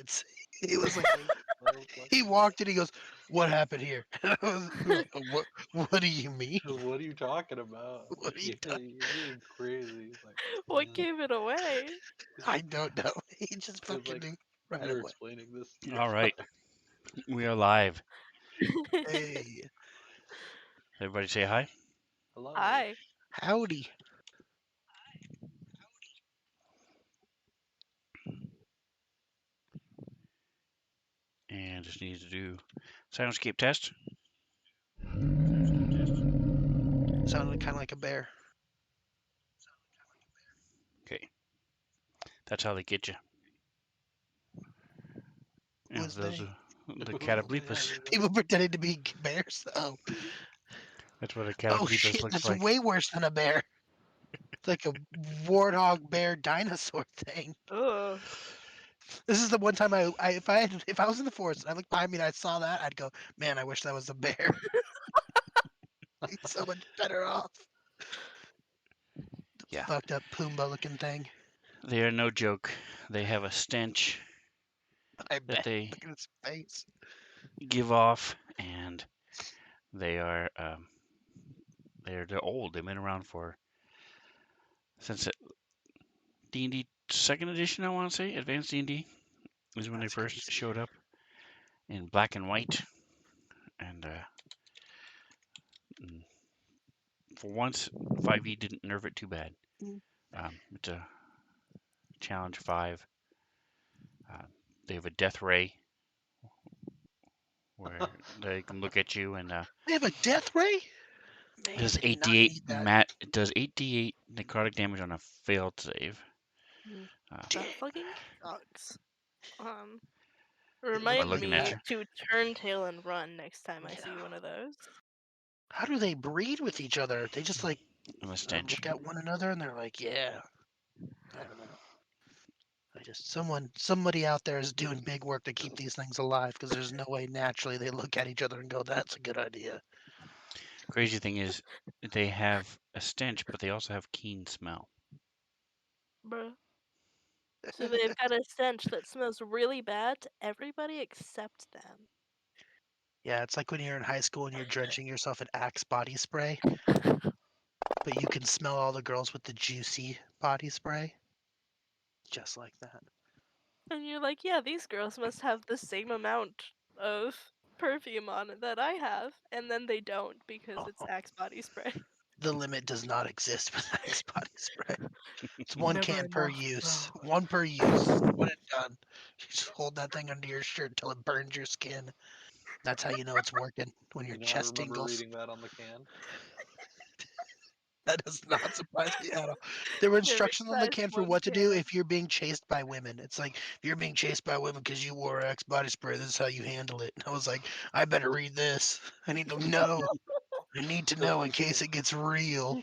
It's he was like So he fucking walked in, he goes, "What happened here?" And I was like, what do you mean? what are you talking about? What are you You're, talking? you're being crazy. It's like, What gave it away? I don't know. He just it's fucking like knew right you're away. explaining this to your All right, father. we are live. Hey, Everybody say hi. Hello. Hi. howdy. And just need to do soundscape test. Sounded kind of like a bear. Okay, that's how they get you. Who Yeah, is those they? are the Yeah, catablepas. People pretending to be bears. Oh, That's what a oh catablepas shit! looks That's like. way worse than a bear. It's like a warthog bear dinosaur thing. Ugh. This is the one time if I was in the forest and I looked behind me and I saw that, I'd go, man, I wish that was a bear. He's so much better off. Yeah, Fucked up Pumbaa looking thing. they are no joke. They have a stench I that bet. they Look at his face. give off, and they are they're old. They've been around for since D&D second edition. I want to say Advanced D&D is when they That's first crazy. showed up in black and white, and mm, for once 5e didn't nerf it too bad. Mm. It's a challenge 5. Uh, they have a death ray where they can look at you, and They have a death ray? it Man, does they did not 8d8 need that. it does 8d8 necrotic damage on a failed save. Mm, Uh, Damn. That fucking sucks. Um, It by looked remind like looking at me you, that. to turn tail and run next time I see Yeah. one of those. How do they breed with each other? They just like and a stench. look at one another and they're like, yeah. I don't know. Somebody out there is doing big work to keep these things alive because there's no way naturally they look at each other and go, "That's a good idea." Crazy thing is, they have a stench, but they also have keen smell. Bruh. So they've got a stench that smells really bad to everybody except them. Yeah, it's like when you're in high school and you're drenching yourself in Axe body spray, but you can smell all the girls with the juicy body spray. Just like that. And you're like, yeah, these girls must have the same amount of perfume on it that I have. And then they don't because it's Oh, Axe body spray. the limit does not exist with Axe body spray. It's one Never can per enough, use. bro. One per use. One and done. You just hold that thing under your shirt until it burns your skin. That's how you know it's working when your I chest remember tingles. reading that on the can. That does not surprise me at all. There were Every instructions on the size can for one what to do can. if you're being chased by women. It's like, if you're being chased by women because you wore Axe body spray, this is how you handle it. And I was like, I better read this. I need to know. I need to Just know in in case case. it gets real.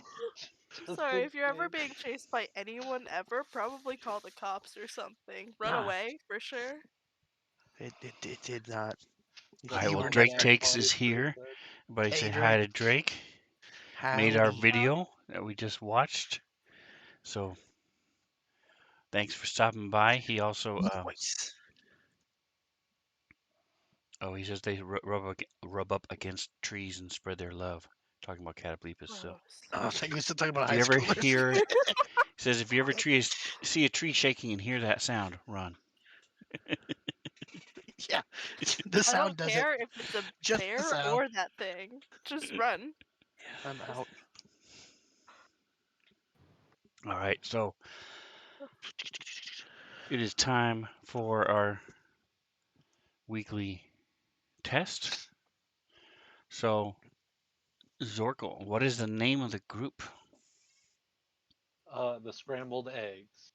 Just Sorry, in if you're ever case. being chased by anyone ever, probably call the cops or something. Run Nah, away, for sure. it did not. That's All right, He well, will what the Drake never. Axe Takes body is spray here. said. Everybody Hey, say hi Drake. to Drake. Made our Howdy. Howdy. video that we just watched. So thanks for stopping by. He also, Nice. oh, he says they rub up against trees and spread their love. Talking about cataplepas. So Gross. Oh, I think we're still talking about if high you ever schoolers. hear, he says if you ever see a tree shaking and hear that sound, run. Yeah, the I sound don't does it. care if it's a Just the bear sound. or that thing. Just run. Yeah, I'm out. All right, so it is time for our weekly test. So Zorkel, what is the name of the group? The scrambled eggs.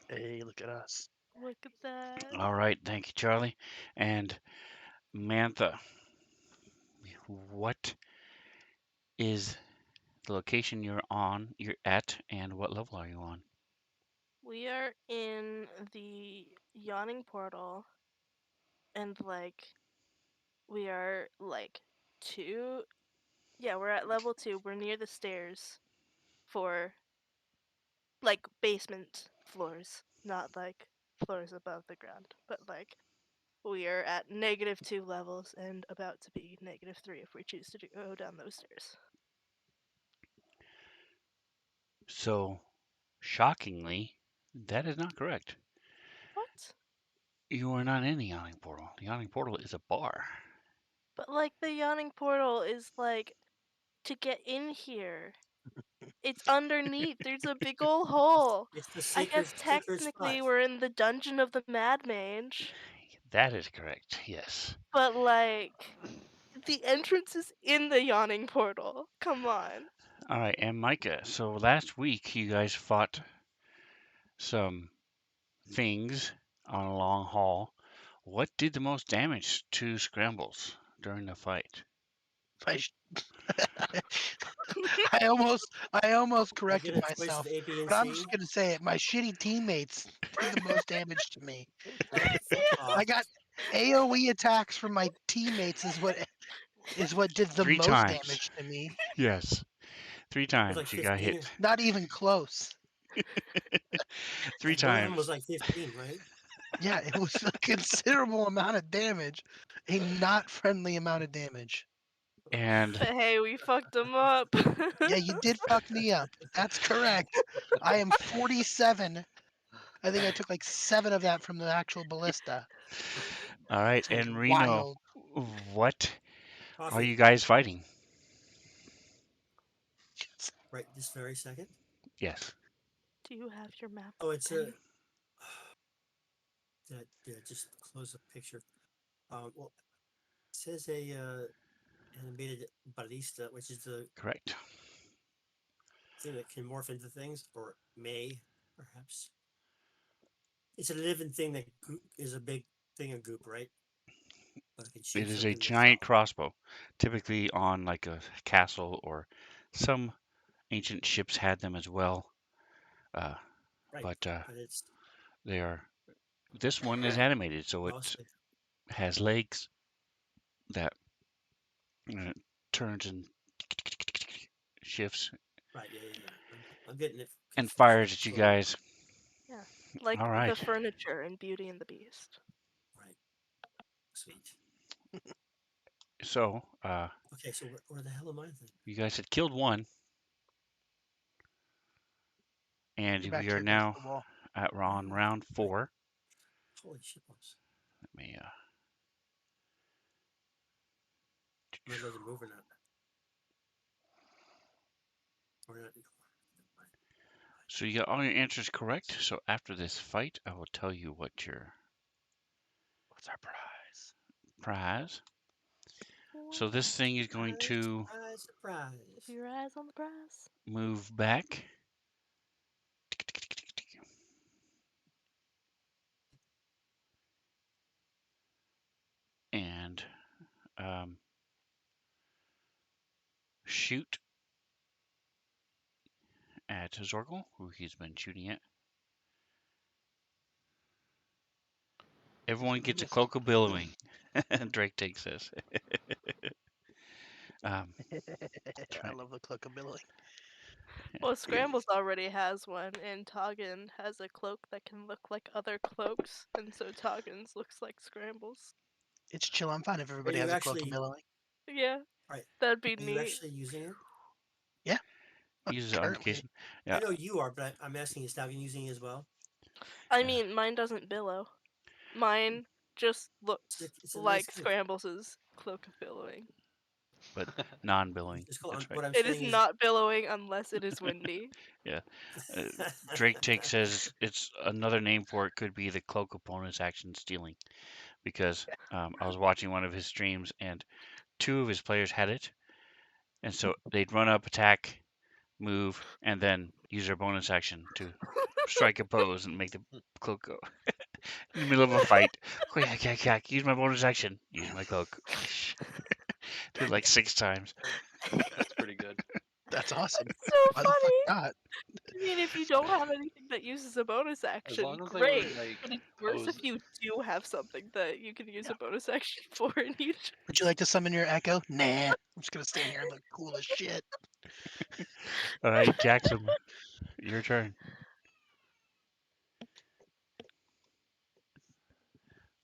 Hey, look at us. Look at that. All right, thank you, Charlie. And Mantha, what is the location you're at, and what level are you on? We are in the yawning portal, and we are two. Yeah, we're at level 2. We're near the stairs for basement floors, not floors above the ground. But like we are at -2 levels and about to be -3 if we choose to go down those stairs. So, shockingly, that is not correct. What? You are not in the yawning portal. The yawning portal is a bar. But like the yawning portal is like to get in here. It's underneath. There's a big ol' hole. It's the I guess secret spot. technically we're in the dungeon of the Mad Mage, That is correct. Yes. but like the entrance is in the yawning portal. Come on. All right, and Micah. So last week you guys fought some things on a long haul. What did the most damage to Scrambles during the fight? I, sh- I almost I corrected get a choice of myself, A, B, and but I'm C. just gonna say it. My shitty teammates did the most damage to me. Fuck off. I got AOE attacks from my teammates is what did the 3 most times. damage to me. Yes. 3 It was like times you got 15. hit. Not even close. 3 One of them was times. like 15, right? Yeah, it was a considerable amount of damage, a not friendly amount of damage. And But hey, we fucked him up. Yeah, you did fuck me up. That's correct. I am 47. I think I took like 7 of that from the actual ballista. all right, It was and Reno, wild. what are Coffee. you guys fighting? Right this very second. Yes. Do you have your map? Oh, it's open? yeah, just close the picture. Well, it says a animated ballista, which is the Correct. thing that can morph into things, or may, perhaps. It's a living thing that is a big thing of goop, right? But it can shoot It is a something that's giant crossbow, typically on like a castle or some ancient ships had them as well. Uh, right. but But it's they are. This one is animated, so well, it has legs that turns and shifts right. Yeah. I'm getting it and confused. fires at you Slowly. guys. Yeah. Like All the right. furniture in Beauty and the Beast. Right. Sweet. So Okay, so where the hell am I then? you guys had killed one, and You're back we are here against now the wall. on round 4. Holy shit balls. Let me. Am I allowed to move or not? Or not? So you got all your answers correct. So after this fight, I will tell you what your What's our prize? prize. So this thing is going to Surprise. Keep your eyes on the prize. move back. And shoot at Zorgle, who he's been shooting at. Everyone gets a cloak of billowing. Drake takes this. um, I love the clickability. Well, Scrambles already has one, and Toggin has a cloak that can look like other cloaks, and so Toggin's looks like Scrambles. It's chill. I'm fine if Are everybody you has a cloak of actually billowing. Yeah, right? that'd be Are you neat. actually using it? Yeah. uses on Currently, occasion. I Yeah, know you are, but I'm asking is Stallion using it as well? I Yeah. mean, mine doesn't billow. Mine just looks It's a nice like thing. Scrambles' cloak of billowing. but non-billing. It's called, That's right. what I'm It is saying is not billowing unless it is windy. Yeah. Uh, Drake Take says it's another name for it could be the cloak of bonus action stealing because I was watching one of his streams and 2 of his players had it, and so they'd run up, attack, move, and then use their bonus action to strike a pose and make the cloak go. In the middle of a fight, yak, yak, yak, use my bonus action, use my cloak. Do it like 6 times. That's pretty good. that's awesome. So Why the fuck funny. not? I mean, if you don't have anything that uses a bonus As action, long as they great. would like But it's worse pose. if you do have something that you can use Yeah. a bonus action for, and you Would you like to summon your echo? Nah. I'm just gonna stand here and look cool as shit. All right, Jackson, your turn.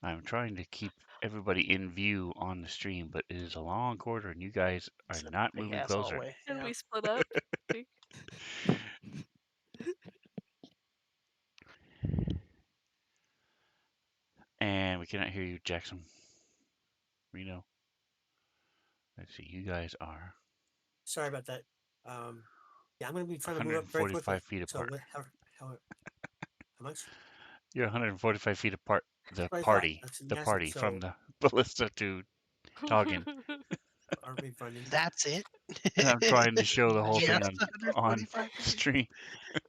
I'm trying to keep everybody in view on the stream, but it is a long corridor, and you guys are It's a not big moving ass closer. hallway. And Yeah. we split up. We- And we cannot hear you, Jackson. Reno. Let's see. You guys are Sorry about that. Yeah, I'm going to be trying to move up very quickly. 145 feet So apart. how much? You're 145 feet apart. The That's what I thought. party. That's The yes, party so from the ballista to Toggin. aren't we funny? That's it. And I'm trying to show the whole thing Just on 145 feet. stream.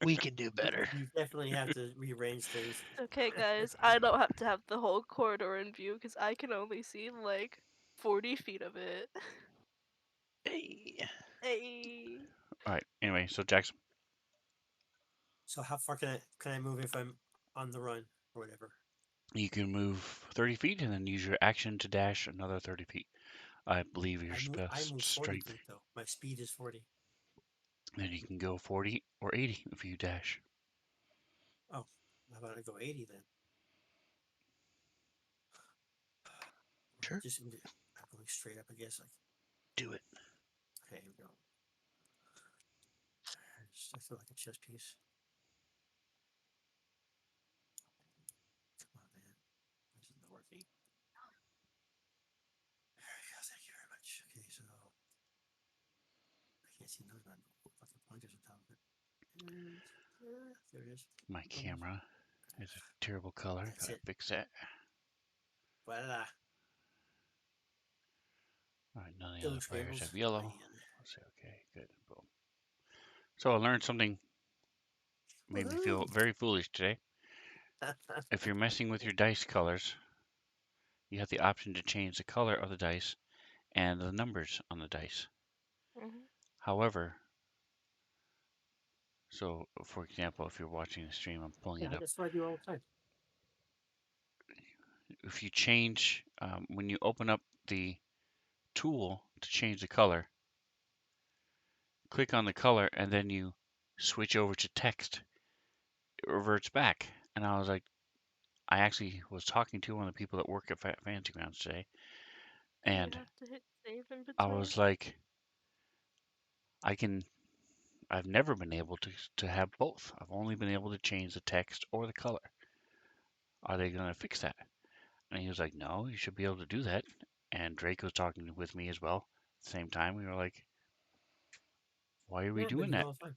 We can do better. You definitely have to rearrange things. okay, guys, I don't have to have the whole corridor in view because I can only see like 40 feet of it. Hey. Hey. All right. Anyway, so Jackson, So how far can I move if I'm on the run or whatever? you can move 30 feet and then use your action to dash another 30 feet. I believe your I move 40 strength. feet though. My speed is 40. Then you can go 40 or 80 if you dash. Oh, how about I go 80 then? Sure. Just I'm going straight up, I guess. Like, Do it. okay, here we go. I feel like a chess piece. Come on, man. This isn't working. There we go. Thank you very much. Okay, so I can't see those fucking pointers on top of it. And there it is. My camera is a terrible color. That's Gotta it. fix that. Voila. All right, none of the Still other looks players scrambles. have yellow. Let's say okay, good. Boom. So I learned something made me feel very foolish today. If you're messing with your dice colors, you have the option to change the color of the dice and the numbers on the dice. Mhm. However, so for example, if you're watching the stream, I'm pulling Yeah, it up. that's what I do all the time. If you change, when you open up the tool to change the color, click on the color and then you switch over to text, it reverts back. And I was like, I actually was talking to one of the people that work at Fancy Grounds today, Do you and have to hit save in between? I was like, I've never been able to have both. I've only been able to change the text or the color. Are they going to fix that? And he was like, no, you should be able to do that. And Drake was talking with me as well. At the same time, we were like, why are we Yeah, doing do it that? all the time.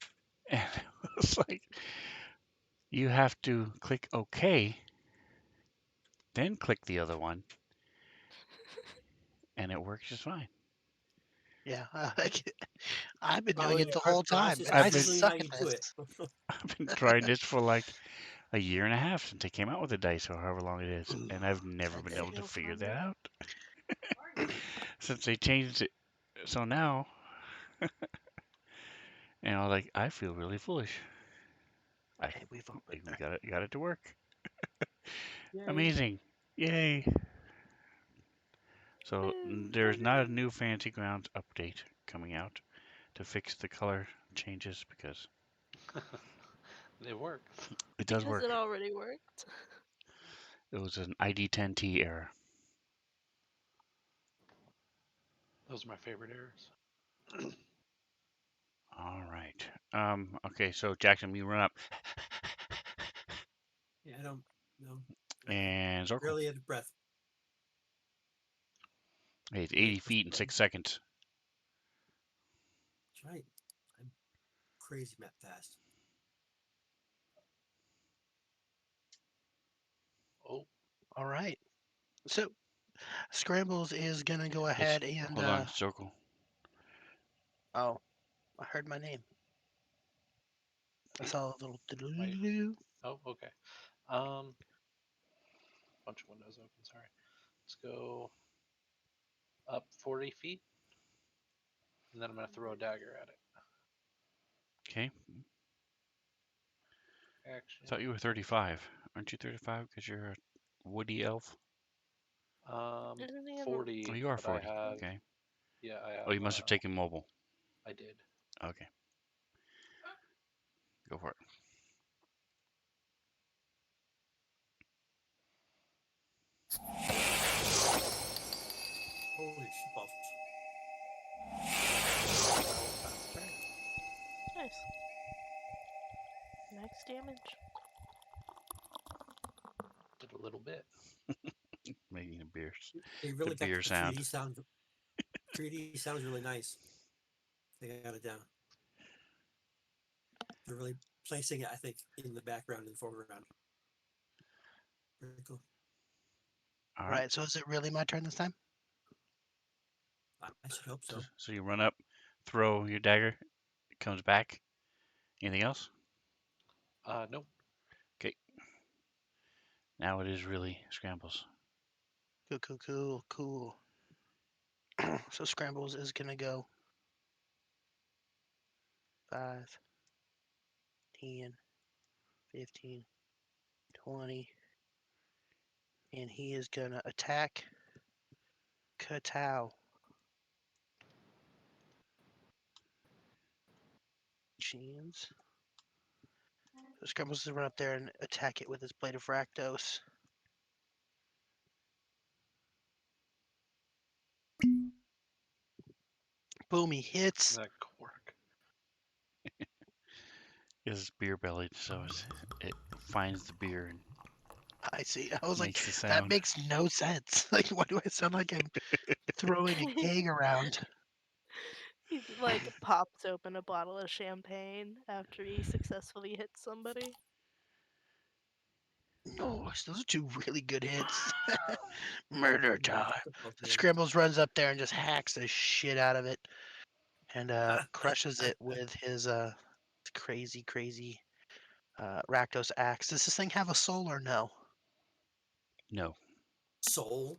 And it was like, you have to click OK, then click the other one, and it works just fine. Yeah. I've been doing Following it your the heart whole time. process And is I've I been usually suck how at you do it. this. I've been trying this for like a year and a half since they came out with the dice, or however long it is, and I've never been Okay. able to So figure funny. that out since they changed it. So now, and I was like, I feel really foolish. Hey, we've all been We there. got it to work. Yay. Amazing. Yay. So there's not a new Fancy Grounds update coming out to fix the color changes because It works. it does Because work. it already worked. It was an ID10T error. Those are my favorite errors. All right. Okay, so Jackson, you run up. Yeah, I don't know. And Zorko. Really out of breath. Hey, it's 80 feet in 6 seconds. That's right. I'm crazy map fast. Oh, All right. So Scrambles is gonna go ahead and Hold on, Zorko. oh, I heard my name. I saw a little Wait. doo-doo-doo-doo. oh, okay. Bunch of windows open. Sorry. Let's go up 40 feet, and then I'm gonna throw a dagger at it. Okay. Action. I thought you were 35. Aren't you 35 because you're a woody elf? Isn't he in the- 40. Oh, you are but 40. I have. Okay. Yeah, I have. Oh, you must have taken mobile. I did. Okay. Go for it. shitballs. Body spray. Nice. Max damage. Did a little bit. Making They the really got beer the sound. 3D sound. 3D sounds really nice. They got it down. They're really placing it, I think, in the background and foreground. Very cool. All All right. right, so is it really my turn this time? I should hope so. So you run up, throw your dagger, it comes back. Anything else? Nope. Okay. Now it is really Scrambles. Cool. So Scrambles is gonna go 5, 10, 15, 20, and he is gonna attack Katao. Jeans. So Scrambles is gonna run up there and attack it with his blade of Rakdos. Boom, he hits. That cork. Is beer bellied, so it finds the beer and I see. I was like, makes the that sound. makes no sense. Like, why do I sound like I'm throwing a keg around? He like pops open a bottle of champagne after he successfully hits somebody. No, those are two really good hits. Murder Yeah, time. put both So in. Scrambles runs up there and just hacks the shit out of it and crushes it with his crazy Rakdos axe. Does this thing have a soul or no? No, Soul.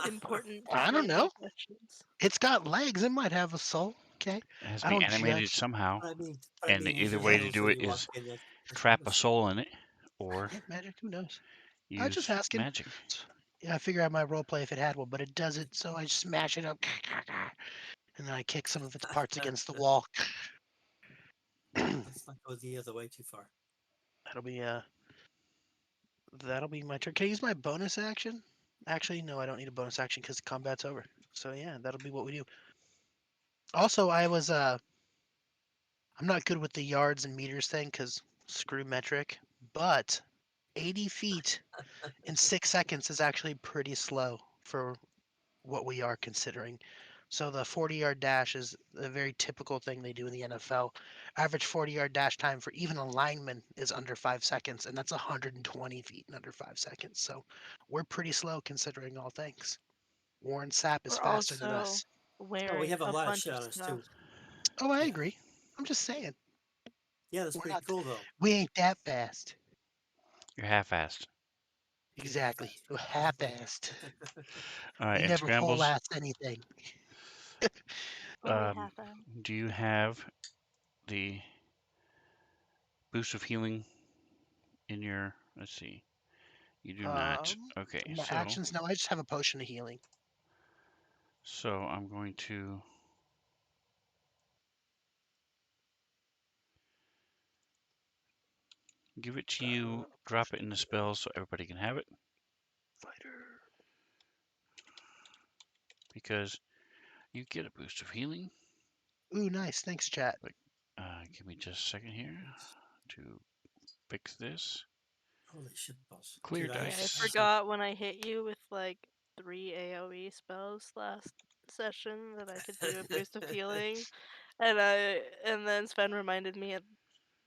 Important I don't random know. questions. It's got legs. It might have a soul. Okay. it has to I be don't animated judge. somehow, I and mean, the use either your way to handles do when it you walk is in. That's trap a that's soul in it or Yeah, magic. Who knows? I was just use asking. magic. Yeah, I figure out my role play if it had one, but it doesn't. So I smash it up, and then I kick some of its parts against the wall. let's not go the other way too far. That'll be that'll be my turn. Can I use my bonus action? Actually, no, I don't need a bonus action because combat's over. So yeah, that'll be what we do. Also, I'm not good with the yards and meters thing because screw metric, but 80 feet in 6 seconds is actually pretty slow for what we are considering. So the 40-yard dash is a very typical thing they do in the NFL. Average 40-yard dash time for even a lineman is under 5 seconds, and that's 120 feet in under 5 seconds. So we're pretty slow considering all things. Warren Sapp is We're faster than also us. Oh, we wearing have a a lot of bunch shit of on us stuff. too. Oh, I Yeah, agree. I'm just saying yeah, that's we're pretty not. cool though. We ain't that fast. You're half-assed. You're Exactly. half-assed. We're Okay. half-assed. All right, We and never Scrambles. full-ass anything. Only Um, half a. do you have the boost of healing in your? Let's see. You do not. Okay, My so actions. No, I just have a potion of healing. I'm going to give it to you. Drop it in the spells so everybody can have it Fighter. because you get a boost of healing. Ooh, nice. Thanks, chat. But give me just a second here to fix this. Holy shit balls, Clear dude! Yeah, I dice. forgot when I hit you with like 3 AoE spells last session that I could do a boost of healing, and then Sven reminded me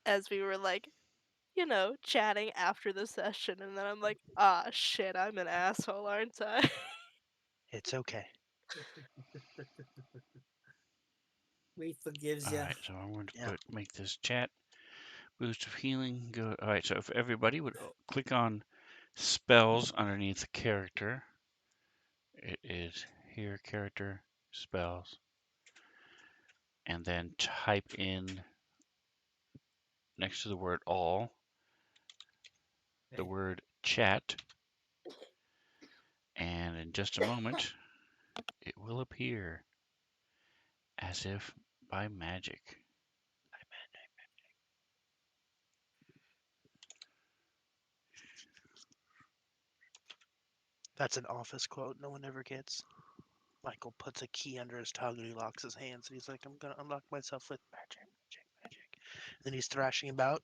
as we were like, chatting after the session, and then I'm like, ah, shit, I'm an asshole, aren't I? It's okay. We forgives All ya. right, so I'm going to Yeah. make this chat boost of healing. Go. All right, so if everybody would click on spells underneath the character, it is here character spells, and then type in next to the word all the Okay. word chat, and in just a moment it will appear as if by magic. That's an office quote no one ever gets. Michael puts a key under his tongue and he locks his hands and he's like, I'm gonna unlock myself with magic, magic, magic. And then he's thrashing about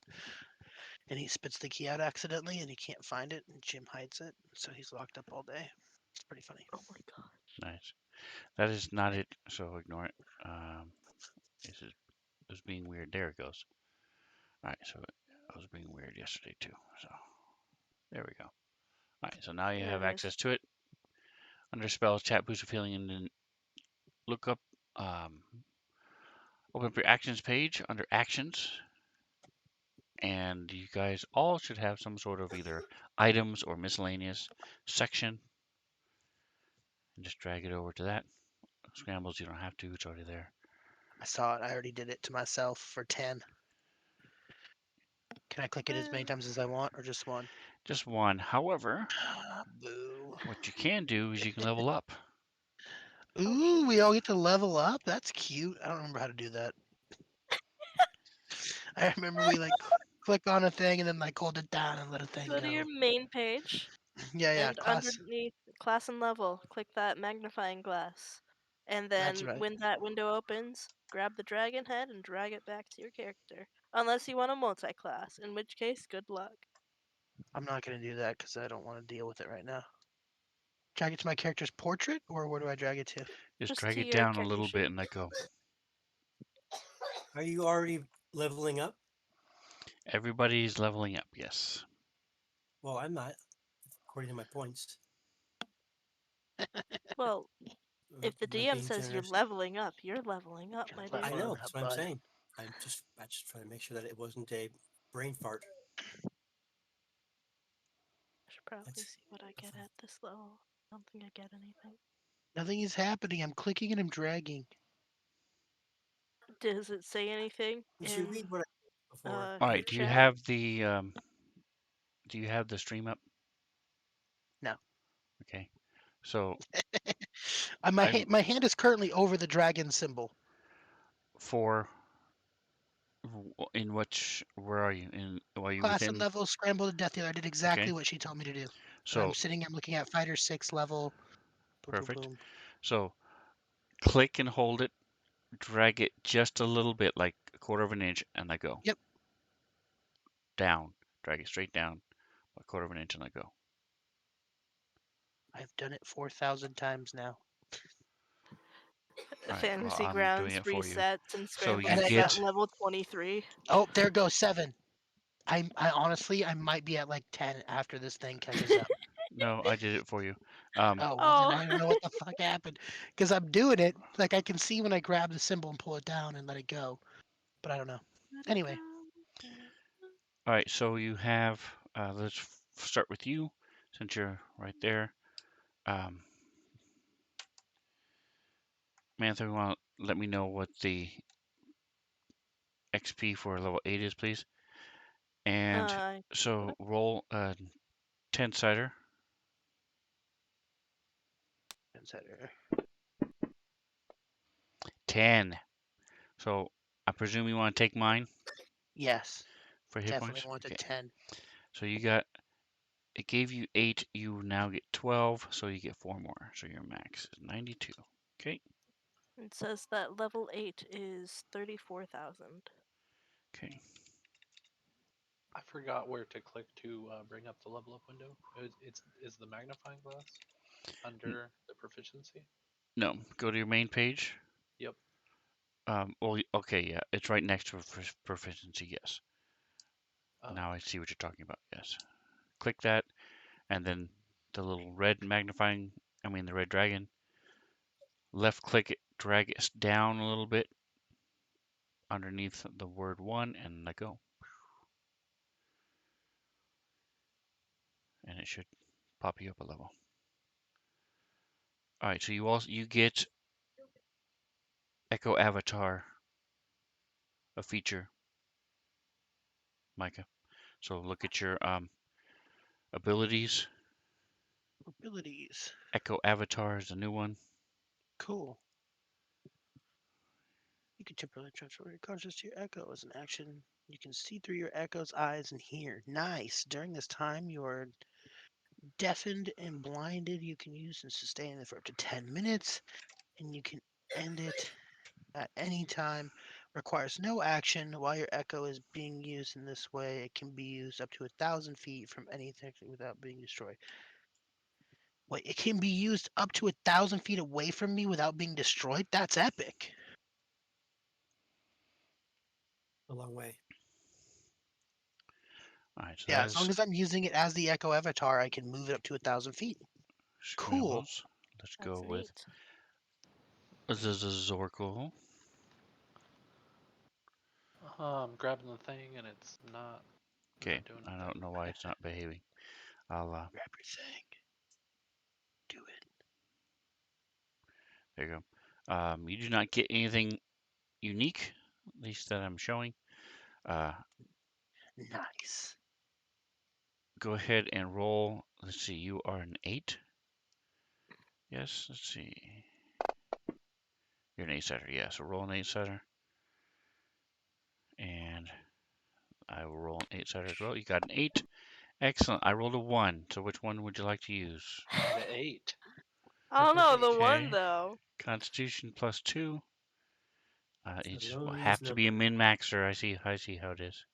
and he spits the key out accidentally and he can't find it and Jim hides it. So he's locked up all day. It's pretty funny. Oh my god. Nice. That is not it, so ignore it. This is it was being weird. There it goes. All right, so I was being weird yesterday too. So there we go. All right, so now you There have it is. access to it. Under spells, chat boost a feeling, and then look up, open up your actions page under actions, and you guys all should have some sort of either items or miscellaneous section, and just drag it over to that. Scrambles, you don't have to; it's already there. I saw it. I already did it to myself for 10. Can I click it as many Well, times as I want or just one? Just one. However, Boo. what you can do is you can level up. oh Ooh, we jeez. all get to level up. That's cute. I don't remember how to do that. I remember we like click on a thing and then like hold it down and let a thing Go to your go. main page Yeah, yeah, and class. underneath class and level, click that magnifying glass. And That's then right. when that window opens, grab the dragon head and drag it back to your character. Unless you want a multi-class, in which case, good luck. I'm not gonna do that because I don't want to deal with it right now. Drag it to my character's portrait, or where do I drag it to? Just Just drag to it your down a character little bit sheet. and let go. Are you already leveling up? Everybody's leveling up. Yes. Well, I'm not, according to my points. Well, if the Am I DM being says you're generous? leveling up, you're leveling up, my You're dear. I know. leveling That's up, what I'm bud. saying. I just trying to make sure that it wasn't a brain fart. I should probably That's see what I get fine. at this level. I don't think I get anything. Nothing is happening. I'm clicking and I'm dragging. Does it say anything Did you in read what I said before? All right. group chat? Do you have the stream up? No. Okay. So My I'm my hand is currently over the dragon symbol. for in which where are you in? Are you Class and within? level, scramble to death dealer. I did exactly Okay. what she told me to do. And I'm So sitting here, I'm looking at fighter 6 level. Boom, boom, perfect. boom. So click and hold it. Drag it just a little bit, like a quarter of an inch, and let go. Yep, Down. Drag it straight down, a quarter of an inch, and let go. I've done it 4,000 times now. All right. Well, Fantasy I'm doing Grounds it for you. resets and So And you scrambles I is got, at get level 23. oh, there goes 7. I honestly, I might be at like 10 after this thing catches up. no. I did it for you. Oh, well, then Oh. I don't know what the fuck happened. Because I'm doing it. Like, I can see when I grab the symbol and pull it down and let it go. But I don't know. Let it Anyway, go. All right. So you have. Let's start with you, since you're right there. Um, Mantha, you want to let me know what the XP for level 8 is, please? And so What? roll a 10 sider. consider. 10. So I presume you want to take mine Yes, for hit definitely points? want a Okay. 10. So you got, it gave you 8. You now get 12. So you get 4 more. So your max is 92. Okay. It says that level 8 is 34,000. Okay. I forgot where to click to bring up the level up window. It's is the magnifying glass under the proficiency? No, go to your main page. Yep. Well, okay, yeah. It's right next to proficiency. Yes. Oh, Now I see what you're talking about. Yes. Click that, and then the little red magnifying, the red dragon, left click it, drag it down a little bit underneath the word 1 and let go. And it should pop you up a level. All right, so you get Echo Avatar, a feature, Micah. So look at your abilities. Abilities. Echo Avatar is a new one. Cool. You can temporarily transfer your conscious to your echo as an action. You can see through your echo's eyes and hear. Nice. During this time, your deafened and blinded. You can use and sustain it for up to 10 minutes, and you can end it at any time. Requires no action while your echo is being used in this way. It can be used up to 1,000 feet from anything without being destroyed. Wait, it can be used up to 1,000 feet away from me without being destroyed? That's epic. A long way. All right, so Yeah, that as long is as I'm using it as the Echo Avatar, I can move it up to 1,000 feet. Cool. Scribbles. Let's go That's with neat. Zorkel. I'm grabbing the thing and it's Okay, not doing I anything. don't know why it's not behaving. I'll Grab your thing. Do it. there you go. You do not get anything unique, at least that I'm showing. Uh, Nice. go ahead and roll. Let's see, you are an 8. Yes, let's see. You're an 8 setter, yeah. So roll an 8 setter. And I will roll an 8 setter as well. You got an 8. Excellent. I rolled a 1. So which one would you like to use? The 8. I don't know, the one Okay. though. Constitution plus 2. It's It the will loneliest have to be a number. min maxer. I see how it is.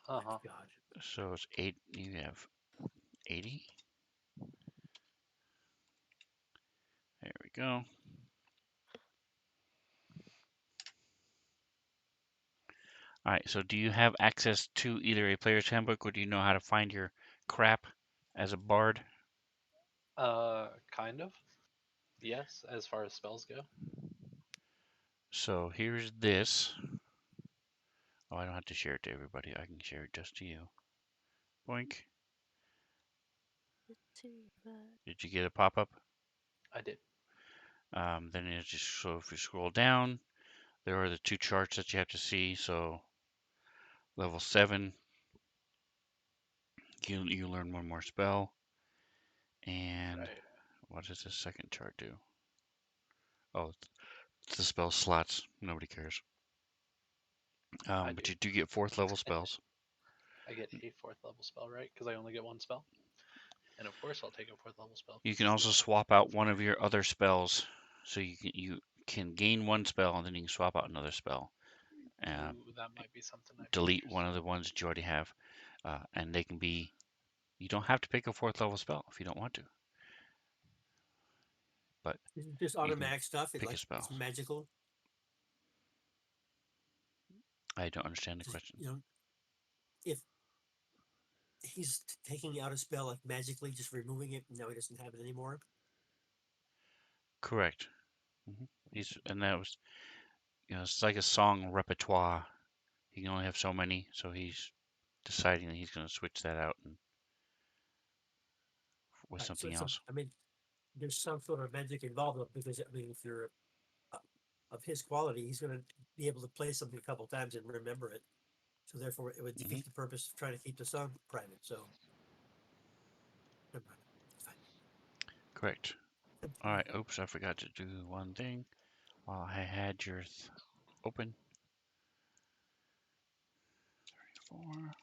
Uh My huh. God. So it's 8. You have 80. There we go. All right. So do you have access to either a player's handbook or do you know how to find your crap as a bard? Kind of. Yes, as far as spells go. So here's this. Oh, I don't have to share it to everybody. I can share it just to you. Boink. Did you get a pop-up? I did. Then it's just so if you scroll down, there are the 2 charts that you have to see. So level 7, you learn one more spell. And Right. what does the second chart do? Oh, it's the spell slots. Nobody cares. I do. But you do get 4th level spells. I get a 4th level spell, right? Because I only get one spell. And of course, I'll take a 4th level spell. You 'Cause can it's the also only swap one out that's one of free. your other spells. So you can gain one spell and then you can swap out another spell. Ooh, that might be something I'd be Delete one interested of the in. ones that you already have. And they can be. You don't have to pick a 4th level spell if you don't want to. But Isn't this you can automatic stuff? It pick a like spell. it's magical. I don't understand the Just, question. if he's taking out a spell like magically, just removing it, and now he doesn't have it anymore. Correct. And that was, it's like a song repertoire. He can only have so many, so he's deciding that he's going to switch that out and with Right. So something it's some. else. I mean, there's some sort of magic involved because I mean, if you're uh, of his quality, he's going to be able to play something a couple times and remember it. So therefore, it would hmm defeat the purpose of trying to keep the song private. So, never mind. It's fine. Correct. All Continue. right. Oops, I forgot to do one thing while I had yours open. 34,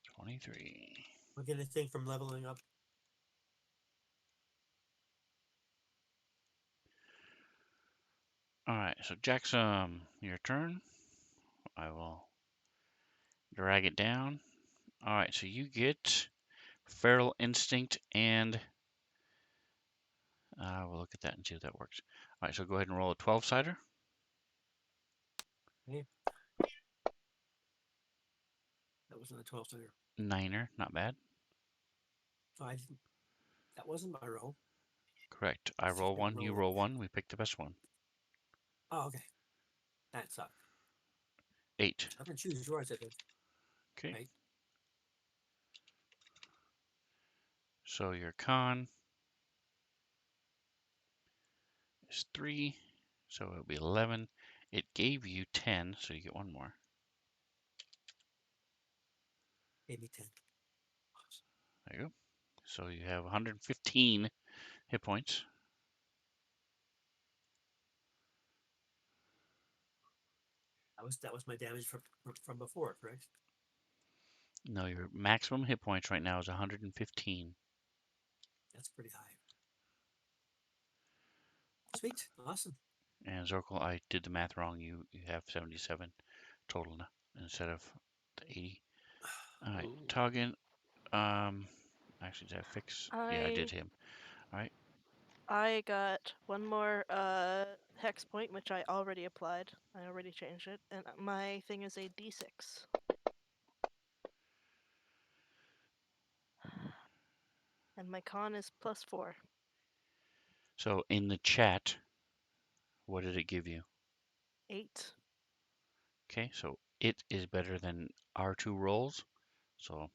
23. We'll get anything from leveling up. All right. So Jackson, your turn. I will drag it down. All right. So you get Feral Instinct and we'll look at that and see if that works. All right. So go ahead and roll a 12-sider. Okay. That wasn't a 12-sider. Niner. Not bad. So I didn't. That wasn't my roll. Correct. I It's just roll been 1. You rolled. roll 1. We pick the best one. Oh, okay. That sucked. 8. I'm gonna choose yours. I think. Okay. Right. So your con is 3. So it'll be 11. It gave you 10, so you get one more. Maybe 10. There you go. So you have 115 hit points. That was my damage from before, correct? No, your maximum hit points right now is 115. That's pretty high. Sweet. Awesome. And Zorkel, I did the math wrong. You have 77 total now instead of the 80. All right, Ooh. Toggin. Actually, did I fix? Yeah, I did I him. All right. I got one more hex point, which I already applied. I already changed it, and my thing is a D6. And my con is +4. So in the chat, what did it give you? 8. Okay, so it is better than our two rolls. So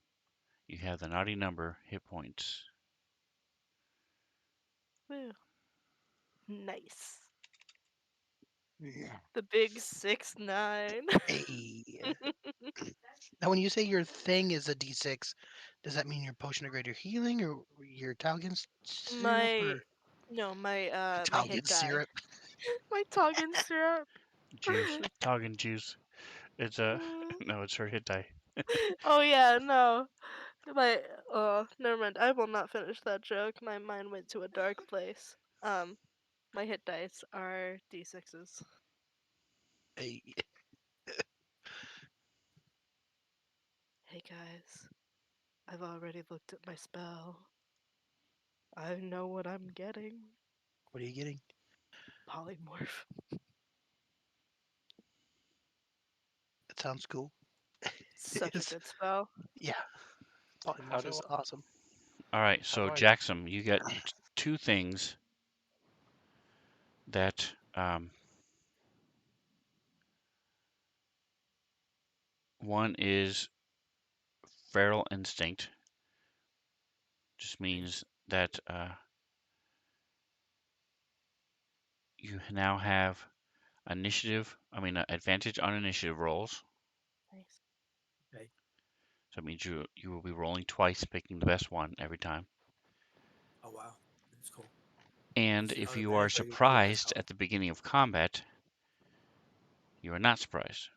you have the naughty number hit points. Woo. Nice. Yeah. The big 6-9. Hey. Now, when you say your thing is a D6, does that mean your potion of greater healing or your Talgan syrup my or my hit Talgan die. syrup? My Tongan syrup. Juice, Toggin juice. It's a Mm. no, it's her hit die. Oh yeah, no. My never mind. I will not finish that joke. My mind went to a dark place. My hit dice are D6s. Hey. Hey guys, I've already looked at my spell. I know what I'm getting. What are you getting? Polymorph. That sounds cool. It Such a is. good spell. Yeah. How Polymorph do is I, awesome. All right, how so do I Jackson, you got two things that one is feral instinct, just means that you now have advantage on initiative rolls. Nice. Okay. So it means you will be rolling twice, picking the best one every time. Oh wow, that's cool. And Is it if you are automatic or you do it surprised yourself? at the beginning of combat, you are not surprised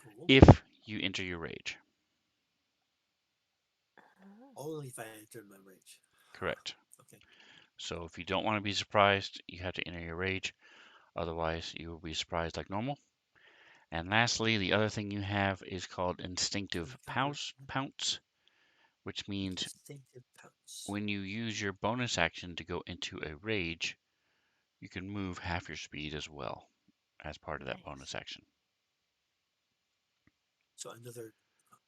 Cool. if you enter your rage. Ah, Only if I enter my rage. Correct. Okay. So if you don't want to be surprised, you have to enter your rage. Otherwise, you will be surprised like normal. And lastly, the other thing you have is called instinctive 25%. pounce, which means Instinctive pounce. when you use your bonus action to go into a rage, you can move half your speed as well as part of that nice. bonus action. So another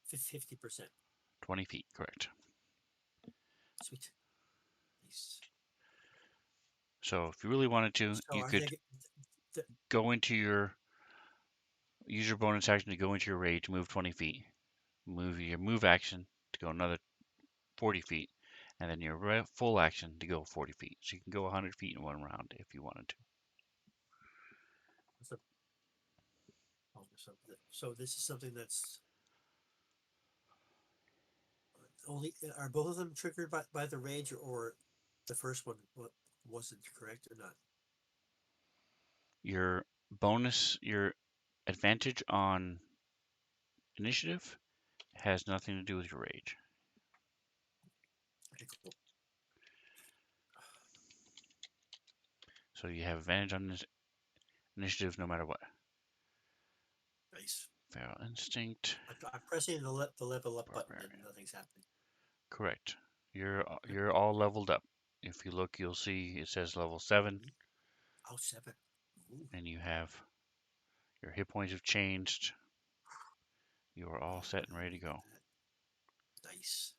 50%. 20 feet, correct. Sweet. Nice. So if you really wanted to, So you I could think th- go into use your bonus action to go into your rage, move 20 feet, move your move action to go another 40 feet, and then your full action to go 40 feet. So you can go 100 feet in one round if you wanted to. so, so this is something that's only. Are both of them triggered by the rage, or the first one wasn't correct or not? Your advantage on initiative has nothing to do with your rage. Okay, cool. So you have advantage on initiative no matter what. Nice. Feral instinct, I'm pressing the level up button and barbarian. nothing's happening. Correct. You're all leveled up. If you look, you'll see it says level 7, Oh, 7. Ooh, and you have your hit points have changed. You are all set and ready to look go. at that. Nice.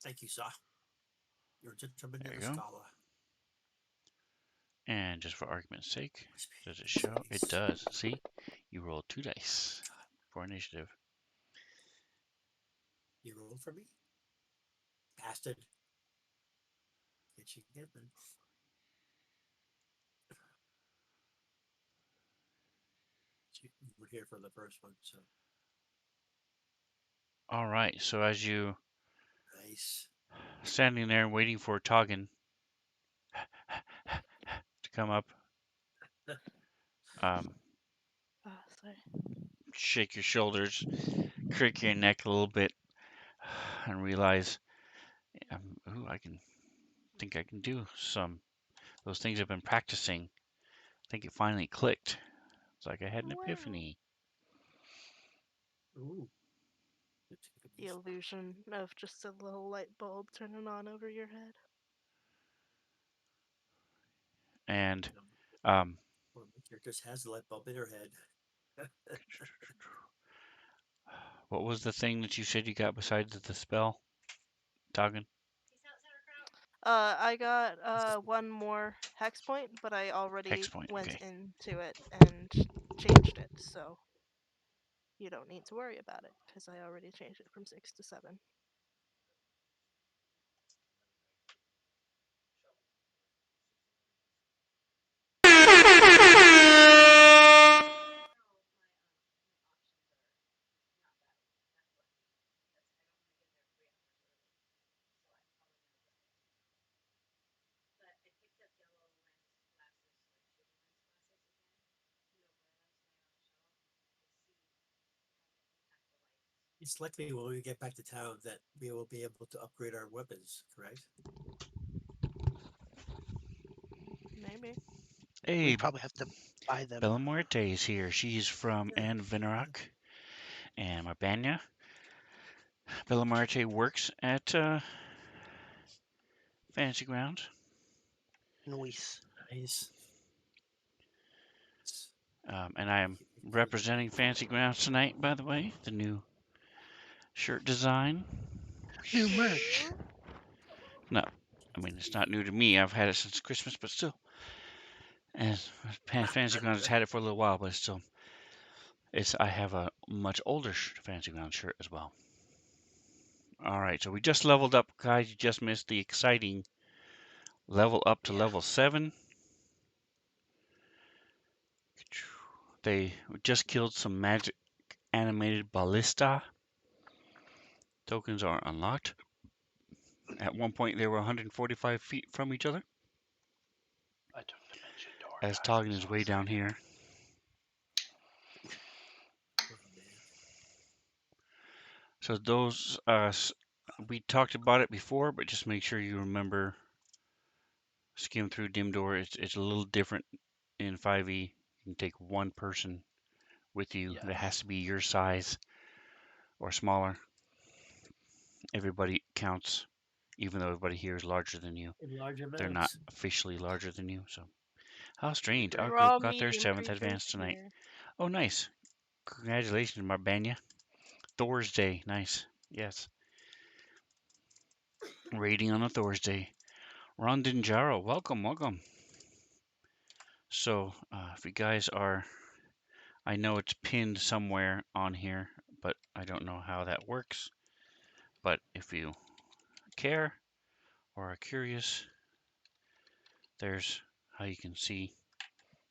Thank you, sir. You're just a There vanilla you go. scholar. And just for argument's sake, My speed does it show? It increase. does. See? You rolled 2 dice God, for initiative. you rolled for me, bastard. Get you again, then. You were here for the first one, so All right. So as you nice. standing there waiting for Toggin to come up, um, Ah, sorry. shake your shoulders, crick your neck a little bit, and realize, ooh, I can think I can do some those things I've been practicing. I think it finally clicked. It's like I had an Wow. epiphany. Ooh. The illusion of just a little light bulb turning on over your head. And Um, um, one of my characters has a light bulb in her head. what was the thing that you said you got besides the spell, Toggin? I got It's just one more hex point, but I Hex already point. went Okay. into it and changed it, so you don't need to worry about it because I already changed it from 6 to 7. it's likely when we get back to town that we will be able to upgrade our weapons, correct? Maybe. Hey, We'd probably have to buy them. Bella Muerte is here. She's from Yeah. Anne Vinarok and Marbanya. Bella Muerte works at Fantasy Grounds. Noise. Nice. And I am representing Fancy Grounds tonight, by the way. The new shirt design. New merch. Ooh. No, I mean, it's not new to me. I've had it since Christmas, but still. And Fancy Grounds has had it for a little while, but still. I have a much older Fancy Grounds shirt as well. All right, so we just leveled up, guys. You just missed the exciting level up to Yeah. level 7. They just killed some magic animated ballista. Tokens are unlocked. At one point, they were 145 feet from each other. I took Dimension Door, As guys. I'm Toggin is so way down excited. here. Oh, man. So those, we talked about it before, but just make sure you remember skim through Dim Door. It's a little different in 5e. You can take one person with you that has Yes. to be your size or smaller. Everybody counts, even though everybody here is larger than you. In large They're not amounts. officially larger than you. So how strange. Our We're group all got their medium 7th creatures advance tonight. here. Oh, nice. Congratulations, Marbanya. Thursday. Nice. Yes. Rating on a Thursday. Rondinjaro, welcome, welcome. So, if you guys are, I know it's pinned somewhere on here, but I don't know how that works. But if you care or are curious, there's how you can see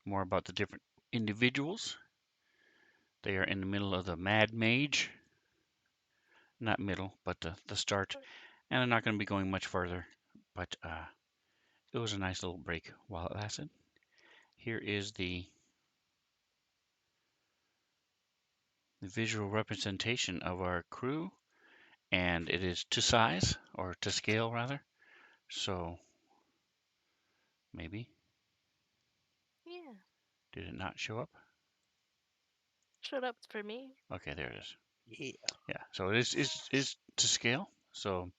more about the different individuals. They are in the middle of the Mad Mage. Not middle, but the start. And they're not going to be going much further. But it was a nice little break while it lasted. Here is the visual representation of our crew, and it is to size, or to scale rather. So maybe, Yeah. did it not show up? Showed up for me. Okay, there it is. Yeah. Yeah, so it is to scale. So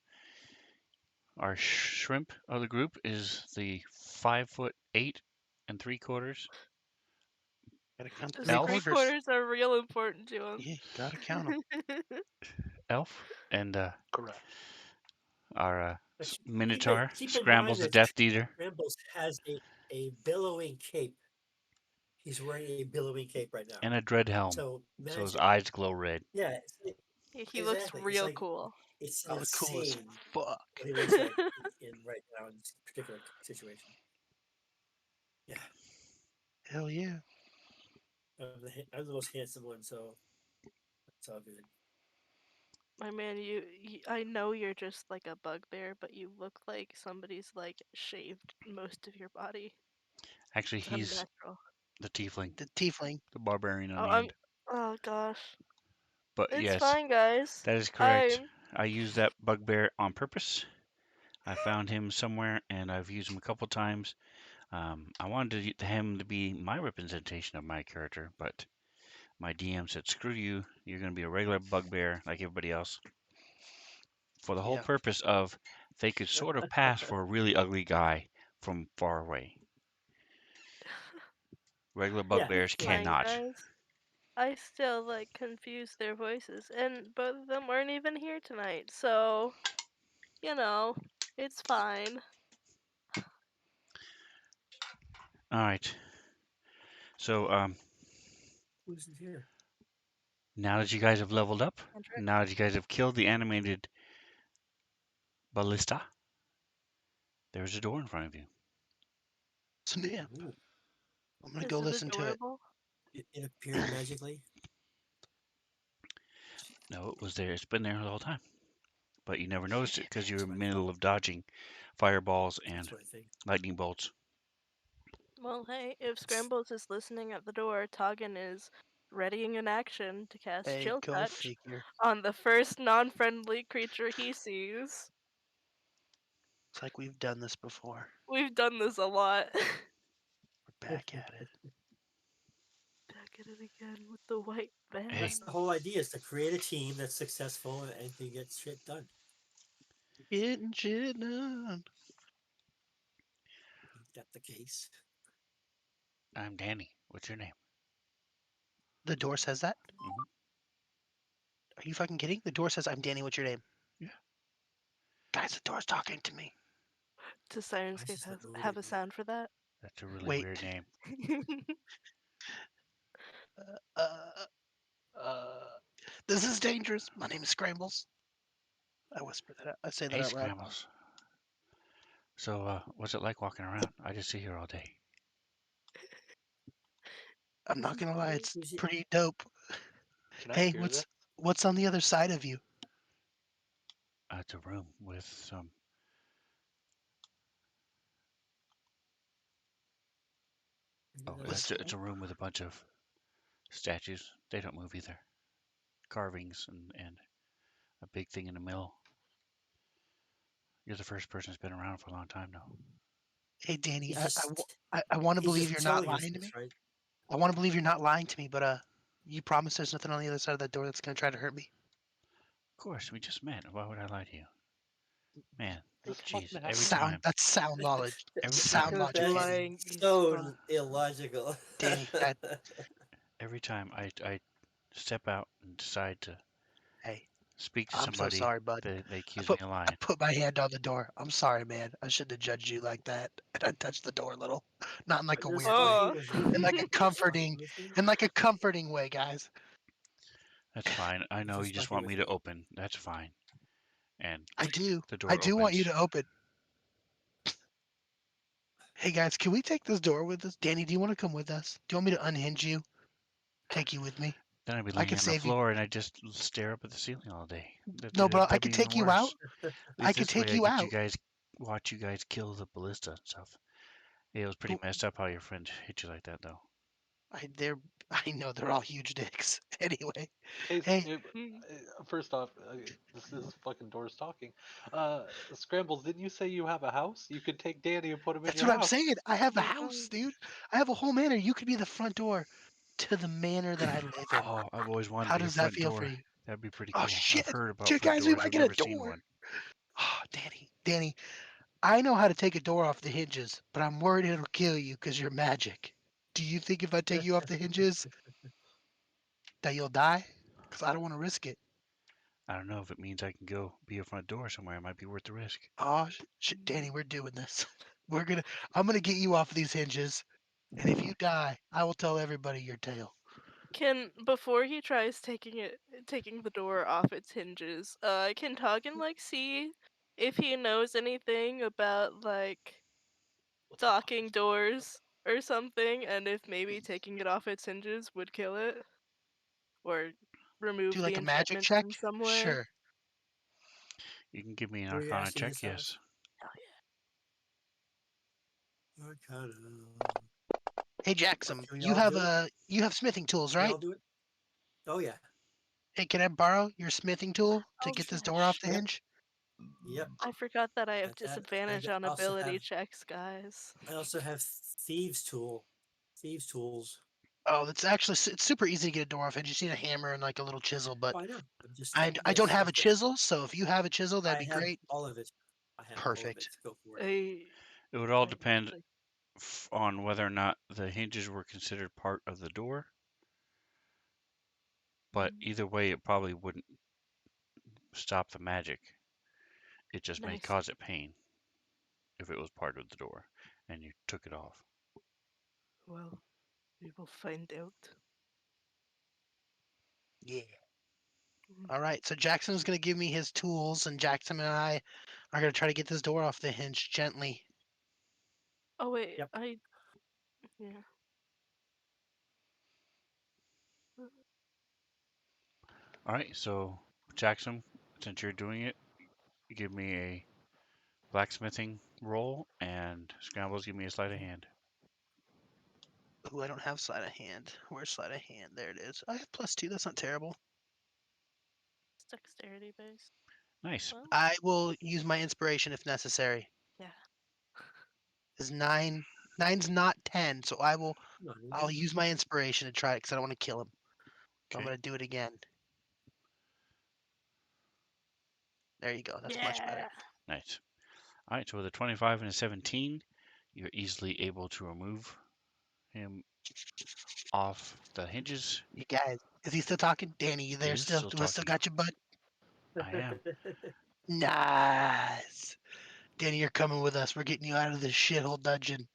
our shrimp of the group is the 5'8" and 3/4 Gotta count the Those three three elf, quarters. quarters are real important to Yeah, gotta count them. him. elf, and Correct. our But minotaur keep in mind scrambles the that Death Eater, Rambles has a billowing cape. He's wearing a billowing cape right now. and a dread helm, So so his imagine, eyes glow red. yeah, He looks exactly. It's real like cool. it's Oh, cool as insane fuck. what he looks like in right now in this particular situation. Yeah, Hell yeah. I'm the most handsome one, so it's all good. My man, I know you're just like a bugbear, but you look like somebody's like shaved most of your body. Actually, It's he's unnatural. the tiefling, The tiefling. the barbarian on Oh, the end. Oh gosh. But It's yes, fine, guys. that is correct. I'm I used that bugbear on purpose. I found him somewhere and I've used him a couple times. I wanted him to be my representation of my character, but my DM said, screw you, you're going to be a regular bugbear like everybody else. For the whole Yeah. purpose of they could sort of pass for a really ugly guy from far away. Regular Yeah, bugbears yeah. fine, cannot. guys. I still like confuse their voices, and both of them weren't even here tonight, so you know, it's fine. All right. So Who's here? now that you guys have leveled up, Kendrick. now that you guys have killed the animated ballista, there's a door in front of you. Snap. Ooh, I'm gonna go Is it listen to it. adorable? it appeared magically. No, it was there. It's been there the whole time, but you never noticed it because you were That's in what the I middle thought. of dodging fireballs That's and what I think. lightning bolts. Well, hey, if Scrambles is listening at the door, Toggin is readying an action to cast Hey, Chill go Touch figure. on the first non-friendly creature he sees. It's like we've done this before. We've done this a lot. We're back at it. Back at it again with the white Hey, That's the band. whole idea: is to create a team that's successful and can get shit done. Getting shit done. Ain't that the case? I'm Danny. What's your name? The door says that? Hmm. Are you fucking kidding? The door says, I'm Danny, what's your name? Yeah, Guys, the door's talking to me. Does Why is Sirenscape this not have loading? a sound for that? that's a really Wait. weird name. Uh, Uh, this is dangerous. My name is Scrambles. I whisper that out. I say that Hey, out loud. Scrambles. So, what's it like walking around? I just sit here all day. I'm not gonna lie, it's Who's it? pretty dope. can I Hey, hear this? what's on the other side of you? It's a room with some. Oh, The other What's it's side? a room with a bunch of statues. They don't move either. Carvings and a big thing in the middle. You're the first person that's been around for a long time now. Hey, Danny, He's just I want to he's believe just you're not telling us lying to this, me. right? I want to believe you're not lying to me, but you promise there's nothing on the other side of that door that's gonna try to hurt me. Of course, we just met. Why would I lie to you? Man, This jeez, fucking every happened. Sound time, that's sound knowledge. every Sound time, Because logic, That's Danny. lying is fun. so illogical. Danny, that every time I step out and decide to hey, speak to I'm so somebody, sorry, bud. they I accuse me put of I lying. put my hand on the door. I'm sorry, man. I shouldn't have judged you like that. And I touched the door a little, not in like But a this weird way, lady Oh. was really comforting, fucking with you. in like a comforting way, guys. That's fine. I know you Just just fucking want me with to you. open. That's fine. And the I door do want you opens. to open. Hey guys, can we take this door with us? Danny, do you want to come with us? Do you want me to unhinge you? Take you with me? Then I'd be I laying could on the save you. floor and I just stare up at the ceiling all day. No, but I That'd be could even take you out. worse. At I least could this way take I you get you out. guys, watch you guys kill the ballista and stuff. Yeah, it was pretty But messed up how your friend hit you like that, though. they're I know they're all huge dicks. Anyway, Case, hey, first off, this fucking door's talking. Scrambles, didn't you say you have a house? You could take Danny and put him in that's your what I'm house. saying. I have a Oh house, god. dude. I have a whole manor. You could be the front door to the manor that I live in. Oh, I've always wanted to How be a does that front feel for door. you? That'd be pretty Oh cool. I've shit, heard about you front guys, we doors. might I've get a never seen door. one. Oh, Danny, I know how to take a door off the hinges, but I'm worried it'll kill you because you're magic. Do you think if I take you off the hinges that you'll die? Because I don't want to risk it. I don't know if it means I can go be a front door somewhere. It might be worth the risk. Oh, Danny, we're doing this. I'm gonna get you off these hinges, and if you die, I will tell everybody your tale. Can before he tries taking the door off its hinges, can Toggin like see if he knows anything about like What the fuck docking is doors or something, and if maybe taking it off its hinges would kill it or Do remove the like a magic enchantment check? in some way? Sure. You can give me an Who are you Arcana asking check, this of? yes. Hell Arcana. Hey Oh, Jackson, can we all do it? you have smithing tools, We right? all do it? Oh yeah. Hey, can I borrow your smithing tool to Oh, get this yeah, door off the Yep. hinge? Yep. I forgot that I have Got that. disadvantage on ability checks, guys. I also have thieves tool. Thieves tools. Oh, it's actually it's super easy to get a door off hinge. You just need a hammer and like a little chisel, but Oh, I know. I'm just I don't yes, have a yes. chisel, so if you have a chisel, that'd I be have great. all of it. I have all of it. Perfect. Go for it. I It would all I depend actually on whether or not the hinges were considered part of the door, but mm, either way, it probably wouldn't stop the magic. It just may nice. cause it pain if it was part of the door and you took it off. Well, we will find out. Yeah. Mm. All right. So Jackson's gonna give me his tools, and Jackson and I are gonna try to get this door off the hinge gently. Oh wait, Yep. yeah. All right, so Jackson, since you're doing it, give me a blacksmithing roll, and Scrambles, give me a sleight of hand. Ooh, I don't have sleight of hand. Where's sleight of hand? There it is. I have +2. That's not terrible. It's dexterity based. Nice. Well, I will use my inspiration if necessary. yeah. Is 9? Nine's not 10, so No, I'll use my inspiration to try it because I don't want to kill him. So I'm Okay, gonna do it again. There you go. That's much better. Yeah. nice. All right, so with a 25 and a 17, you're easily able to remove him off the hinges. You guys, is he still talking? Danny, you He there is still? still Do I still talking. got your butt? I am. Nice. Danny, you're coming with us. We're getting you out of this shithole dungeon.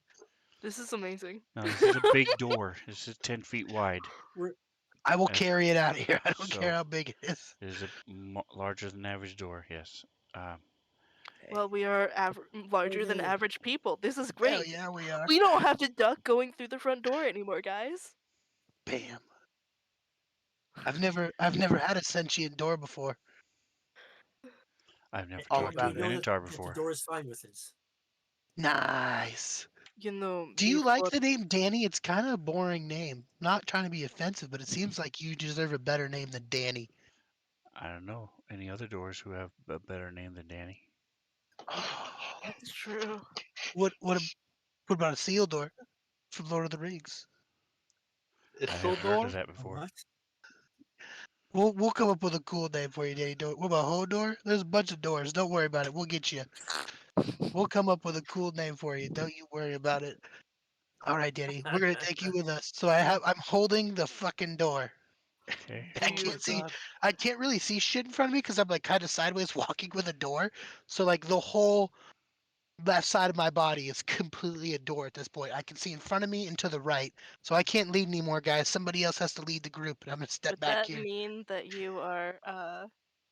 This is amazing. Now, this is a big door. This is 10 feet wide. We're I will As, carry it out of here. I don't care so, how big it is. it is a larger than average door, yes. Um, Well, we are larger than okay. average people. This is Hell great. yeah, we are. We don't have to duck going through the front door anymore, guys. Bam. I've never had a sentient door before. I've never All And talked to about we a it. know Minotaur that the before. door is fine with us. Nice. You know, Do you like the name Danny? It's kind of a boring name. Not trying to be offensive, but it seems like you deserve a better name than Danny. I don't know any other doors who have a better name than Danny. That's true. What about a seal door from Lord of the Rings? I've never heard of Isildur? that A before. what? We'll come up with a cool name for you, Danny. What about Hodor? There's a bunch of doors. Don't worry about it. We'll get you. We'll come up with a cool name for you. Don't you worry about it. All right, Danny. We're gonna take you with us. So I'm holding the fucking door. Okay. Do I Oh you my can't see. god. I can't really see shit in front of me because I'm like kind of sideways walking with a door. So like the whole left side of my body is completely a door at this point. I can see in front of me and to the right. So I can't lead anymore, guys. Somebody else has to lead the group, and I'm gonna step would back that here. mean that you are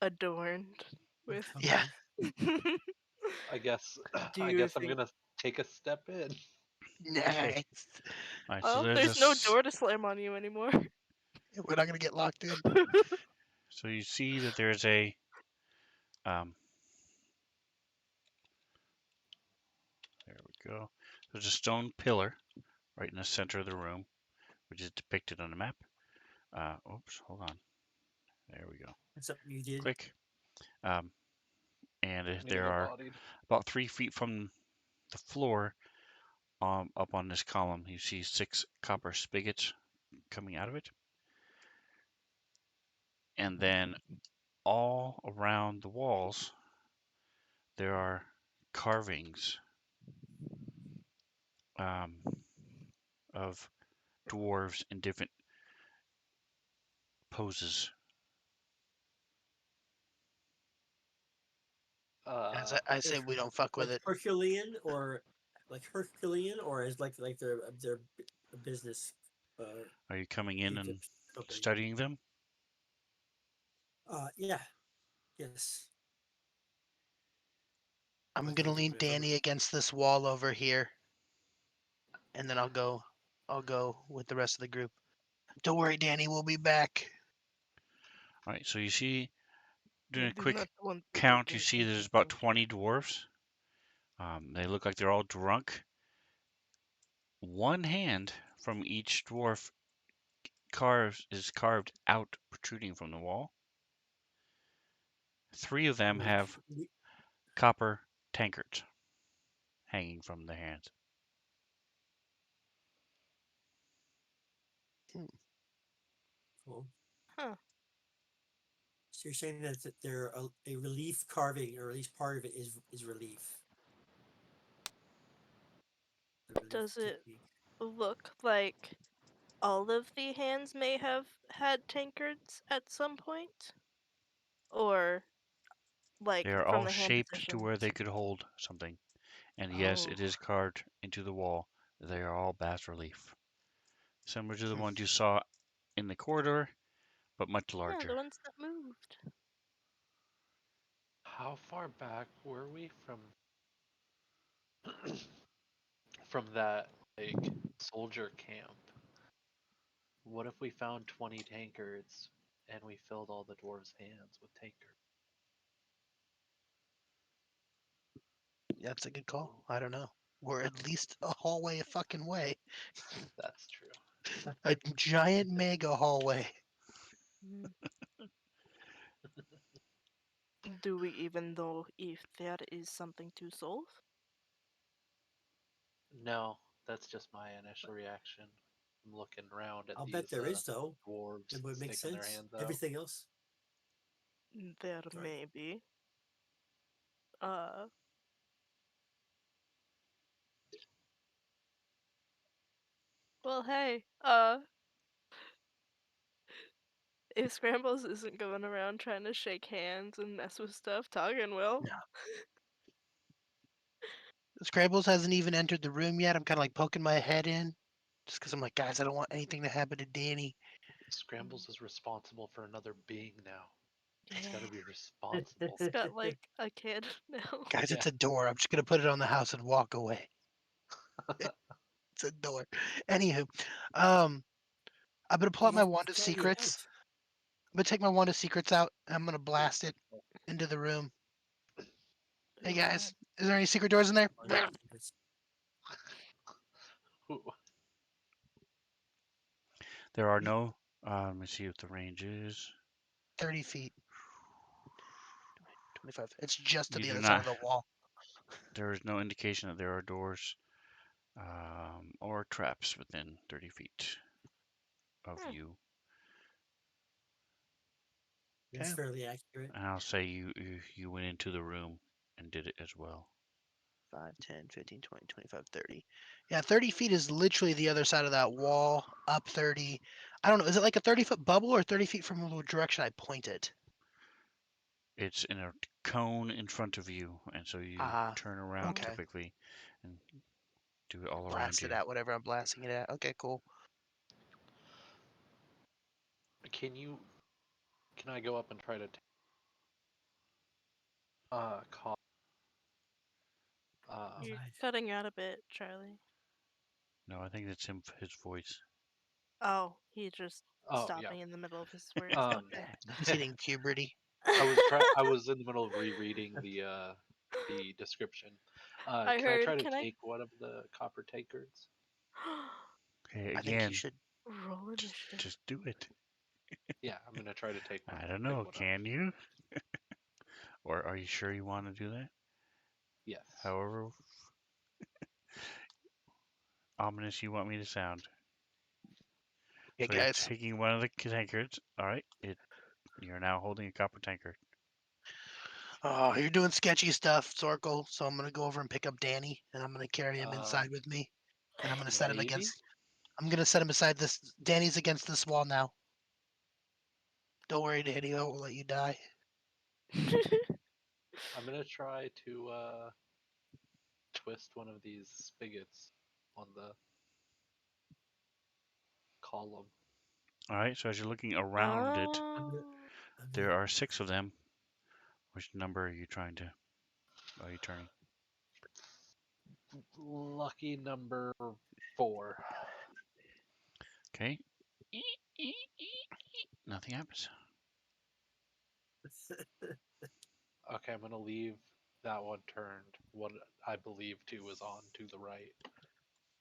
adorned with Yeah, Encumbered. I guess Do I you guess I'm think gonna take a step in. Okay. nice. All right. So well, there's a. there's no door to slam on you anymore. We're not gonna get locked in. So you see that there's a. Um. There we go. There's a stone pillar right in the center of the room, which is depicted on the map. Oops. Hold on. There we go. That's something you did. Click. Um. And I'm gonna there get are bodied. about 3 feet from the floor. Up on this column, you see 6 copper spigots coming out of it, and then all around the walls there are carvings um, of dwarves in different poses. As Uh, I Like say, we don't fuck with like it. Herculean, or as like their business Are you coming in and company. studying them? Yeah. Yes. I'm Like gonna a lean Danny against this wall over here, and then I'll go. I'll go with the rest of the group. Don't worry, Danny. We'll be back. All right, so you see, doing I a do quick not want to get count, you see there's about 20 dwarves. They look like they're all drunk. One hand from each dwarf carved out, protruding from the wall. 3 of them have copper tankards hanging from their hands. Cool. Huh. So you're saying that they're a relief carving, or at least part of it is relief. The relief Does it technique. look like all of the hands may have had tankards at some point? Or, They like, are from all the hand shaped to where positions? they could hold something. And yes, Oh. it is carved into the wall. They are all bas relief, similar to the Hmm. ones you saw in the corridor, but much Yeah, the larger. ones that moved. How far back were we from that like soldier camp? What if we found 20 tankards and we filled all the dwarves' hands with tankards? That's a good call. I don't know. We're at least a hallway a fucking way. That's true. A giant mega hallway. Mm. Do we even know if there is something to solve? No, that's just my initial reaction. I'm looking around at I'll bet these there is though. dwarves It would make sticking their sense. hands out. Everything else. There Sorry. may be. Uh, well, hey, if Scrambles isn't going around trying to shake hands and mess with stuff, Toggin will. No. Scrambles hasn't even entered the room yet. I'm kind of like poking my head in, just because I'm like, guys, I don't want anything to happen to Danny. Scrambles is responsible for another being now. He's Yeah. got to be responsible. He's got like a kid now. Guys, Yeah. it's a door. I'm just gonna put it on the house and walk away. It's a door. Anywho, um, I'm gonna pull out You my have wand to of try the secrets. event. I'm gonna take my wand of secrets out and I'm gonna blast it into the room. Hey Who's guys, that? is there any secret doors in there? It's Ooh, There are no. Let me see what the range is. 30 feet. 25. It's just to You the do other side not. of the wall. There is no indication that there are doors or traps within 30 feet of Hmm. you. That's Okay. fairly accurate. And I'll say you went into the room and did it as well. 5, 10, 15, 20, 25, 30. Yeah, 30 feet is literally the other side of that wall, up 30. I don't know. Is it like a 30-foot bubble or 30 feet from the direction I pointed? It's in a cone in front of you, and so you Ah, turn around Oh. okay. typically and do it all around Blast it you. at whatever I'm blasting it at. Okay, cool. can you? Can I go up and try to call? You're Right. cutting out a bit, Charlie. No, I think it's his voice. Oh, he just Oh stopped yeah. me in the middle of his words. Um, Okay. He's hitting puberty. I was in the middle of rereading the description. I Can I try heard, to can I take one of the copper tankards? Okay, I think you again, should. roll just initiative? just do it. Yeah, I'm gonna try to I don't pick know. one up. Can you? Or are you sure you want to do that? Yes. However ominous you want me to sound. Okay, So you're guys. taking one of the tankards. All right. You're now holding a copper tankard. Oh, you're doing sketchy stuff, Zorkel. So I'm gonna go over and pick up Danny, and I'm gonna carry him Uh, inside with me, and I'm gonna set him maybe. against. I'm gonna set him beside this. Danny's against this wall now. Don't worry, Danny. I won't let you die. I'm gonna try to twist one of these spigots on the column. All right. So as you're looking around it, I'm gonna, Oh. I'm there gonna, are 6 of them. Which number are you trying to? Are you turning? Lucky number 4. Okay. Nothing happens. Okay, I'm gonna leave that one turned. What I believe two is on to the right,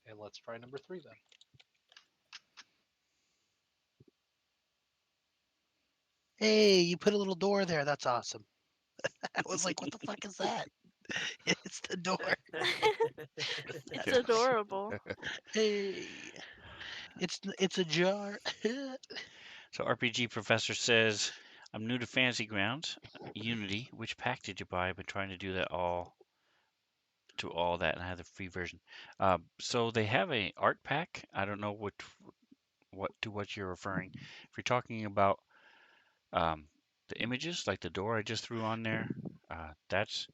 and let's try number 3 then. Hey, you put a little door there. That's awesome. I was like, what the fuck is that? It's the door. It's Yeah. adorable. Hey, it's a jar. So RPG Professor says, I'm new to Fantasy Grounds, Unity. Which pack did you buy? I've been trying to do that all that, and I have the free version. So they have a art pack. I don't know what you're referring. If you're talking about um, the images, like the door I just threw on there, that's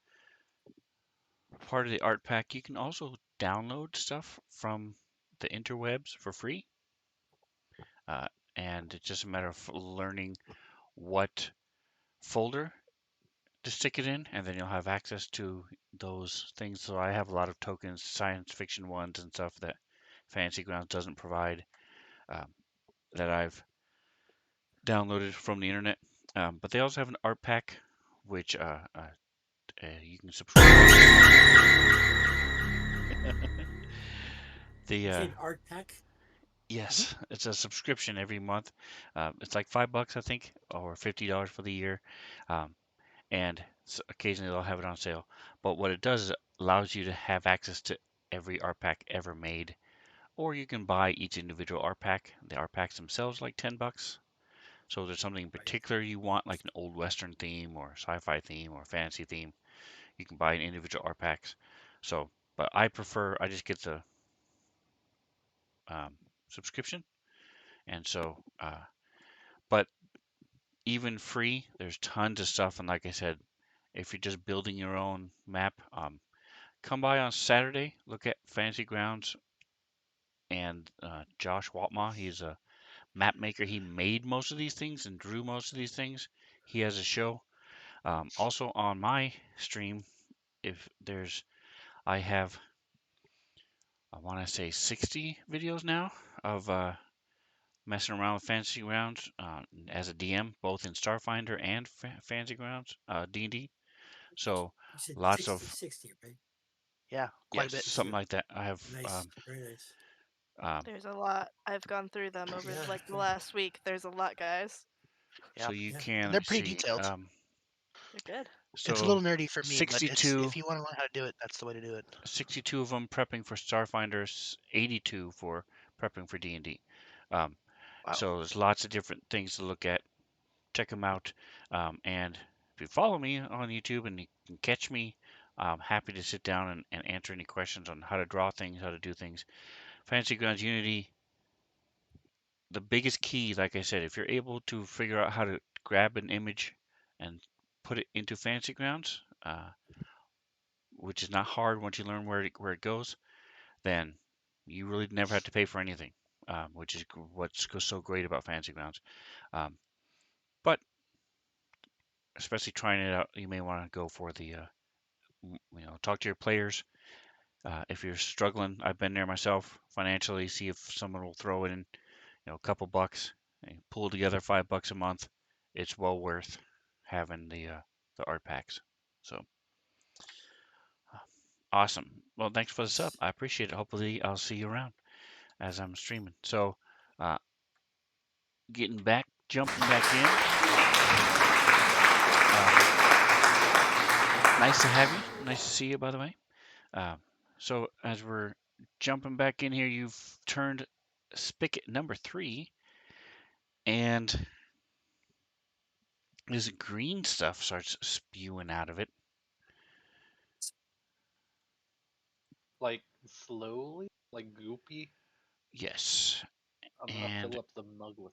part of the art pack. You can also download stuff from the interwebs for free, uh, and it's just a matter of learning what folder to stick it in, and then you'll have access to those things. So I have a lot of tokens, science fiction ones and stuff that Fantasy Grounds doesn't provide, um, that I've downloaded from the internet. But they also have an art pack, which you can subscribe to. the You say an art pack? Yes, it's a subscription every month. It's like $5, I think, or $50 for the year. Um, and occasionally they'll have it on sale. But what it does is it allows you to have access to every art pack ever made, or you can buy each individual art pack. The art packs themselves like $10. So if there's something in Right. particular you want, like an old western theme or sci-fi theme or fantasy theme, you can buy an individual art packs. So, but I just get the um, subscription, and so but even free, there's tons of stuff. And like I said, if you're just building your own map, come by on Saturday, look at Fantasy Grounds, and Josh Waltma, he's a map maker. He made most of these things and drew most of these things. He has a show. Also on my stream, if there's, I have, I want to say 60 videos now of messing around with Fantasy Grounds as a DM, both in Starfinder and Fantasy Grounds, D&D. So You said lots 60, of, 60, right? Yeah, quite a yes, bit. something like that. I have, Nice. Very nice. um, There's a lot. I've gone through them over Yeah. like the last week. There's a lot, guys. Yeah, so you Yeah. can, and let they're me pretty see, detailed. They're good. It's a so little nerdy for me, but it's 62, if you want to learn how to do it, that's the way to do it. 62 of them prepping for Starfinder, 82 for prepping for D&D. Um, Wow. so there's lots of different things to look at. Check them out. And if you follow me on YouTube and you can catch me, I'm happy to sit down and answer any questions on how to draw things, how to do things. Fantasy Grounds Unity, the biggest key, like I said, if you're able to figure out how to grab an image and put it into Fantasy Grounds, which is not hard once you learn where it goes, then you really never have to pay for anything, which is what's so great about Fantasy Grounds. Um, but especially trying it out, you may want to go for the, talk to your players. If you're struggling, I've been there myself financially. See if someone will throw in, a couple bucks, and pull together $5 a month. It's well worth having the art packs. So uh, awesome. Well, thanks for the sub. Nice. I appreciate it. Hopefully, I'll see you around as I'm streaming. So, uh, jumping back in. Nice to have you. Nice to see you, by the way. Um, so as we're jumping back in here, you've turned spigot number 3, and this green stuff starts spewing out of it. Like slowly, like goopy. Yes, I'm gonna and fill up the mug with.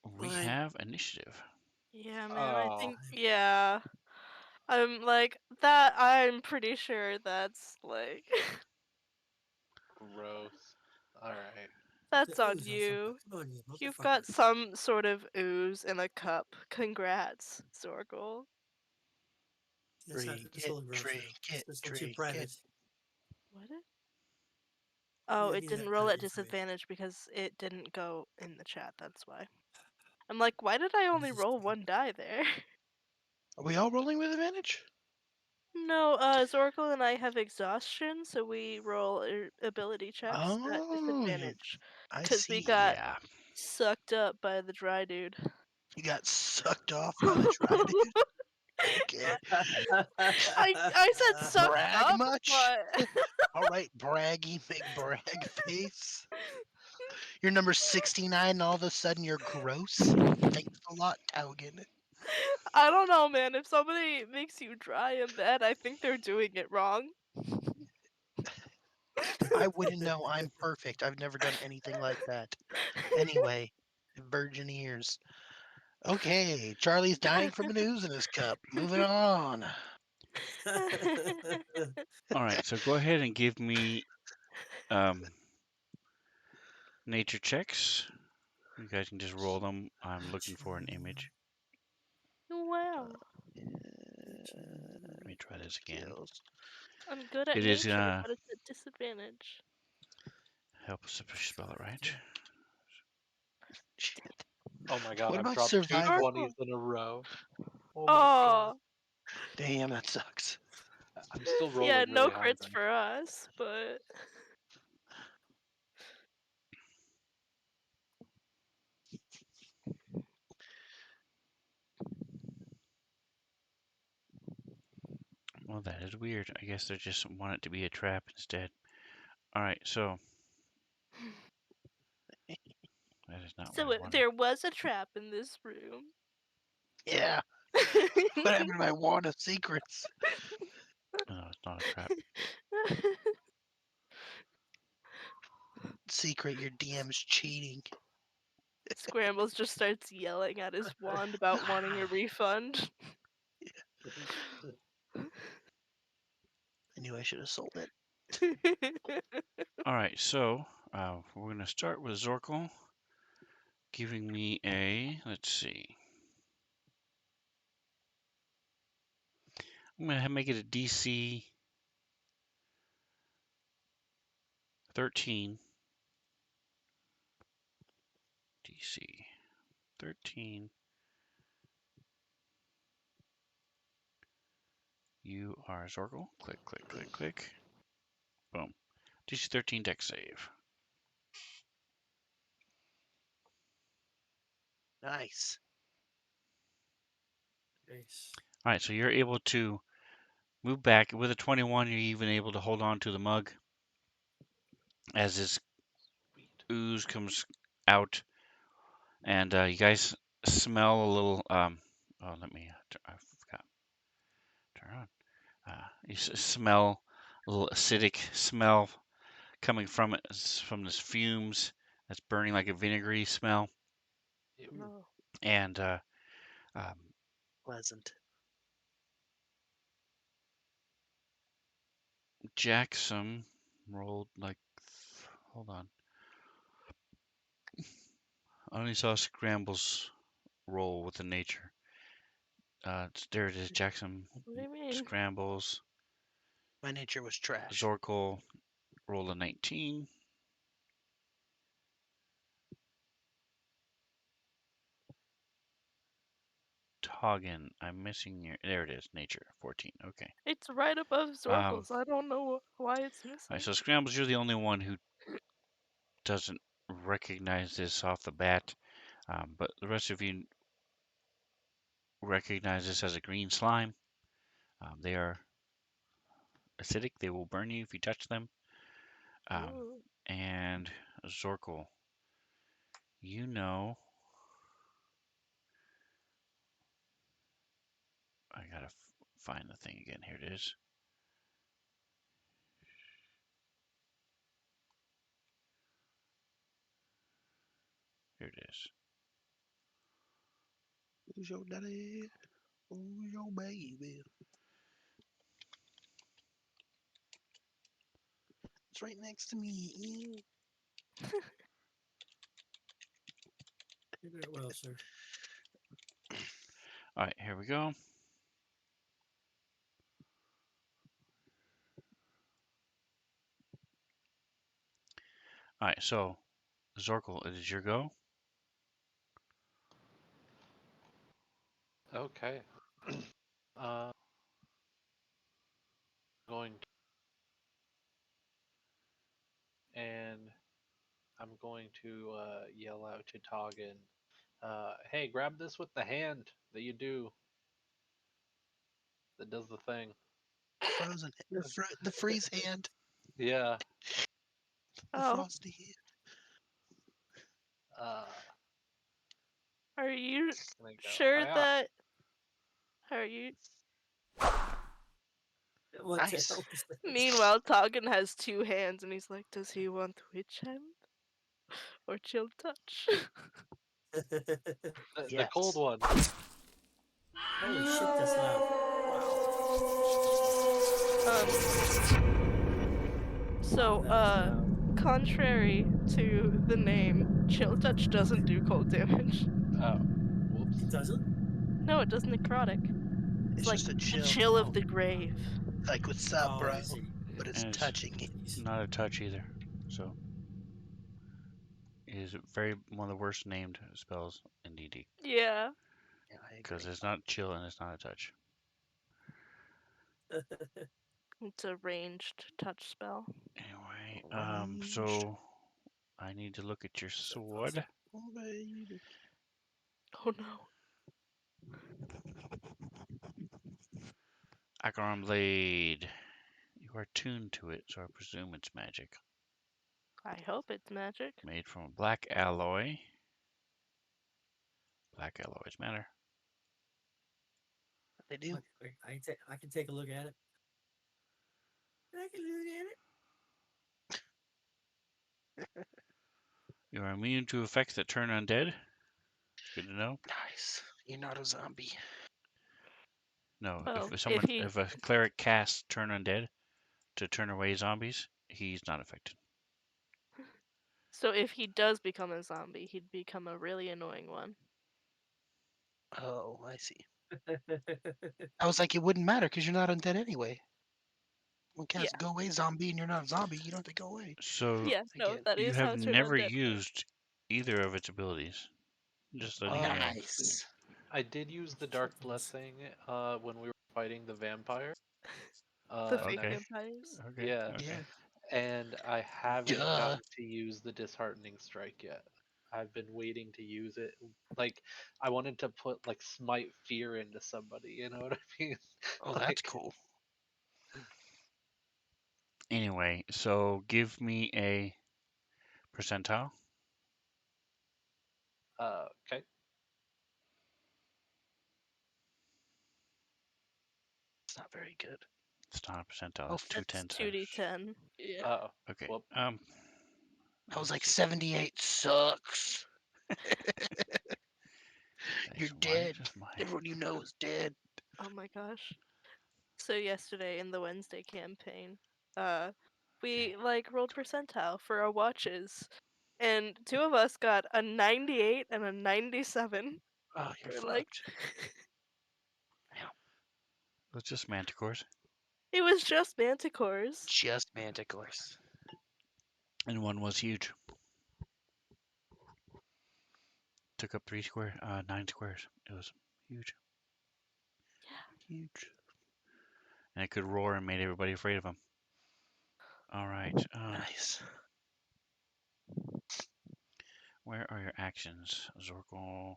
we Fine. have initiative. Yeah, man. I Oh, think. Yeah. I'm like that. I'm pretty sure that's like gross. All right. The that's on ooze also. you. Come on, you You've motherfucker. got some sort of ooze in a cup. Congrats, Zorgle. Drink That's a it, little gross. drink it, That's a little too drink it. private. What? Oh, Yeah, it give me didn't that roll kind at of information. disadvantage because it didn't go in the chat. That's why. I'm like, why did I only This is roll one die there? Are we all rolling with advantage? No, Zorkel and I have exhaustion, so we roll ability checks at Oh, disadvantage I because we see. got Yeah, sucked up by the dry dude. You got sucked off by the trident. Okay. I said sucked Brag up, much? but All right, braggy McBrag face. You're number 69 and all of a sudden you're gross? Thanks a lot, Taugen. I don't know, man. If somebody makes you dry in bed, I think they're doing it wrong. I wouldn't know. I'm perfect. I've never done anything like that. Anyway, virgin ears. Okay, Charlie's dying from an ooze in his cup. Moving on. All right, so go ahead and give me um, nature checks. You guys can just roll them. I'm looking for an image. Wow, Let me try this again. Skills. I'm good at It is nature, but it's a disadvantage. help us if I spell it right. Shit. Oh my god, What I've about dropped two survival? 20s in a row. Oh my god. Oh, Damn, that sucks. I'm still yeah, rolling no really high crits though. for us, but Well, that is weird. I guess they just want it to be a trap instead. All right, so that is not what I wanted. there was a trap in this room. Yeah. What happened to my wand of secrets? No, it's not a trap. Secret, your DM's cheating. Scrambles just starts yelling at his wand about wanting a refund. I knew I should have sold it. All right, so we're going to start with Zorkel giving me a, let's see. I'm going to make it a DC 13. DC 13. You are Zorkel. Click, click, click, click. Boom. DC 13 deck save. Nice. Nice. All right, so you're able to move back. With a 21, you're even able to hold on to the mug as this Sweet. ooze comes out. And you guys smell a little. Oh, let me. I forgot. Turn on. You smell a little acidic smell coming from it, from this fumes that's burning like a vinegary smell. Ew. Oh. And um, Pleasant. Jackson rolled like. Hold on. I only saw Scrambles roll with the nature. There it is. Jackson What do you mean? Scrambles. My nature was trash. Zorkel rolled a 19. Toggin, I'm missing your. There it is. Nature 14. Okay. It's right above Um. Zorkel's. I don't know why it's All missing. right. So Scrambles, you're the only one who doesn't recognize this off the bat, but the rest of you recognize this as a green slime. They are acidic. They will burn you if you touch them. Um, Ooh. and Zorkel, you know, I gotta find the thing again. Here it is. Here it is. Who's your daddy? Who's your baby? It's right next to me. You did it well, sir. All right, here we go. All right, so Zorkel, it is your go. Okay. Going and I'm going to yell out to Toggin, Hey, grab this with the hand that you do that does the thing. Frozen, the freeze hand, Yeah. the Oh, frosty hand. Uh, are you can I go? sure Hiya. that? Are you? What the Nice. hell was that? Meanwhile, Toggin has two hands, and he's like, "Does he want witch hand or chill touch?" The cold Yes. one. Holy shit, that's loud. Wow, So, that is loud. contrary to the name, chill touch doesn't do cold damage. Oh, whoops. It doesn't? No, it does necrotic. It's It's like just a the chill, chill of Oh, the grave. like what's up, oh, bro? I see. But it's And it's touching you. Jeez. not a touch either. So it is very one of the worst named spells in DD Yeah, Yeah, I because agree. it's not chill and it's not a touch. it's a ranged touch spell. Anyway, Ranged so I need to look at your Is that possible? sword. blade. Oh no. Acheron blade. You are tuned to it, so I presume it's magic. I hope it's magic. Made from black alloy. Black alloys matter. They do. I can take a look at it. I can look at it. You are immune to effects that turn undead. Good to know. Nice. You're not a zombie. No, Well, if if someone, he if a cleric casts turn undead to turn away zombies, he's not affected. if he does become a zombie, he'd become a really annoying one. Oh, I see. I was like, it wouldn't matter because you're not undead anyway. When cast Yeah, go away zombie and you're not a zombie, you don't have to go away. So yeah, I no, get it. that you is how have turn never undead works. used either of its abilities. Just letting you know. Nice. I did use the Dark Blessing when we were fighting the vampire. The And fake I, Okay. vampires. Okay. yeah, Okay. Yeah. and I haven't Duh. gotten to use the Disheartening Strike yet. I've been waiting to use it. Like, I wanted to put like smite fear into somebody. You know what I mean? Oh, that's Like, cool. Anyway, so give me a percentile. okay. It's not very good. It's not a percentile. Oh, It's two That's tens. 2d10. Yeah. Uh, Okay. whoop. I was like Let's see. 78 sucks. You're Why dead. does my Everyone you know is dead. Oh my gosh. So yesterday in the Wednesday campaign, uh, we like rolled percentile for our watches, and two of us got a 98 and a 97. Oh, you're We're like, fucked. it's just manticores, it was just manticores. Just manticores. and one was huge. Took up 9 squares. It was huge, Huge. and it could roar and made everybody afraid of him. All right. Nice. Where are your actions? Zorkel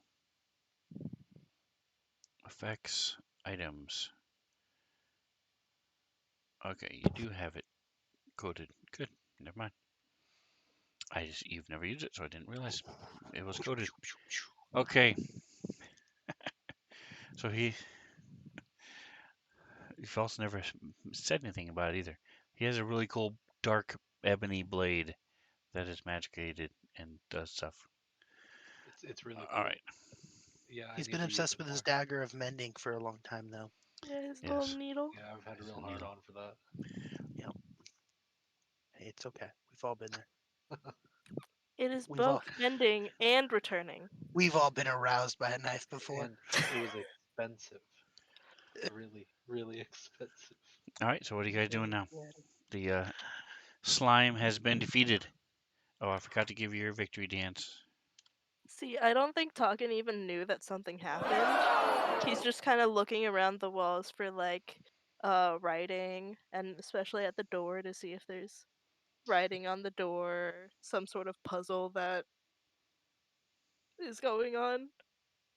effects items. Okay, you do have it coded. Good. Never mind. You've never used it, so I didn't realize it was coded. Okay. So False never said anything about it either. He has a really cool dark ebony blade that is magicated and does stuff. It's really All cool. right. Yeah, I He's need been to use obsessed it with his more. dagger of mending for a long time now. Yeah, his little Yes. needle. Yeah, I've had a It's real a hard needle. on for that. Yep. Hey, it's okay. We've all been there. It is We've all both bending and returning. we've all been aroused by a knife before. And it was expensive. Really, really expensive. All right. So what are you guys doing Very now? good. The slime has been defeated. Oh, I forgot to give you your victory dance. See, I don't think Toggin even knew that something happened. He's just kind of looking around the walls for like writing, and especially at the door to see if there's writing on the door, some sort of puzzle that is going on.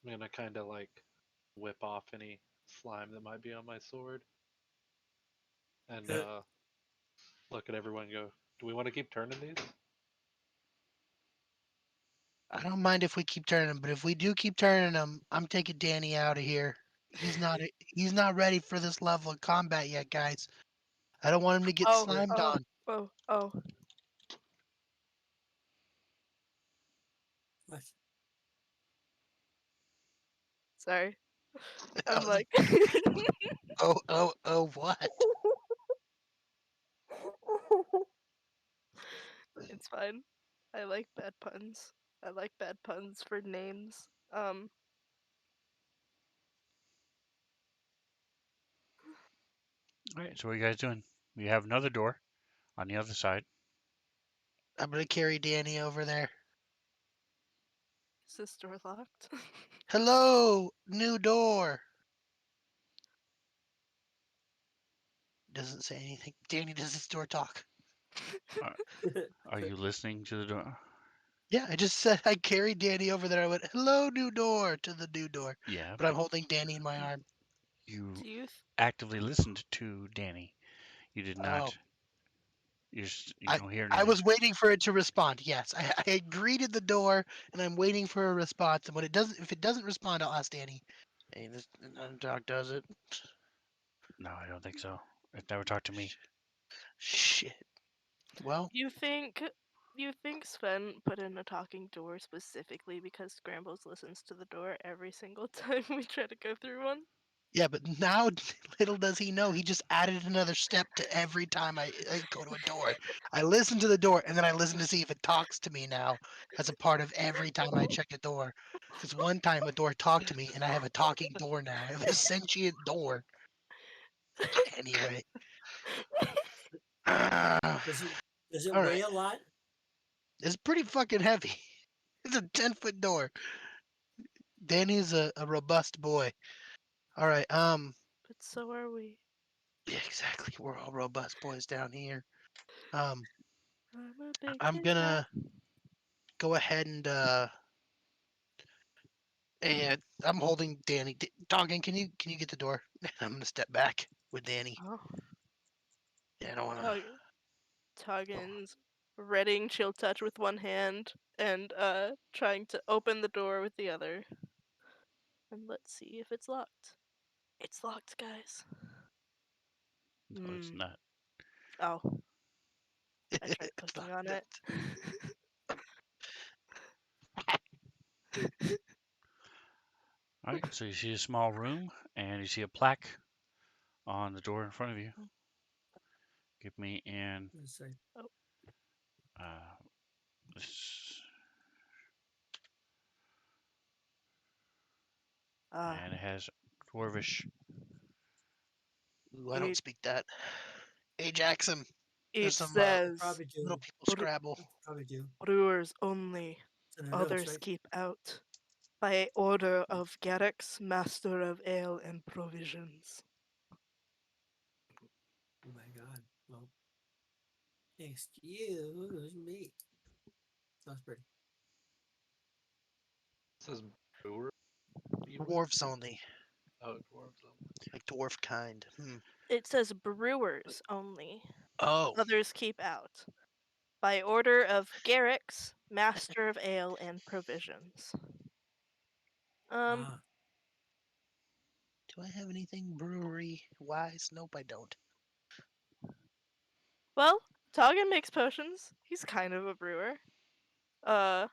I'm gonna kind of like whip off any slime that might be on my sword and look at everyone and go, do we want to keep turning these? I don't mind if we keep turning them, but if we do keep turning them, I'm taking Danny out of here. He's not ready for this level of combat yet, guys. I don't want him to get Oh, slimed oh, on. oh, oh. What? Sorry. I I'm was like. oh, what? It's fine. I like bad puns. I like bad puns for names. All right, so what are you guys doing? We have another door on the other side. I'm gonna carry Danny over there. Is this door locked? Hello, new door. Doesn't say anything. Danny, does this door talk? Uh, are you listening to the door? Yeah, I just said I carried Danny over there. I went, hello, new door, to the new door. Yeah, But I'm holding Danny in my arm. you Do you? actively listened to Danny. You did Oh, not. You don't hear I anything. was waiting for it to respond. Yes, I greeted the door, and I'm waiting for a response. And when it doesn't, if it doesn't respond, I'll ask Danny. Hey, this dog does it. No, I don't think so. It never talked to me. Shit. Well, You think? You think Sven put in a talking door specifically because Scrambles listens to the door every single time we try to go through one? yeah, but now little does he know, he just added another step to every time I go to a door. I listen to the door, and then I listen to see if it talks to me now as a part of every time I check a door. Because one time a door talked to me, and I have a talking door now. I have a sentient door. Anyway. Uh, Does it does it all right. weigh a lot? It's pretty fucking heavy. It's a 10-foot door. Danny's a robust boy. All right. But so are we. Yeah, exactly. We're all robust boys down here. Um, I'm a big I'm big guy. gonna go ahead and I'm holding Danny. Doggin, can you get the door? I'm gonna step back with Danny. Oh, Yeah, I don't wanna. Tug- Tuggin's readying chill touch with one hand and trying to open the door with the other. And let's see if it's locked. It's locked, guys. No, it's Hmm. not. Oh, I tried It's not. clicking on it. All right, so you see a small room and you see a plaque on the door in front of you. Give me an Let's say, Oh, uh, this, ah, and it has Dwarvish. Ooh, I don't it speak that. Hey, Jackson. There's it some I says probably do. little people Bre- Scrabble. I probably do. brewers only. It's in the notes, Others right? keep out. By order of Garrix, master of ale and provisions. Oh my god. Well, excuse me. Sounds pretty. It says brewer. You would? Dwarves only, Oh, dwarves only. like dwarf kind. It says brewers only. Oh, Others keep out. By order of Garrix, master of ale and provisions. Um, Ah, do I have anything brewery wise? Nope, I don't. well, Toggin makes potions. He's kind of a brewer. Uh,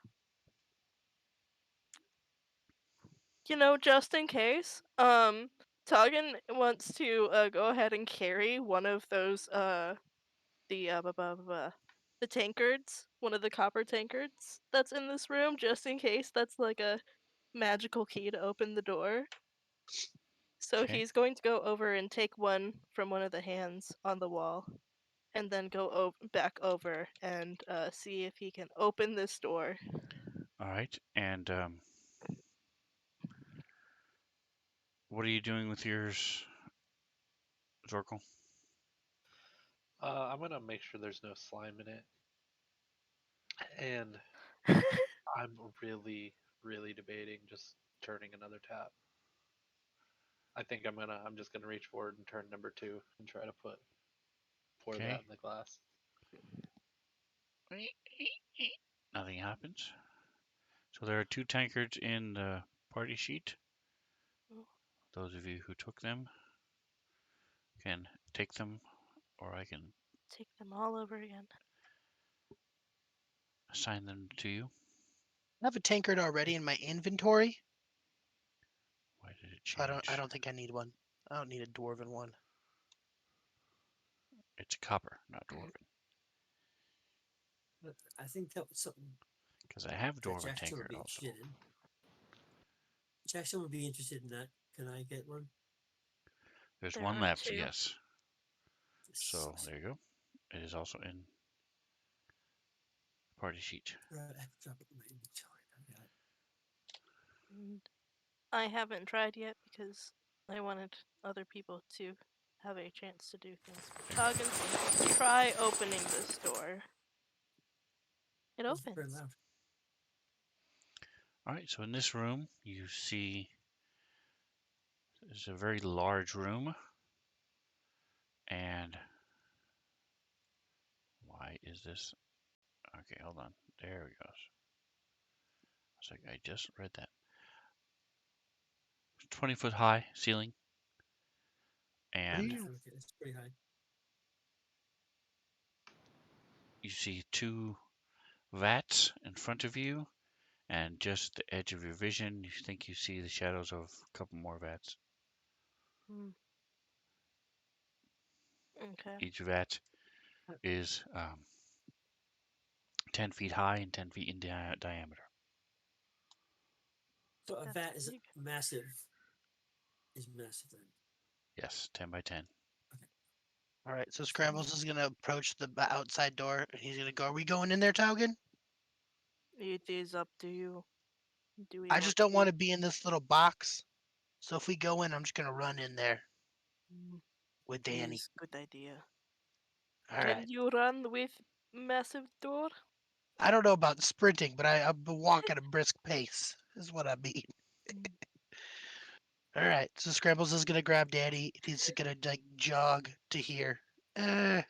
just in case. Toggin wants to go ahead and carry one of those the the tankards, one of the copper tankards that's in this room, just in case that's like a magical key to open the door. So Okay. he's going to go over and take one from one of the hands on the wall, and then go back over and see if he can open this door. All right. And what are you doing with yours, Zorkel? I'm gonna make sure there's no slime in it, and I'm really, really debating just turning another tap. I think I'm just gonna reach forward and turn number 2 and try to pour Okay. that in the glass. Nothing happens. So there are 2 tankards in the party sheet. Oh. Those of you who took them can take them, or I can Take them all over again. assign them to you. I have a tankard already in my inventory, Why did it so I change? don't think I need one. I don't need a dwarven one. It's copper, not dwarven. But I think that was something Because I have that dwarven Jackson would tankard be also. interested in. Jackson would be interested in that. Can I get one? There's There one are left, 2. yes. So there you go. It is also in party sheet. Right, I have to drop it in my inventory. I got it. And I haven't tried yet because I wanted other people to have a chance to do things. But Toggins, try opening this door. It It's very opens. loud. All right, so in this room, you see it's a very large room. And why is this? Okay, hold on. There we go. I was like, I just read that. 20-foot high ceiling. And Okay, it's pretty high. you see 2 vats in front of you. And just the edge of your vision, you think you see the shadows of a couple more vats. Hmm. Okay. Each vat is 10 feet high and 10 feet in diameter. So a That's vat is big. massive. Is massive then. Yes, 10 by 10. All right, so Scrambles is gonna approach the outside door, and he's gonna go. Are we going in there, Taugen? It is up to you. Do we I want just don't want to? to be in this little box. So if we go in, I'm just gonna run in there with Danny. Is good idea. All Can right. you run with massive door? I don't know about sprinting, but I've been walking a brisk pace. Is what I mean. Mm. All right. So Scrambles is gonna grab Danny. He's gonna like jog to here. Uh,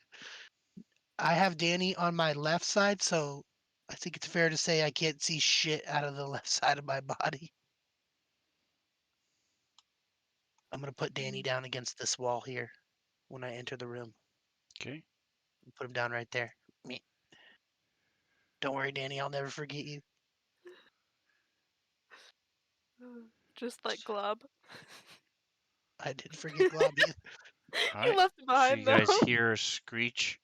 I have Danny on my left side, so I think it's fair to say I can't see shit out of the left side of my body. I'm gonna put Danny down against this wall here when I enter the room. Okay. Put him down right there. Me. Don't worry, Danny. I'll never forget you. Just like Glob. I didn't forget Globby. All You right. left it So you behind guys though. hear a screech.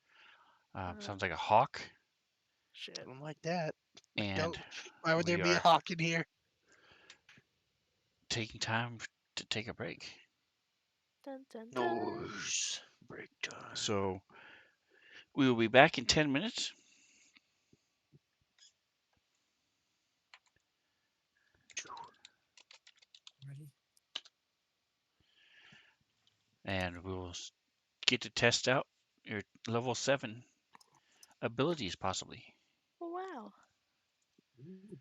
Sounds like a hawk. Shit. Something like that. And Don't. Why would there we be a are hawk in here? taking time to take a break. Dun, dun, dun. Noise. Break time. So we will be back in 10 minutes. Ready? And we'll get to test out your level 7 abilities, possibly. Wow. Ooh.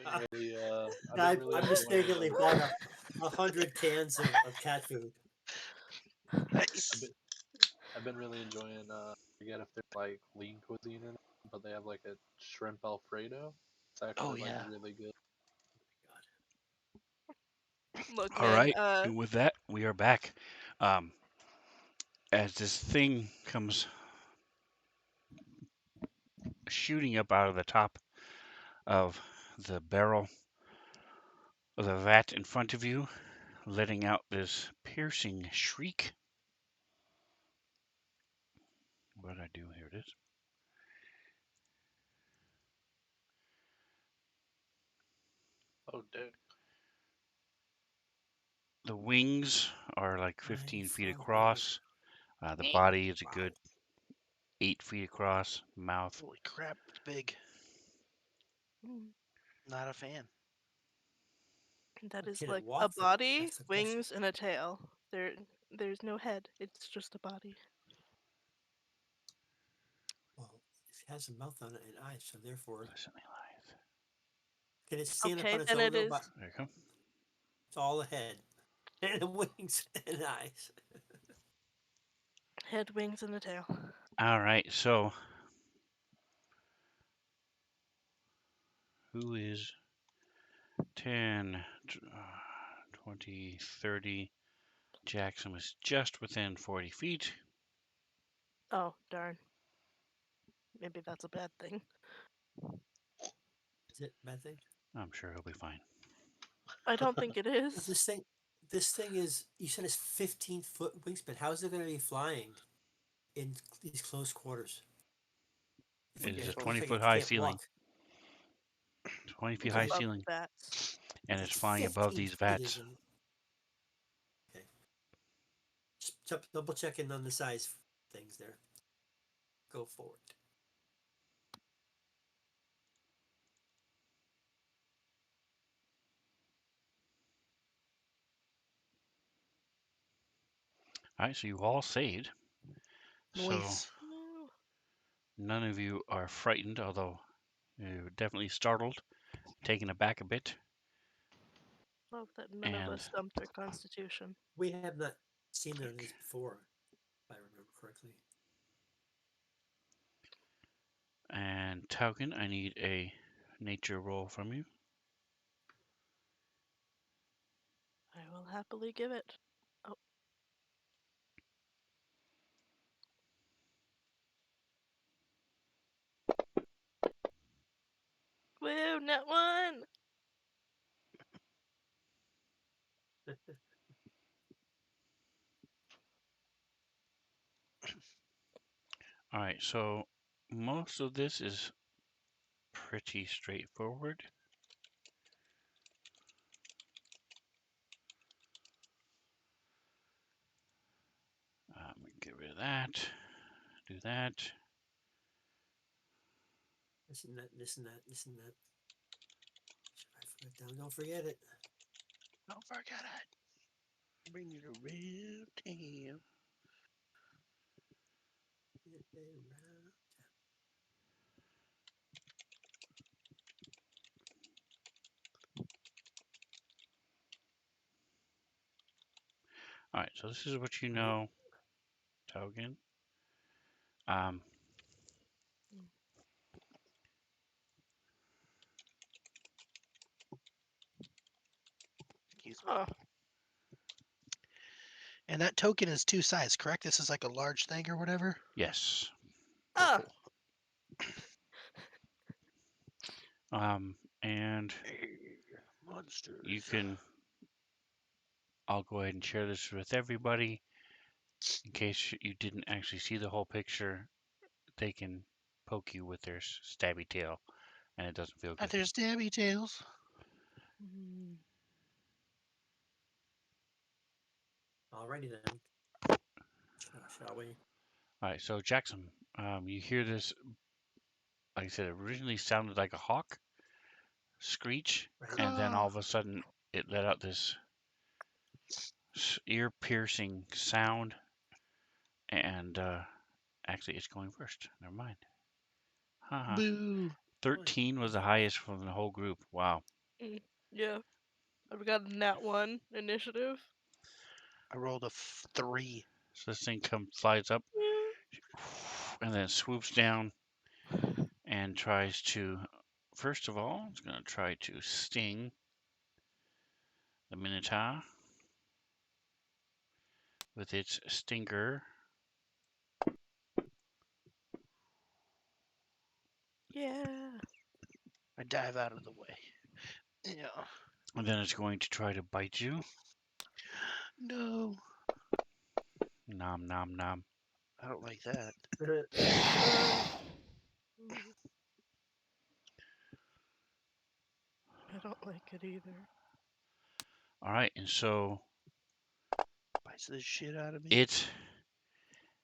I've been I, really I enjoying. mistakenly bought 100 cans of cat food. I've Nice. been I've been really enjoying. I forget if there's like lean cuisine in it, but they have like a shrimp Alfredo. It's Oh actually like yeah. really good. Look, All man. right. And with that, we are back. Um, as this thing comes shooting up out of the top of the barrel of the vat in front of you, letting out this piercing shriek. What did I do? Here it is. Oh, dude. The wings are like 15 feet 9,500. across. The body is a Wow. good 8 feet across. Mouth. Holy crap, it's big. Mm, Not a fan. that is Can it like a walk though? body, That's the question. wings, and a tail. There's no head. It's just a body. Well, it has a mouth on it and eyes, so therefore, Pleasantly lithe. can it stand up Okay, on its then own it though? is But There you go. it's all the head and the wings and eyes. head, wings, and a tail. All right. So, who is 10, 20, 30? Jackson is just within 40 feet. Oh, darn. Maybe that's a bad thing. Is it a bad thing? I'm sure he'll be fine. I don't think it But is. this thing is. You said it's 15-foot wingspan. How is it going to be flying in these close quarters? If It is a if, So if 20 it foot high can't ceiling. walk, 20 feet It's high okay, above ceiling. bats. And but it's flying above 15 these feet vats. isn't. Okay, just double checking on the size things there. Go forward. All right. So you all saved. So noise. No. none of you are frightened, although you're definitely startled, taken aback a bit. Love that none of And us dumped our constitution. We have not seen none of these before, if I remember correctly. and Tauken, I need a nature roll from you. I will happily give it. Oh. Woo, net one! All right. So most of this is pretty straightforward. Get rid of that. Do that. This and that, this and that, this and that. I forgot down. Don't forget it. Don't forget it. Bring it around town. All right. So this is what you All right. know, Tauken. Um, Excuse me. Oh, And that token is two sides, correct? This is like a large thing or whatever. yes. Cool, ah, cool. And Monsters. you can. I'll go ahead and share this with everybody in case you didn't actually see the whole picture. They can poke you with their stabby tail, and it doesn't feel good. There's stabby tails. mm, Alrighty then. Shall we? All right. So Jackson, you hear this? Like I said, it originally sounded like a hawk screech, Right. and then Ah, all of a sudden it let out this ear-piercing sound. And actually, it's going first. Never mind. Haha. boo. 13 was the highest from the whole group. Wow. Yeah. I've got a nat 1 initiative. I rolled a 3. So this thing flies up Yeah. and then swoops down and tries to. First of all, it's going to try to sting the Minotaur with its stinger. Yeah. I dive out of the way. Yeah. And then it's going to try to bite you. No. Nom nom nom. I don't like that. Uh, I don't like it either. All right, and so Bites the shit out of me. it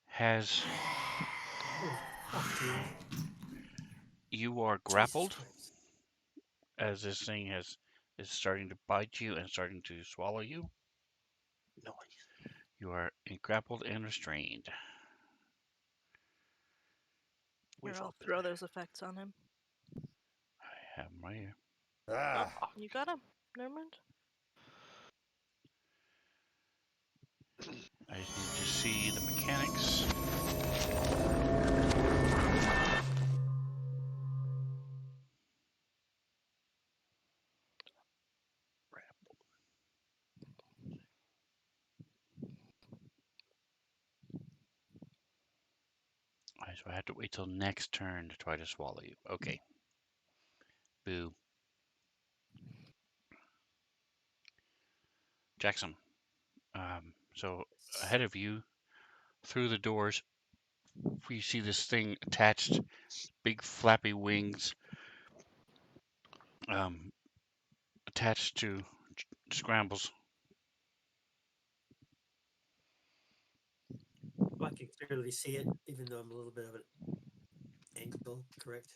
has. Holy fuck, dude. You are Jesus grappled Christ. as this thing is starting to bite you and starting to swallow you. Noise. You are grappled and restrained. We've Here, I'll all been throw there. those effects on him. I have 'em right here. Oh, Ah. you got him. Never mind. I just need to see the mechanics. All right, so I have to wait till next turn to try to swallow you. Okay. Boo. Jackson. So ahead of you, through the doors, you see this thing attached, big flappy wings, um, attached to scrambles. Well, I can clearly see it, even though I'm a little bit of an angle, correct?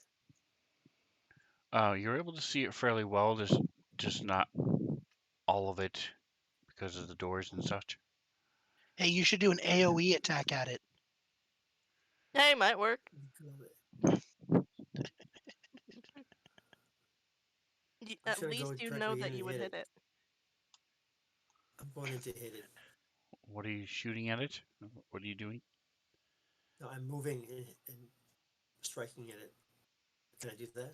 You're able to see it fairly well. There's just not all of it because of the doors and such. Hey, you should do an AoE attack at it. Hey, might work. I'm At just gonna go least you know directly in that and you would hit hit it. it. I'm going in to hit it. What are you shooting at it? What are you doing? No, I'm moving and striking at it. Can I do that?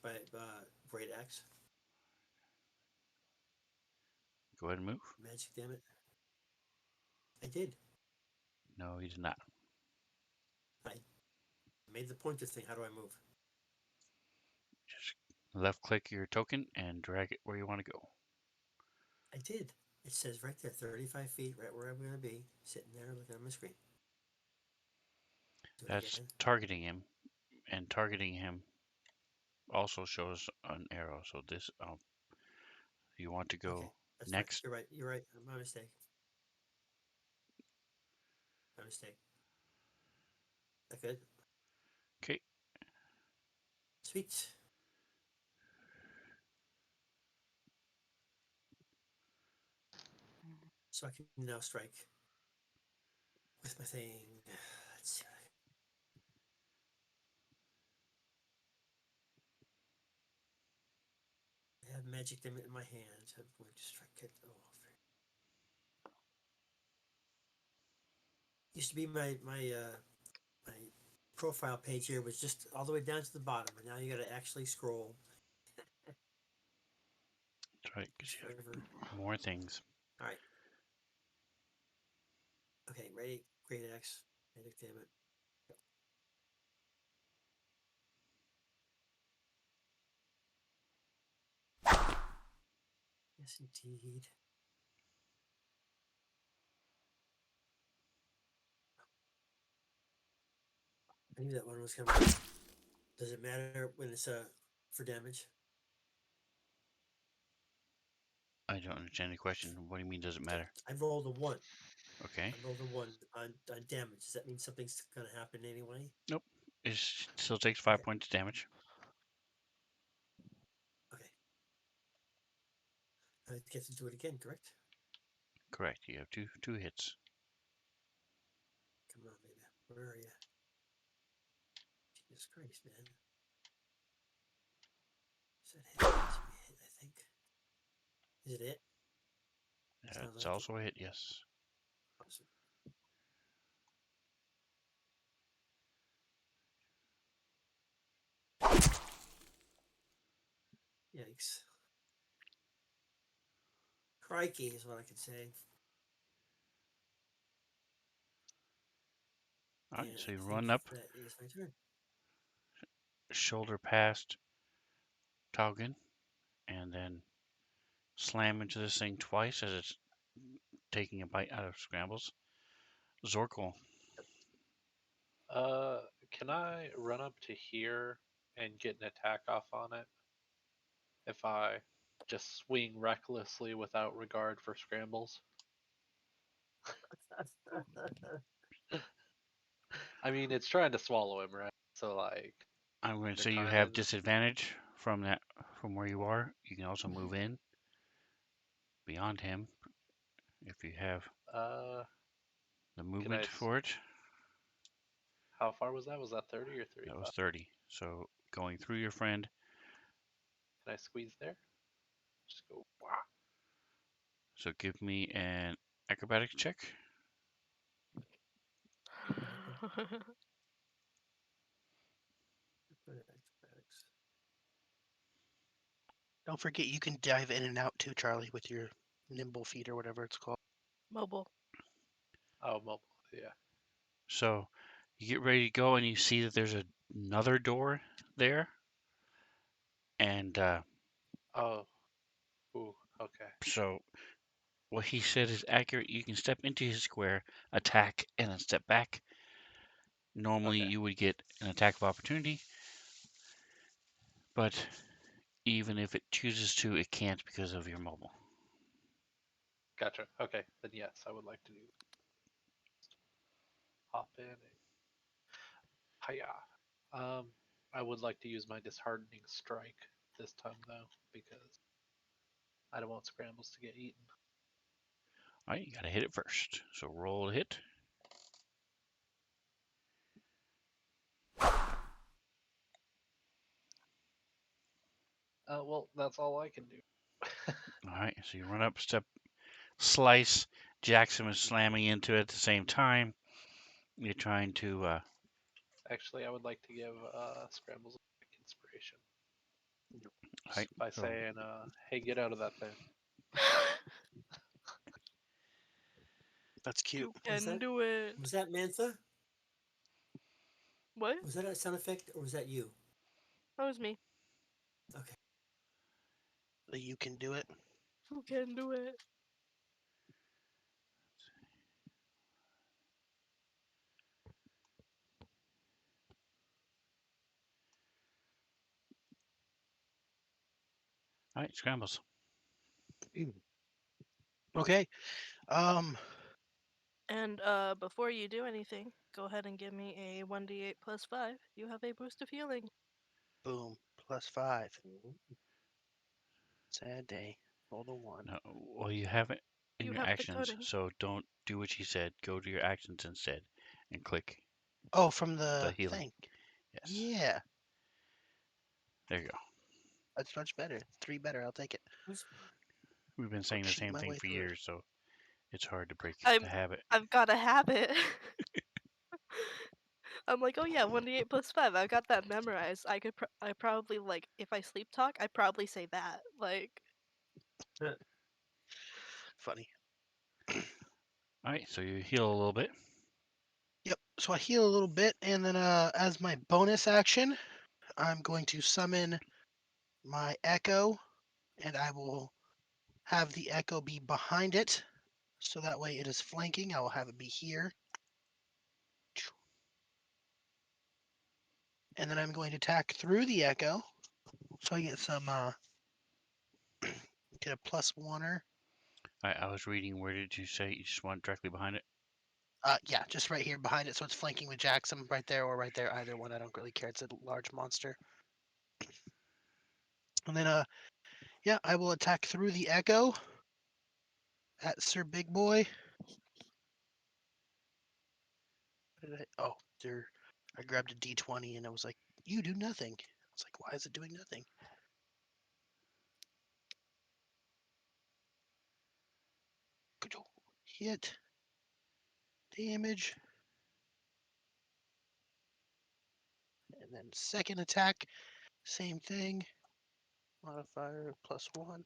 By great axe, Go ahead and move. magic, damn it! I did. No, you did not. I made the pointer thing. How do I move? Just left click your token and drag it where you want to go. I did. It says right there, 35 feet, right where I'm gonna be, sitting there looking at my screen. Do it That's again. targeting him, and targeting him also shows an arrow. So this, you want to Okay, go that's fine. next. You're right. You're right. My mistake. My mistake. That good? Okay, Sweet. So I can now strike with my thing. Let's see. I have magic them in my hand. I'm going to strike it. Oh, used to be my profile page here was just all the way down to the bottom, and now you got to actually scroll. that's right, because you Forever. have more things. All right. Okay, ready? Great X. Magic damn it. Yes, indeed. I knew that one was coming. Does it matter when it's for damage? I don't understand the question. What do you mean? Does it matter? I rolled a one. Okay. I rolled a one on damage. Does that mean something's gonna happen anyway? Nope. It still takes 5 points of damage. Okay. I get to do it again, correct? Correct. You have two hits. Come on, baby. Where are you? Jesus Christ, man. Is that hit? That should be a hit, I Is it it? Sounds It's like it. also a hit, yes. Awesome. Yikes. Crikey is what I could say. All right, And so I you think run up, that is my turn. shoulder past Taugen, and then slam into this thing twice as it's taking a bite out of Scrambles. Zorkel. Can I run up to here and get an attack off on it if I just swing recklessly without regard for scrambles? I mean, it's trying to swallow him, right? So like, I'm going to they're say you kind have of disadvantage from where you are. You can also move in beyond him if you have uh. the Can movement for it. How far was that? Was that 30 or That was 35? 30. So going through your friend. Can I squeeze there? Just go. Wah. So give me an acrobatics check. Don't forget you can dive in and out too, Charlie, with your nimble feet or whatever it's called. Mobile. Oh, mobile. Yeah. So you get ready to go and you see that there's another door there. And Oh. Ooh. Okay. so what he said is accurate. You can step into his square, attack, and then step back. Normally Okay. you would get an attack of opportunity, but even if it chooses to, it can't because of your mobile. Gotcha. Okay. Then yes, I would like to do. Hop in. Hiya. I would like to use my disheartening strike this time though, because I don't want scrambles to get eaten. All right, you got to hit it first. So roll a hit. Well, that's all I can do. All right, so you run up, step, slice. Jackson is slamming into it at the same time. You're trying to. Actually, I would like to give scrambles a quick inspiration All right, by so saying, "Hey, get out of that thing." That's cute. You can do it. Was that Mantha? What? Was that a sound effect or was that you? That was me. Okay. That you can do it. You can do it. all right, scrambles. Okay. Um. And before you do anything, go ahead and give me a 1d8 plus 5. You have a boost of healing. Boom. +5. Sad day. Roll a 1. No, well, you have it in You your have the actions, coding. so don't do what she said. Go to your actions instead and click Oh, from the the healing. thing. Yes, Yeah. there you go. That's much better. 3 better. I'll take it. That's fine. We've been I'll saying the cheat same my thing way for through it. years, so it's hard to break I'm the habit. I've got a habit. I'm like, oh yeah, 1d8 plus 5. I've got that memorized. I probably like if I sleep talk, I probably say that. Like Funny. All right, so you heal a little bit. Yep. So I heal a little bit, and then as my bonus action, I'm going to summon my echo, and I will have the echo be behind it, so that way it is flanking. I will have it be here, and then I'm going to attack through the echo, so I get some get a +1er. I was reading. Where did you say you just want directly behind it? Yeah, just right here behind it, so it's flanking with Jackson right there or right there, either one. I don't really care. It's a large monster. And then yeah, I will attack through the echo at Sir Big Boy. What did I? Oh, there. I grabbed a D20 and it was like, you do nothing. I was like, why is it doing nothing? hit. Damage. And then second attack, same thing. Modifier +1.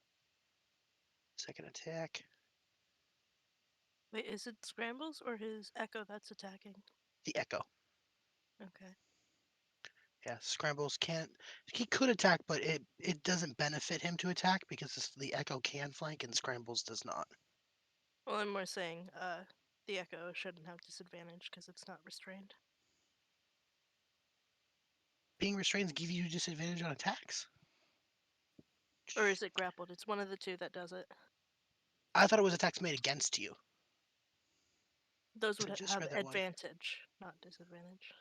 Second attack. Wait, is it Scrambles or his Echo that's attacking? The Echo. Okay. Yeah, Scrambles can't. He could attack, but it doesn't benefit him to attack because the Echo can flank and Scrambles does not. Well, I'm more saying, the Echo shouldn't have disadvantage because it's not restrained. Being restrained gives you disadvantage on attacks. Or is it grappled? It's one of the two that does it. I thought it was attacks made against you. Those I would just have read that one. advantage, not disadvantage.